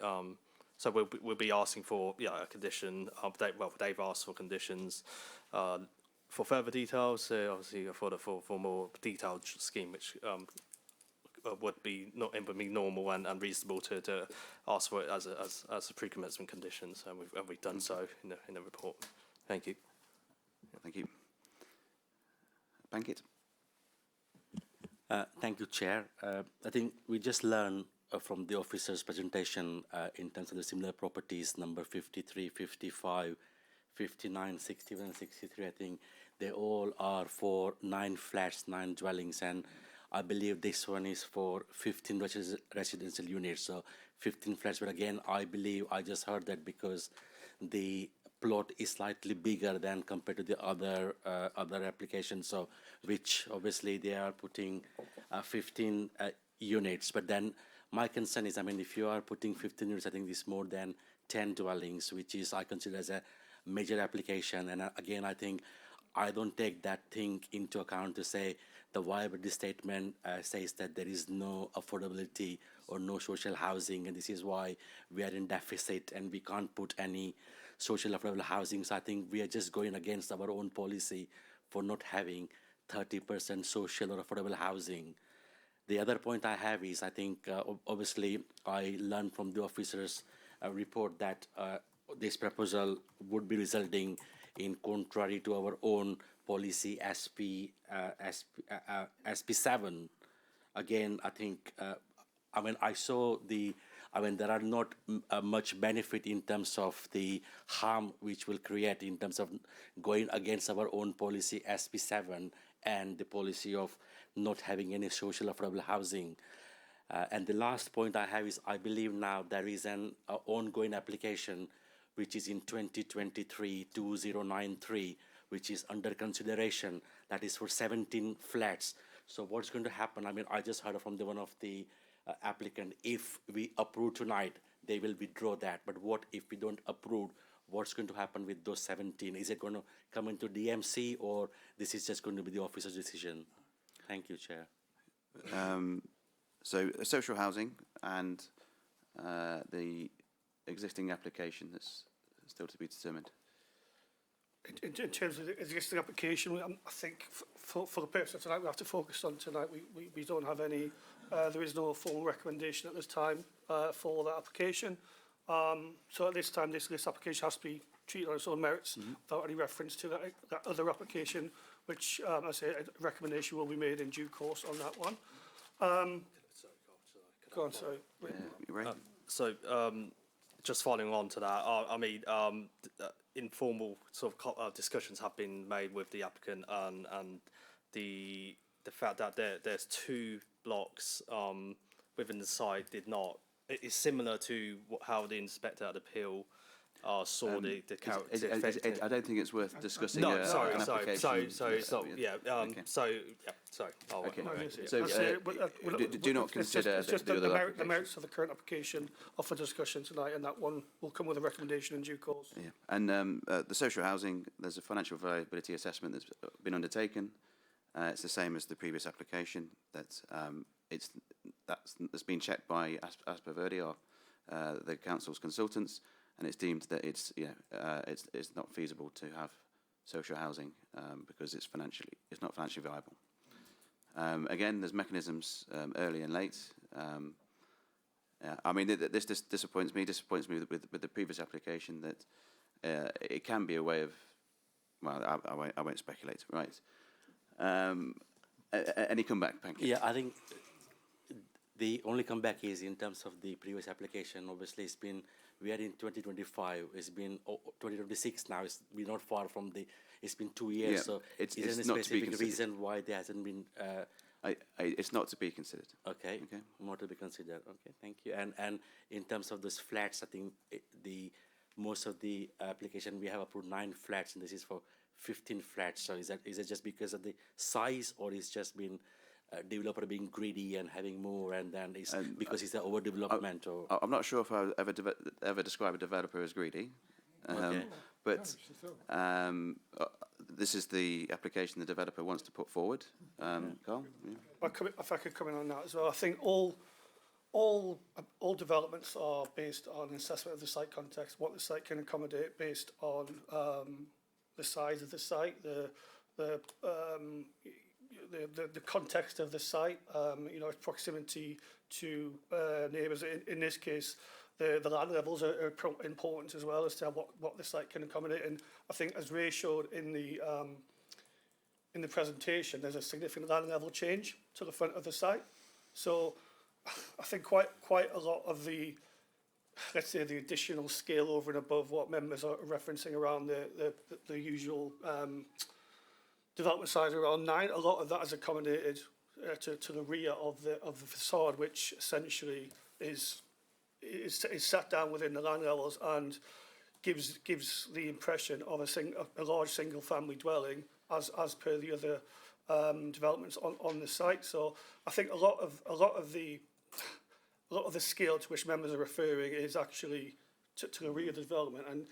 So we'll be asking for a condition update. Well, they've asked for conditions for further details. Obviously, for more detailed scheme, which would be normal and reasonable to ask for it as a pre-commencement condition. So we've done so in the report. Thank you. Thank you. Bankit. Thank you, Chair. I think we just learned from the officer's presentation in terms of the similar properties, number 53, 55, 59, 61, and 63. I think they all are for 9 flats, 9 dwellings, and I believe this one is for 15 residential units, so 15 flats. But again, I believe I just heard that because the plot is slightly bigger than compared to the other applications, so which obviously they are putting 15 units. But then my concern is, I mean, if you are putting 15 units, I think it's more than 10 dwellings, which is I consider as a major application. And again, I think I don't take that thing into account to say the viability statement says that there is no affordability or no social housing, and this is why we are in deficit and we can't put any social affordable housing. So I think we are just going against our own policy for not having 30% social or affordable housing. The other point I have is, I think obviously I learned from the officer's report that this proposal would be resulting in contrary to our own policy SP7. Again, I think, I mean, I saw there are not much benefit in terms of the harm which will create in terms of going against our own policy SP7 and the policy of not having any social affordable housing. And the last point I have is, I believe now there is an ongoing application which is in 2023-2093, which is under consideration, that is for 17 flats. So what's going to happen? I mean, I just heard from one of the applicant, if we approve tonight, they will withdraw that. But what if we don't approve? What's going to happen with those 17? Is it going to come into DMC, or this is just going to be the officer's decision? Thank you, Chair. So social housing and the existing application that's still to be determined? In terms of the existing application, I think for the purpose of tonight, we have to focus on tonight. We don't have any, there is no formal recommendation at this time for that application. So at this time, this application has to be treated on its own merits without any reference to that other application, which, I say, a recommendation will be made in due course on that one. Go on, sorry. Just following on to that, I mean, informal sort of discussions have been made with the applicant, and the fact that there's 2 blocks within the site it is similar to how the inspector at appeal saw the character. I don't think it's worth discussing. No, an sorry. application. So it's not. Yeah. Okay. Sorry. Okay. So do not consider it's just the other the merits of the current application are for discussion tonight, and that one will come with a recommendation in due course. Yeah. And the social housing, there's a financial viability assessment that's been undertaken. It's the same as the previous application. That's been checked by Asper Verde, the council's consultants, and it's deemed that it's not feasible to have social housing because it's not financially viable. Again, there's mechanisms early and late. I mean, this disappoints me with the previous application that it can be a way of, well, I won't speculate, right? Any comeback, thank you. Yeah, I think the only comeback is in terms of the previous application. Obviously, we are in 2025. It's been 2026 now. It's been not far from it's been 2 years. Yeah, so it's is there a not to be specific considered. reason why there hasn't been? It's not to be considered. Okay. Not to be considered. Okay, thank you. And in terms of those flats, I think most of the application we have approved 9 flats, and this is for 15 flats. So is it just because of the size, or is just been developer being greedy and having more, and then it's because it's an overdevelopment? Or I'm not sure if I would ever describe a developer as greedy, but this is the application the developer wants to put forward. Carl? Yeah. If I could come in on that as well, I think all developments are based on an assessment of the site context, what the site can accommodate based on the size of the site, the context of the site, its proximity to neighbours. In this case, the land levels are important as well as to what the site can accommodate. And I think, as Ray showed in the presentation, there's a significant land level change to the front of the site. So I think quite a lot of the, let's say, the additional scale over and above what members are referencing around the usual development size around 9, a lot of that is accommodated to the rear of the facade, which essentially is sat down within the land levels and gives the impression of a large single family dwelling as per the other developments on the site. So I think a lot of the scale to which members are referring is actually to the rear of the development. And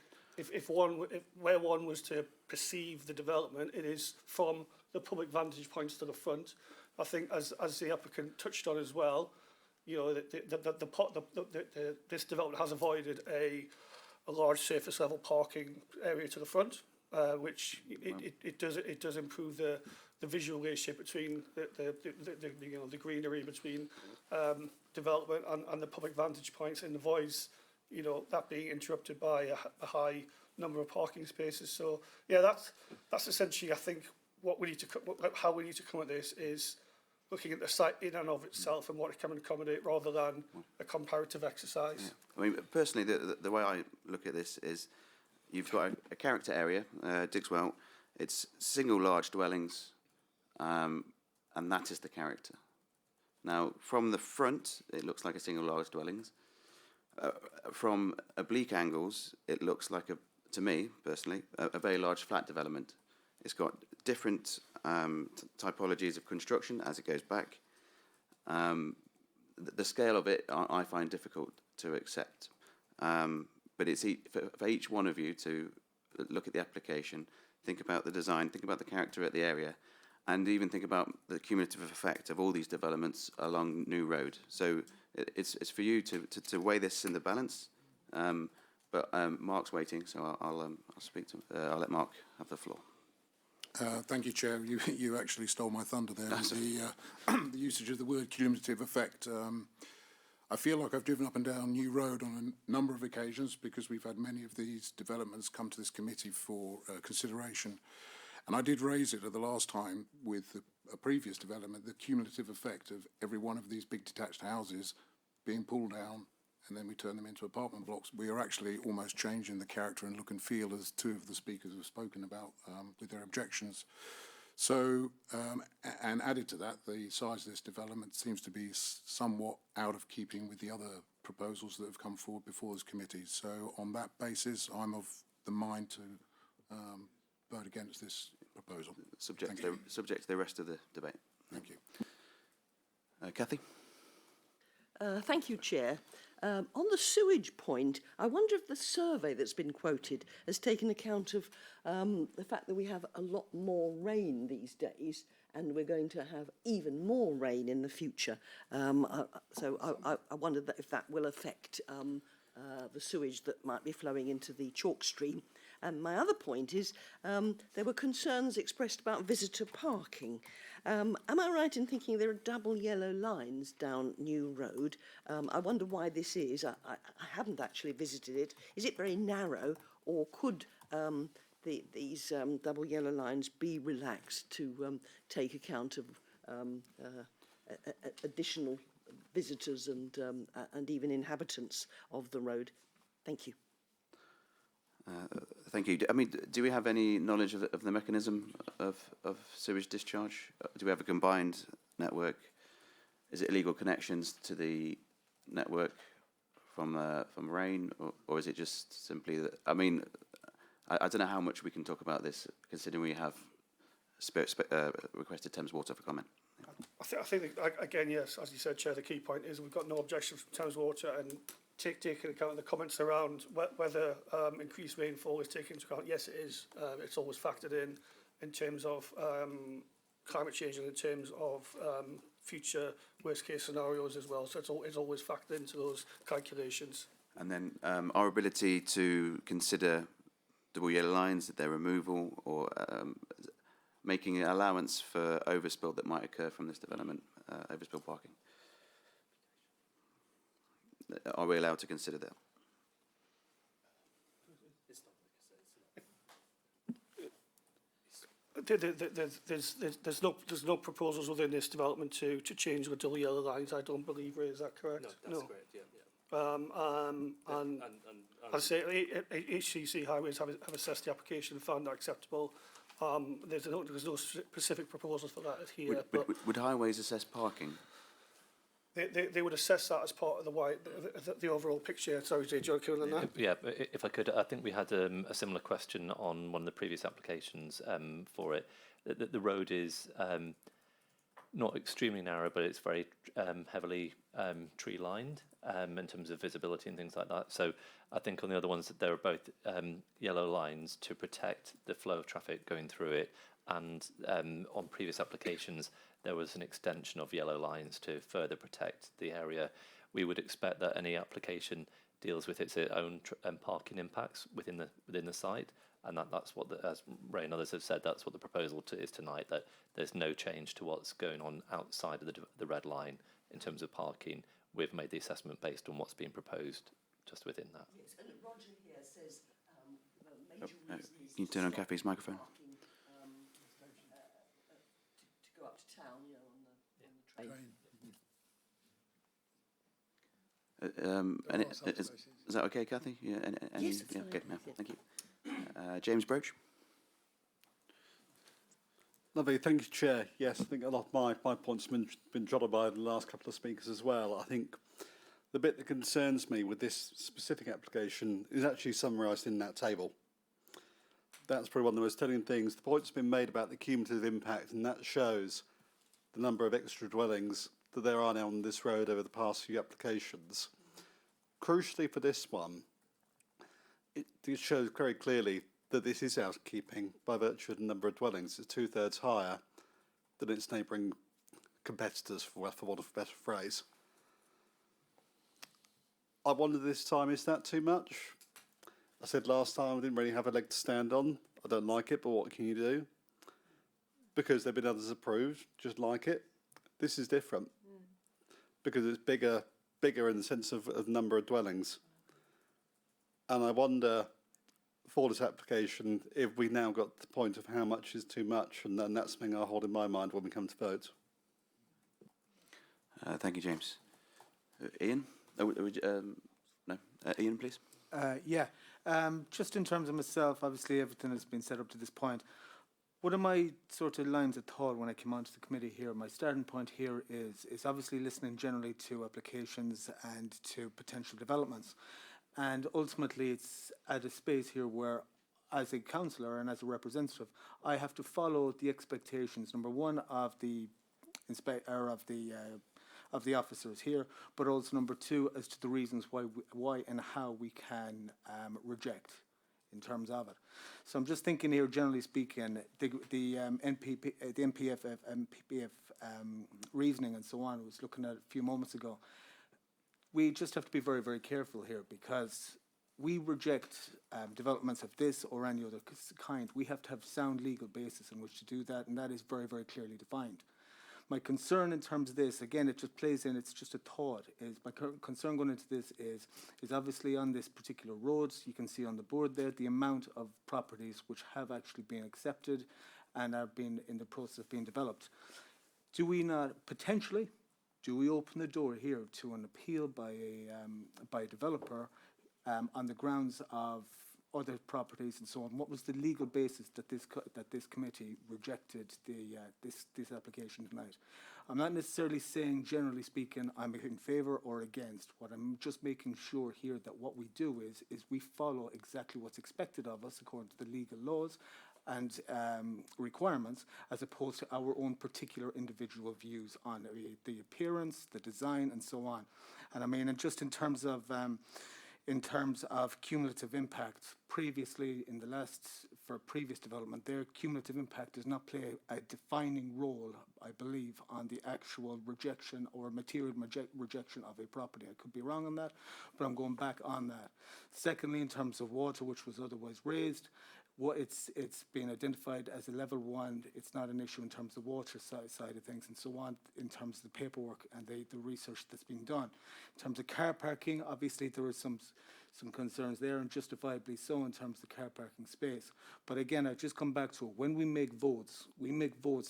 where one was to perceive the development, it is from the public vantage points to the front. I think, as the applicant touched on as well, this development has avoided a large surface level parking area to the front, which it does improve the visual relationship between the greenery between development and the public vantage points, and avoids that being interrupted by a high number of parking spaces. So yeah, that's essentially, I think, how we need to come at this is looking at the site in and of itself and what it can accommodate, rather than a comparative exercise. Yeah. I mean, personally, the way I look at this is you've got a character area, Digswell. It's single large dwellings, and that is the character. Now, from the front, it looks like a single large dwellings. From oblique angles, it looks like, to me personally, a very large flat development. It's got different typologies of construction as it goes back. The scale of it I find difficult to accept. But it's for each one of you to look at the application, think about the design, think about the character at the area, and even think about the cumulative effect of all these developments along New Road. So it's for you to weigh this in the balance but Mark's waiting, so I'll speak to. I'll let Mark have the floor. Thank you, Chair. You actually stole my thunder there with the usage of the word cumulative effect. I feel like I've driven up and down New Road on a number of occasions because we've had many of these developments come to this committee for consideration. And I did raise it at the last time with a previous development, the cumulative effect of every one of these big detached houses being pulled down and then we turn them into apartment blocks. We are actually almost changing the character and look and feel, as two of the speakers have spoken about with their objections. So, and added to that, the size of this development seems to be somewhat out of keeping with the other proposals that have come forward before this committee. So on that basis, I'm of the mind to vote against this proposal. Subject to the rest of the debate. Thank you. Cathy? Thank you, Chair. On the sewage point, I wonder if the survey that's been quoted has taken account of the fact that we have a lot more rain these days and we're going to have even more rain in the future. So I wondered if that will affect the sewage that might be flowing into the chalk stream. And my other point is there were concerns expressed about visitor parking. Am I right in thinking there are double yellow lines down New Road? I wonder why this is. I haven't actually visited it. Is it very narrow, or could these double yellow lines be relaxed to take account of additional visitors and even inhabitants of the road? Thank you. Thank you. I mean, do we have any knowledge of the mechanism of sewage discharge? Do we have a combined network? Is it illegal connections to the network from rain, or is it just simply that? I mean, I don't know how much we can talk about this, considering we have requested Thames Water for comment. I think again, yes, as you said, Chair, the key point is we've got no objection from Thames Water, and taking account of the comments around whether increased rainfall is taken into account. Yes, it is. It's always factored in terms of climate change and in terms of future worst case scenarios as well. So it's always factored into those calculations. And then our ability to consider double yellow lines, their removal, or making an allowance for overspill that might occur from this development, overspill parking. Are we allowed to consider that? There's no proposals within this development to change the double yellow lines. I don't believe it. Is that correct? No, that's correct. Yeah. And I say HCC Highways have assessed the application and found that acceptable. There's no specific proposals for that here. Would Highways assess parking? They would assess that as part of the overall picture. Sorry, Jay, do you want to comment on that? Yeah, if I could, I think we had a similar question on one of the previous applications for it. The road is not extremely narrow, but it's very heavily tree lined in terms of visibility and things like that. So I think on the other ones, there are both yellow lines to protect the flow of traffic going through it. And on previous applications, there was an extension of yellow lines to further protect the area. We would expect that any application deals with its own parking impacts within the site, and that's what, as Ray and others have said, that's what the proposal is tonight, that there's no change to what's going on outside of the red line in terms of parking. We've made the assessment based on what's been proposed just within that. Yes, and Roger here says the major reason is Can you turn on Cathy's microphone? to go up to town, you know, on the train. Is that okay, Cathy? Yeah. Yes, it's fine. Okay. No, thank you. James Broach. Lovely, thank you, Chair. Yes, I think a lot of my points have been jotted by the last couple of speakers as well. I think the bit that concerns me with this specific application is actually summarised in that table. That's probably one of the most telling things. The point's been made about the cumulative impact, and that shows the number of extra dwellings that there are now on this road over the past few applications. Crucially for this one, it shows very clearly that this is housekeeping by virtue of the number of dwellings. It's 2/3 higher than its neighbouring competitors, for want of a better phrase. I wonder this time, is that too much? I said last time I didn't really have a leg to stand on. I don't like it, but what can you do? Because there have been others approved, just like it. This is different. Because it's bigger in the sense of number of dwellings. And I wonder, for this application, if we now got to the point of how much is too much, and then that's something I hold in my mind when we come to vote. Thank you, James. Ian? No. Ian, please. Yeah, just in terms of myself, obviously everything has been set up to this point. One of my sort of lines of thought when I came onto the committee here, my starting point here is obviously listening generally to applications and to potential developments. And ultimately it's at a space here where, as a councillor and as a representative, I have to follow the expectations, number one, of the of the officers here, but also number two, as to the reasons why and how we can reject in terms of it. So I'm just thinking here, generally speaking, the MPPF reasoning and so on, I was looking at a few moments ago. We just have to be very, very careful here, because we reject developments of this or any other kind. We have to have sound legal basis in which to do that, and that is very, very clearly defined. My concern in terms of this, again, it just plays in, it's just a thought, is my concern going into this is obviously on this particular road, you can see on the board there, the amount of properties which have actually been accepted and are being in the process of being developed. Do we not, potentially, do we open the door here to an appeal by a developer on the grounds of other properties and so on? What was the legal basis that this committee rejected this application tonight? I'm not necessarily saying, generally speaking, I'm in favour or against. What I'm just making sure here that what we do is we follow exactly what's expected of us according to the legal laws and requirements, as opposed to our own particular individual views on the appearance, the design, and so on. And I mean, and just in terms of cumulative impact, previously in the for previous development, their cumulative impact does not play a defining role, I believe, on the actual rejection or material rejection of a property. I could be wrong on that, but I'm going back on that. Secondly, in terms of water, which was otherwise raised, it's been identified as a level 1. It's not an issue in terms of the water side of things and so on, in terms of the paperwork and the research that's being done. In terms of car parking, obviously there are some concerns there, and justifiably so, in terms of the car parking space. But again, I just come back to it. When we make votes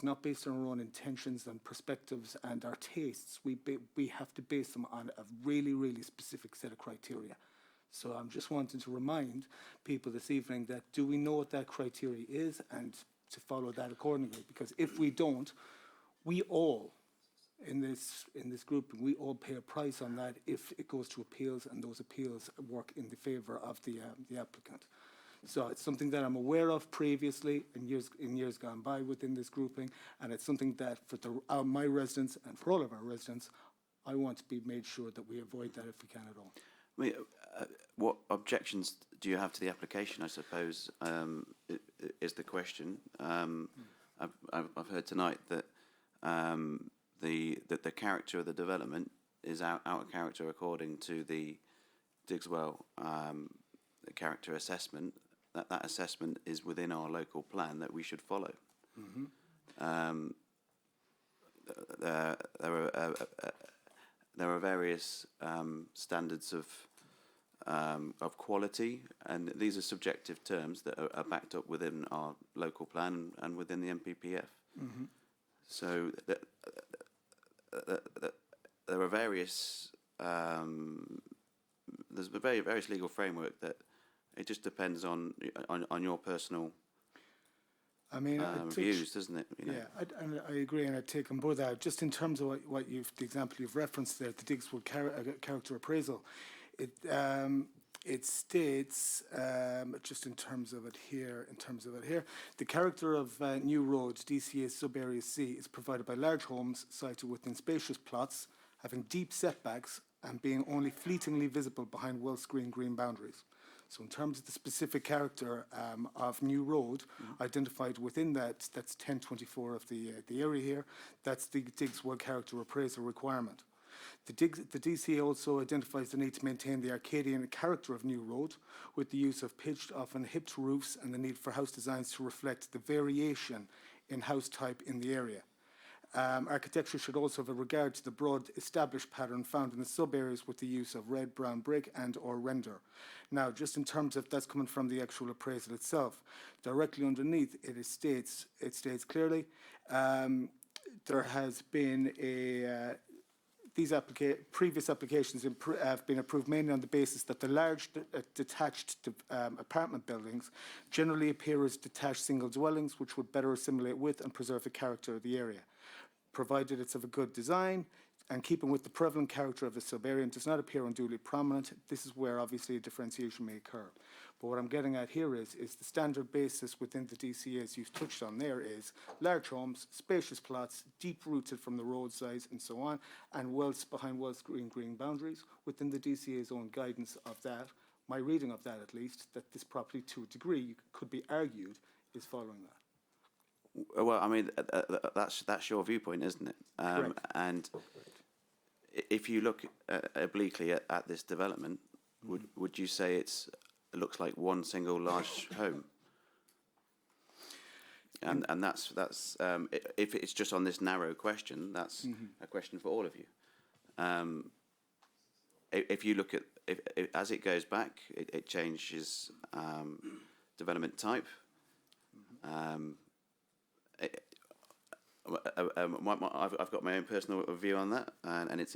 not based on our own intentions and perspectives and our tastes. We have to base them on a really, really specific set of criteria. So I'm just wanting to remind people this evening that, do we know what that criteria is, and to follow that accordingly? Because if we don't, we all in this group, we all pay a price on that if it goes to appeals, and those appeals work in the favour of the applicant. So it's something that I'm aware of previously in years gone by within this grouping, and it's something that for my residents and for all of our residents, I want to be made sure that we avoid that if we can at all. I mean, what objections do you have to the application, I suppose, is the question. I've heard tonight that the character of the development is out of character according to the Digswell the character assessment. That assessment is within our local plan that we should follow. Mm-hmm. There are various standards of quality, and these are subjective terms that are backed up within our local plan and within the MPPF. Mm-hmm. So there are various there's a various legal framework that it just depends on your personal views, doesn't it? You know? Yeah, I agree, and I take on board that. Just in terms of the example you've referenced there, the Digswell character appraisal, it states, just in terms of it here, the character of new roads, DCA sub-area C, is provided by large homes sited within spacious plots, having deep setbacks and being only fleetingly visible behind well-screened green boundaries. So in terms of the specific character of new road identified within that, that's 1024 of the area here, that's the Digswell character appraisal requirement. The DCA also identifies the need to maintain the Arcadian character of New Road with the use of pitched, often hipped roofs and the need for house designs to reflect the variation in house type in the area. Architecture should also have a regard to the broad established pattern found in the sub-areas with the use of red, brown brick and or render. Now, just in terms of that's coming from the actual appraisal itself, directly underneath it states clearly there has been a previous applications have been approved mainly on the basis that the large detached apartment buildings generally appear as detached single dwellings, which would better assimilate with and preserve the character of the area, provided it's of a good design and keeping with the prevalent character of the sub-area and does not appear unduly prominent. This is where obviously a differentiation may occur. But what I'm getting at here is the standard basis within the DCA, as you've touched on there, is large homes, spacious plots, deep-rooted from the roadsides and so on, and behind green boundaries within the DCA's own guidance of that, my reading of that at least, that this property to a degree could be argued is following that. Well, I mean, that's your viewpoint, isn't it? Correct. And if you look obliquely at this development, would you say it looks like one single large home? And that's if it's just on this narrow question, that's a question for all of you. If you look at as it goes back, it changes development type. I've got my own personal view on that, and it's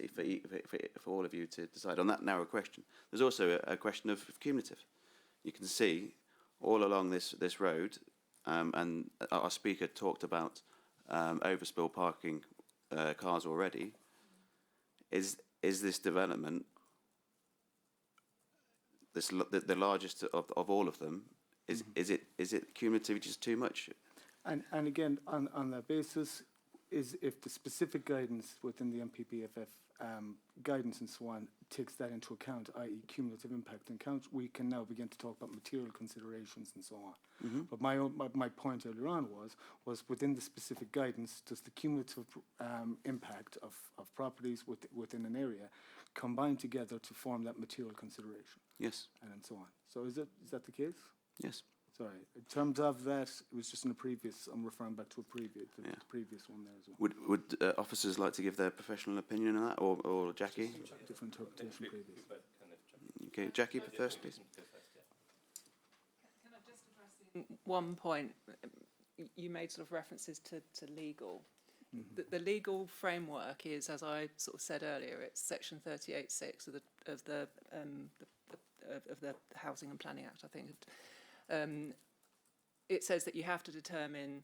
for all of you to decide on that narrow question. There's also a question of cumulative. You can see all along this road, and our speaker talked about overspill parking cars already. Is this development the largest of all of them? Is it cumulative just too much? And again, on that basis, is if the specific guidance within the MPPFF guidance and so on takes that into account, i.e. cumulative impact and count, we can now begin to talk about material considerations and so on. But my point earlier on was within the specific guidance, does the cumulative impact of properties within an area combine together to form that material consideration? Yes. And so on. So is that the case? Yes. Sorry. In terms of that, it was just in the previous, I'm referring back to the previous one there as well. Would officers like to give their professional opinion on that, or Jackie? Different interpretation previous. Okay, Jackie first, please. Can I just address one point? You made sort of references to legal. The legal framework is, as I sort of said earlier, it's Section 38(6) of the Housing and Planning Act, I think. It says that you have to determine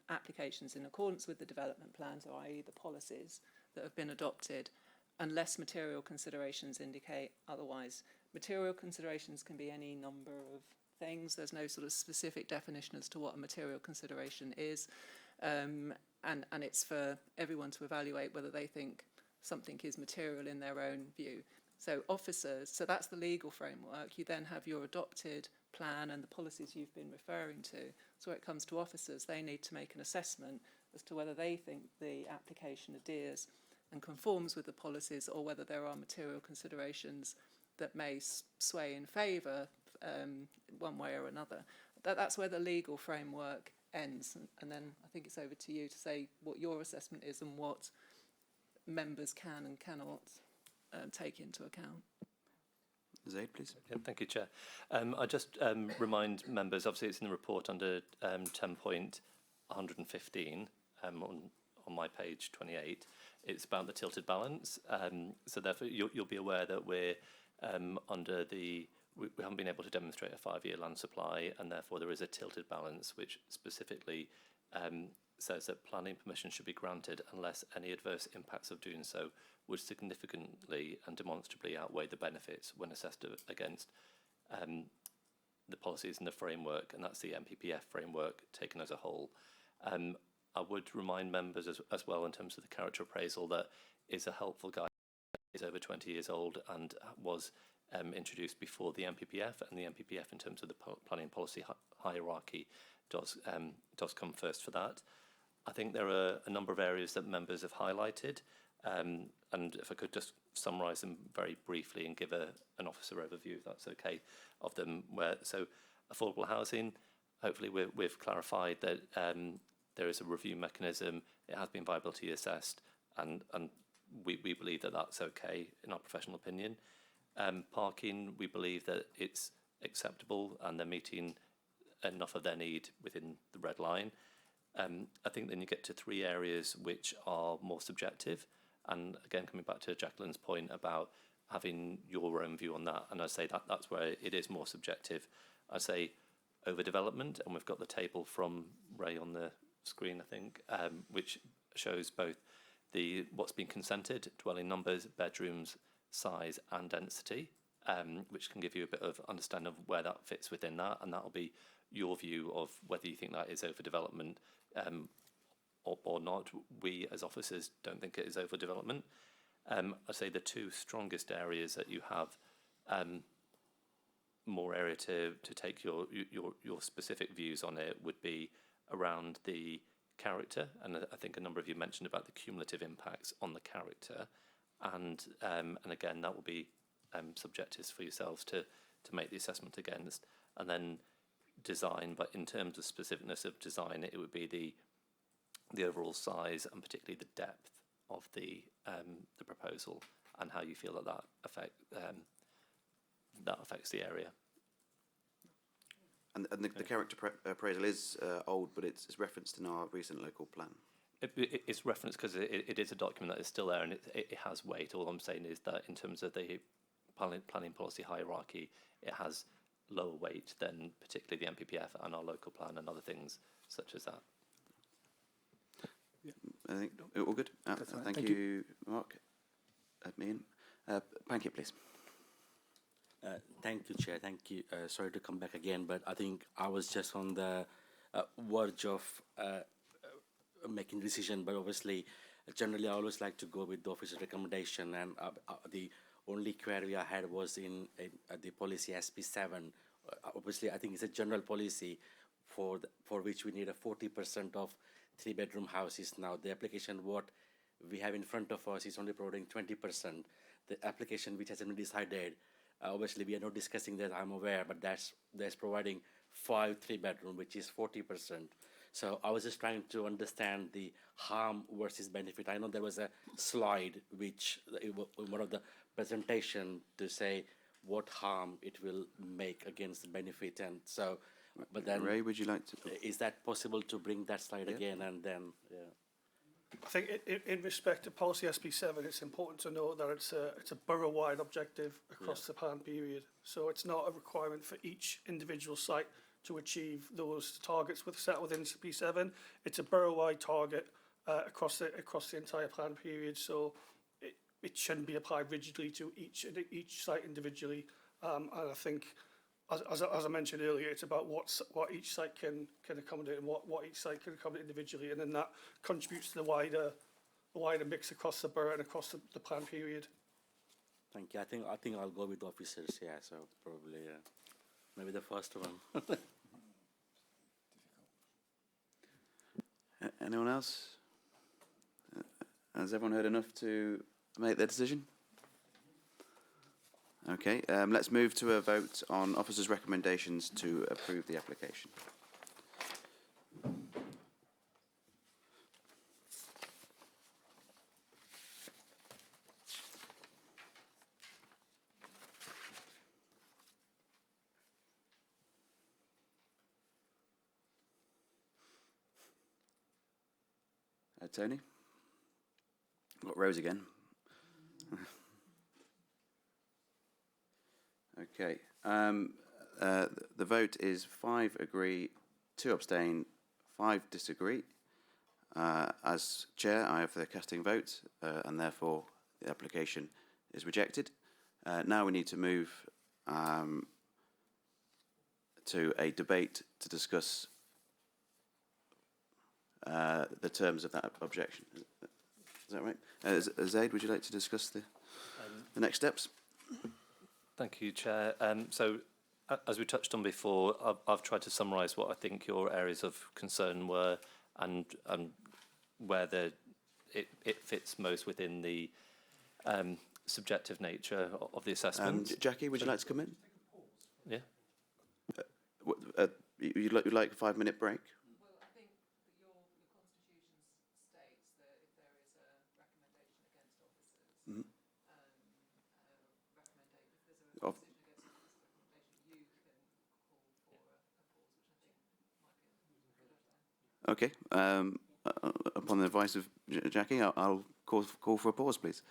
applications in accordance with the development plans, or i.e. the policies that have been adopted, unless material considerations indicate otherwise. Material considerations can be any number of things. There's no sort of specific definition as to what a material consideration is. And it's for everyone to evaluate whether they think something is material in their own view. So officers, so that's the legal framework. You then have your adopted plan and the policies you've been referring to. So when it comes to officers, they need to make an assessment as to whether they think the application adheres and conforms with the policies, or whether there are material considerations that may sway in favour one way or another. That's where the legal framework ends. And then I think it's over to you to say what your assessment is and what members can and cannot take into account. Zaid, please. Yeah, thank you, Chair. I just remind members, obviously it's in the report under 10.115 on my page 28. It's about the tilted balance. So therefore you'll be aware that we're under the, we haven't been able to demonstrate a 5-year land supply, and therefore there is a tilted balance which specifically says that planning permission should be granted unless any adverse impacts of doing so would significantly and demonstrably outweigh the benefits when assessed against the policies and the framework, and that's the MPPF framework taken as a whole. I would remind members as well, in terms of the character appraisal, that is a helpful guide. It's over 20 years old and was introduced before the MPPF, and the MPPF in terms of the planning policy hierarchy does come first for that. I think there are a number of areas that members have highlighted. And if I could just summarise them very briefly and give an officer overview, if that's okay, of them. So affordable housing, hopefully we've clarified that there is a review mechanism, it has been viability assessed, and we believe that that's okay in our professional opinion. Parking, we believe that it's acceptable and they're meeting enough of their need within the red line. I think then you get to 3 areas which are more subjective, and again coming back to Jacqueline's point about having your own view on that, and I say that's where it is more subjective. I say overdevelopment, and we've got the table from Ray on the screen, I think, which shows both what's been consented, dwelling numbers, bedrooms, size and density, which can give you a bit of understanding of where that fits within that, and that'll be your view of whether you think that is overdevelopment or not. We as officers don't think it is overdevelopment. I say the 2 strongest areas that you have more area to take your specific views on it would be around the character, and I think a number of you mentioned about the cumulative impacts on the character, and again that will be subjectives for yourselves to make the assessment against. And then design, but in terms of specificness of design, it would be the overall size and particularly the depth of the proposal and how you feel that affects the area. And the character appraisal is old, but it's referenced in our recent local plan. It's referenced because it is a document that is still there, and it has weight. All I'm saying is that in terms of the planning policy hierarchy, it has lower weight than particularly the MPPF and our local plan and other things such as that. Yeah. I think all good. Thank you, Mark. Ian. Pankit, please. Thank you, Chair. Thank you. Sorry to come back again, but I think I was just on the verge of making a decision, but obviously, generally I always like to go with the officer's recommendation, and the only query I had was in the policy SP7. Obviously, I think it's a general policy for which we need a 40% of 3-bedroom houses. Now, the application what we have in front of us is only providing 20%. The application which hasn't been decided, obviously we are not discussing that, I'm aware, but that's providing 5 3-bedroom, which is 40%. So I was just trying to understand the harm versus benefit. I know there was a slide which one of the presentation to say what harm it will make against the benefit, and so. But then, Ray, would you like to? Is that possible to bring that slide again and then? Yeah. I think in respect to policy SP7, it's important to know that it's a borough-wide objective across the plan period. So it's not a requirement for each individual site to achieve those targets set within SP7. It's a borough-wide target across the entire plan period. So it shouldn't be applied rigidly to each site individually. And I think, as I mentioned earlier, it's about what each site can accommodate and what each site can accommodate individually, and then that contributes to the wider mix across the borough and across the plan period. Thank you. I think I'll go with officers. Yeah, so probably maybe the first one. Anyone else? Has everyone heard enough to make their decision? Okay, let's move to a vote on officers' recommendations to approve the application. Tony? Got Rose again. Okay. The vote is 5 agree, 2 abstain, 5 disagree. As chair, I have the casting vote, and therefore the application is rejected. Now we need to move to a debate to discuss the terms of that objection. Is that right? Zaid, would you like to discuss the next steps? Thank you, Chair. So, as we touched on before, I've tried to summarise what I think your areas of concern were and where the it fits most within the subjective nature of the assessment. Jackie, would you like to come in? Yeah. You'd like a 5-minute break? Well, I think that your constitution states that if there is a recommendation against officers, Mm-hmm. if there's a Of- decision against officers recommendation, you can call for a pause, which I think might be a good idea. Okay. Upon the advice of Jackie, I'll call for a pause, please.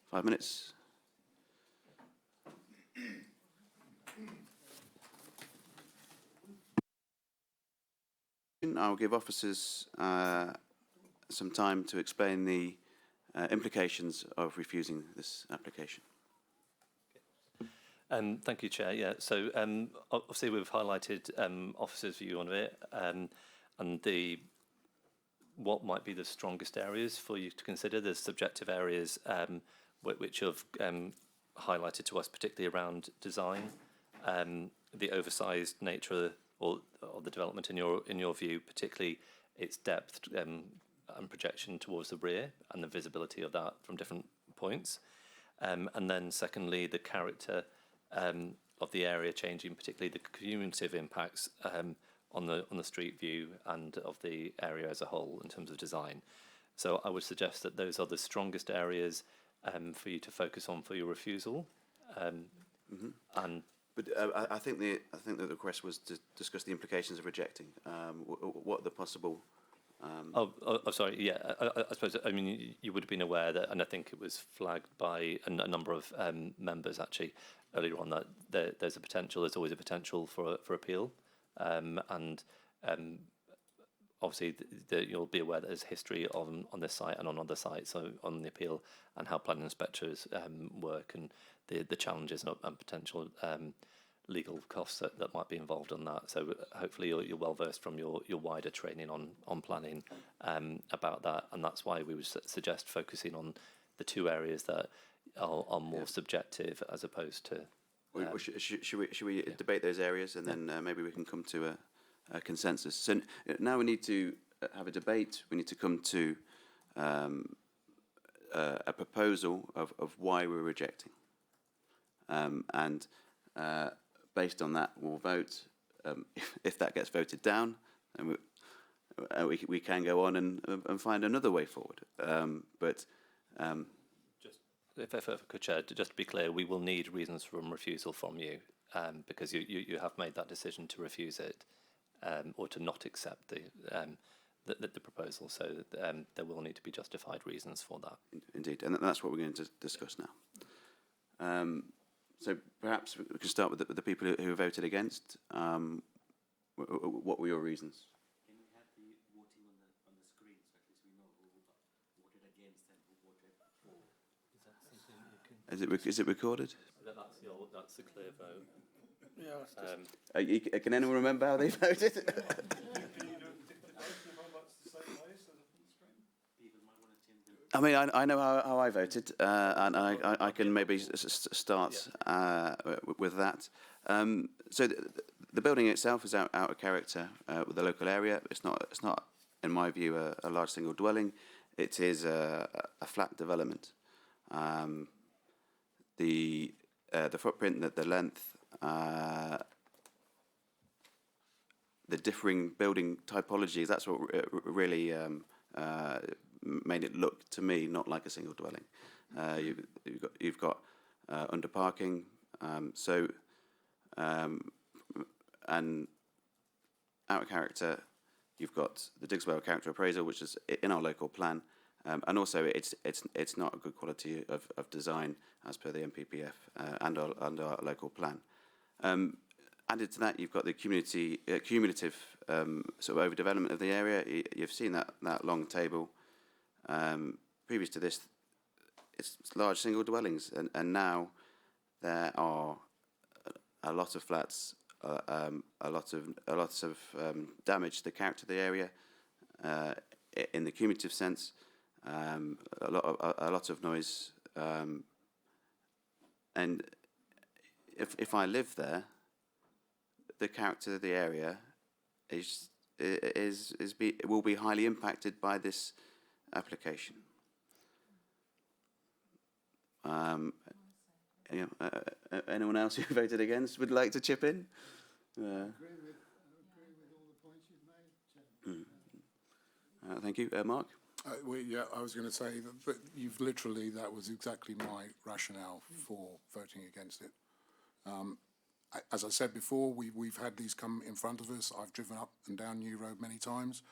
5 minutes. I'll give officers some time to explain the implications of refusing this application. Thank you, Chair. Yeah, so obviously we've highlighted officers' view on it and what might be the strongest areas for you to consider. There's subjective areas which have highlighted to us, particularly around design, the oversized nature of the development in your view, particularly its depth and projection towards the rear and the visibility of that from different points, and then secondly the character of the area changing, particularly the cumulative impacts on the street view and of the area as a whole in terms of design. So I would suggest that those are the strongest areas for you to focus on for your refusal. And but I think the request was to discuss the implications of rejecting. What are the possible? Sorry. Yeah, I suppose. I mean, you would have been aware that, and I think it was flagged by a number of members actually earlier on, that there's a potential. There's always a potential for appeal, and obviously you'll be aware that there's history on this site and on other sites on the appeal, and how planning inspectors work, and the challenges and potential legal costs that might be involved on that. So hopefully you're well versed from your wider training on planning about that, and that's why we would suggest focusing on the two areas that are more subjective as opposed to. Should we debate those areas, and then maybe we can come to a consensus? So now we need to have a debate. We need to come to a proposal of why we're rejecting, and based on that, we'll vote. If that gets voted down, then we can go on and find another way forward. If I could, Chair, just to be clear, we will need reasons for refusal from you, because you have made that decision to refuse it, or to not accept the proposal. So there will need to be justified reasons for that. Indeed, and that's what we're going to discuss now. So perhaps we can start with the people who voted against. What were your reasons? Can we have the voting on the screen, so at least we know who voted against and who voted for? Is it recorded? That's a clear vote. Yeah. Can anyone remember how they voted? I mean, I know how I voted, and I can maybe start with that. So the building itself is out of character with the local area. It's not, in my view, a large single dwelling. It is a flat development. The footprint, the length, the differing building typologies, that's what really made it look to me not like a single dwelling. You've got under parking, and out of character, you've got the Digswell character appraisal, which is in our local plan, and also it's not a good quality of design as per the MPPF and our local plan. Added to that, you've got the cumulative sort of overdevelopment of the area. You've seen that long table. Previous to this, it's large single dwellings, and now there are a lot of flats, a lot of damage to the character of the area in the cumulative sense, a lot of noise, and if I live there, the character of the area will be highly impacted by this application. Anyone else who voted against would like to chip in? Thank you. Mark? Yeah, I was going to say that that was exactly my rationale for voting against it. As I said before, we've had these come in front of us. I've driven up and down New Road many times.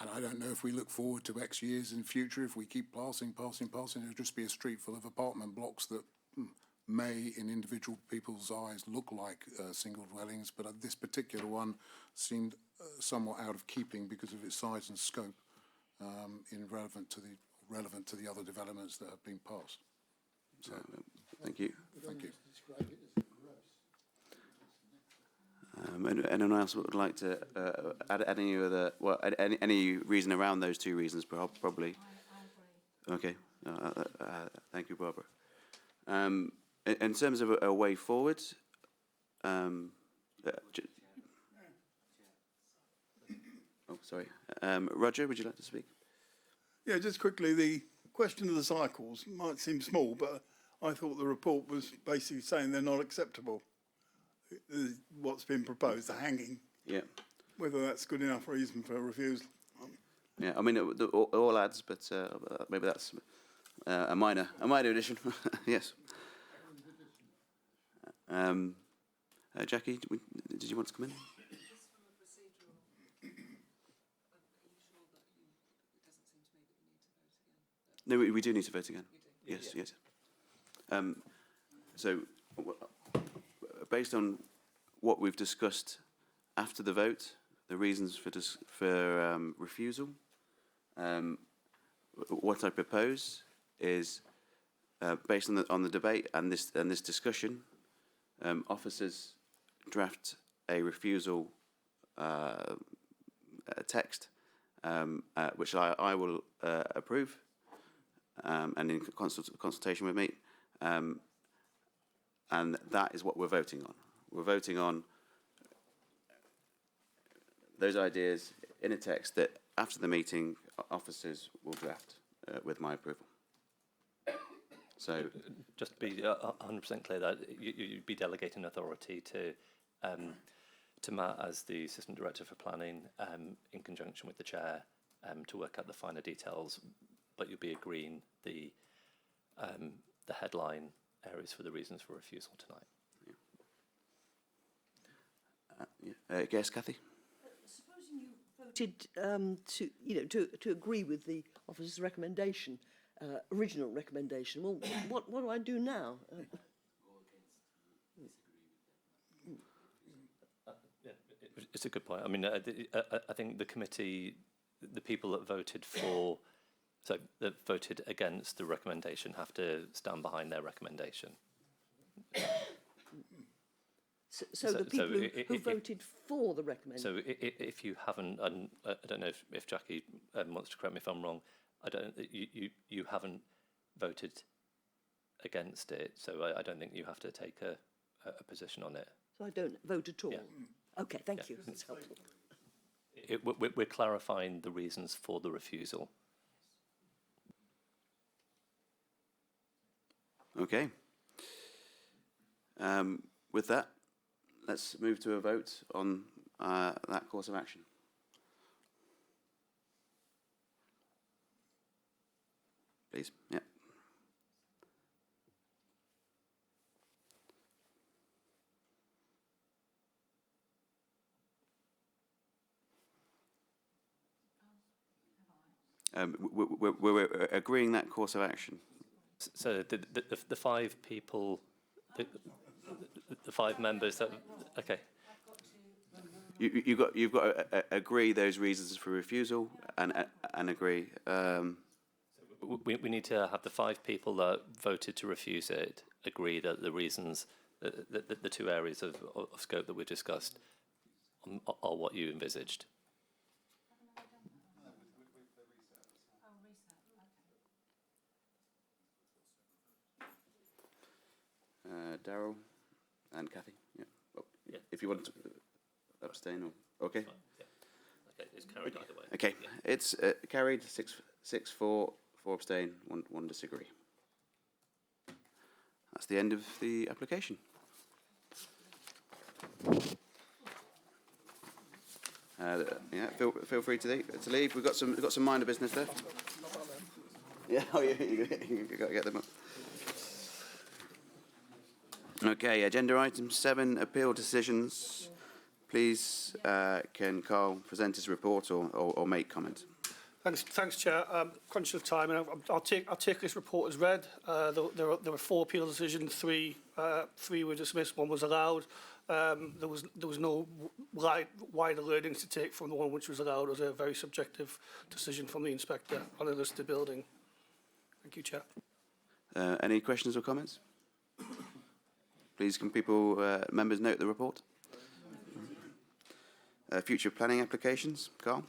And I don't know if we look forward to X years in future, if we keep passing, it'll just be a street full of apartment blocks that may, in individual people's eyes, look like single dwellings, but this particular one seemed somewhat out of keeping because of its size and scope, relevant to the other developments that have been passed. So, thank you. Thank you. Anyone else would like to add any other, any reason around those two reasons? Probably. Okay. Thank you, Barbara. In terms of a way forward, sorry. Roger, would you like to speak? Yeah, just quickly, the question of the cycles might seem small, but I thought the report was basically saying they're not acceptable. What's been proposed, the hanging. Yeah. Whether that's good enough reason for a refusal. Yeah, I mean, all adds, but maybe that's a minor addition. Yes. Jackie, did you want to come in? No, we do need to vote again. Yes, yes. So, based on what we've discussed after the vote, the reasons for refusal, what I propose is, based on the debate and this discussion, officers draft a refusal text, which I will approve, and in consultation with me, and that is what we're voting on. We're voting on those ideas in a text that, after the meeting, officers will draft with my approval. So, just to be 100% clear, that you'd be delegating authority to Matt as the Assistant Director for Planning, in conjunction with the Chair, to work out the finer details, but you'll be agreeing the headline areas for the reasons for refusal tonight. Yes, Kathy? Supposing you voted to agree with the officer's recommendation, original recommendation, well, what do I do now? It's a good point. I mean, I think the committee, the people that voted for, that voted against the recommendation have to stand behind their recommendation. So the people who voted for the recommendation. So if you haven't, and I don't know if Jackie wants to correct me if I'm wrong, you haven't voted against it, so I don't think you have to take a position on it. So I don't vote at all? Yeah. Okay, thank you. That's helpful. We're clarifying the reasons for the refusal. Okay. With that, let's move to a vote on that course of action. Please. Yeah. We're agreeing that course of action. So the 5 people, the 5 members that, okay. You've got to agree those reasons for refusal and agree. We need to have the 5 people that voted to refuse it agree that the reasons, the 2 areas of scope that we discussed are what you envisaged. Daryl and Kathy. Yeah. Well, yeah. If you want to abstain or okay. Yeah. Okay, it's carried either way. Okay. It's carried 6-4, 4 abstain, 1 disagree. That's the end of the application. Yeah, feel free to leave. We've got some minor business left. Yeah, oh, you got to get them up. Okay, agenda item 7, appeal decisions. Please, can Carl present his report or make comment? Thanks, Chair. Conscious of time, and I'll take this report as read. There were 4 appeal decisions, 3 were dismissed, 1 was allowed. There was no wider learnings to take from the one which was allowed. It was a very subjective decision from the inspector on a listed building. Thank you, Chair. Any questions or comments? Please, can members note the report? Future planning applications, Carl?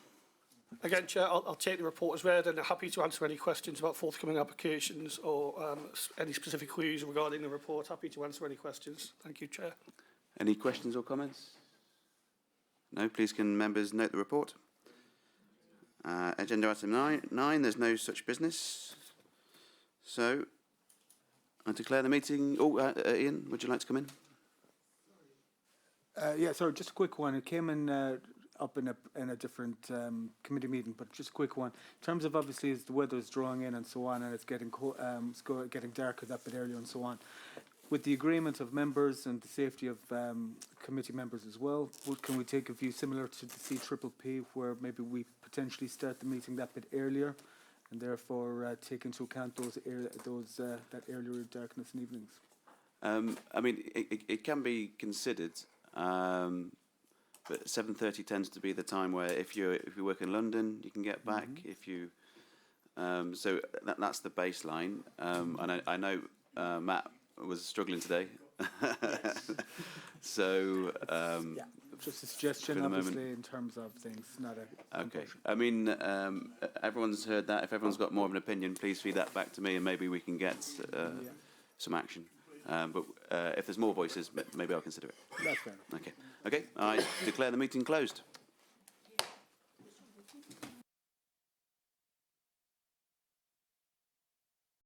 Again, Chair, I'll take the report as read and I'm happy to answer any questions about forthcoming applications or any specific queries regarding the report. Happy to answer any questions. Thank you, Chair. Any questions or comments? No, please can members note the report. Agenda item 9, there's no such business. So, I declare the meeting. Ian, would you like to come in? Yeah, sorry, just a quick one. It came in up in a different committee meeting, but just a quick one. In terms of obviously as the weather is drawing in and so on, and it's getting getting darker that bit earlier and so on. With the agreement of members and the safety of committee members as well, can we take a view similar to the CPPP, where maybe we potentially start the meeting that bit earlier, and therefore take into account that earlier darkness in evenings? I mean, it can be considered, but 7:30 tends to be the time where if you work in London, you can get back. If you, so that's the baseline. And I know Matt was struggling today, so yeah, just a suggestion, obviously, in terms of things, not a. Okay. I mean, everyone's heard that. If everyone's got more of an opinion, please feed that back to me, and maybe we can get some action. But if there's more voices, maybe I'll consider it. That's fair. Okay. Okay. I declare the meeting closed.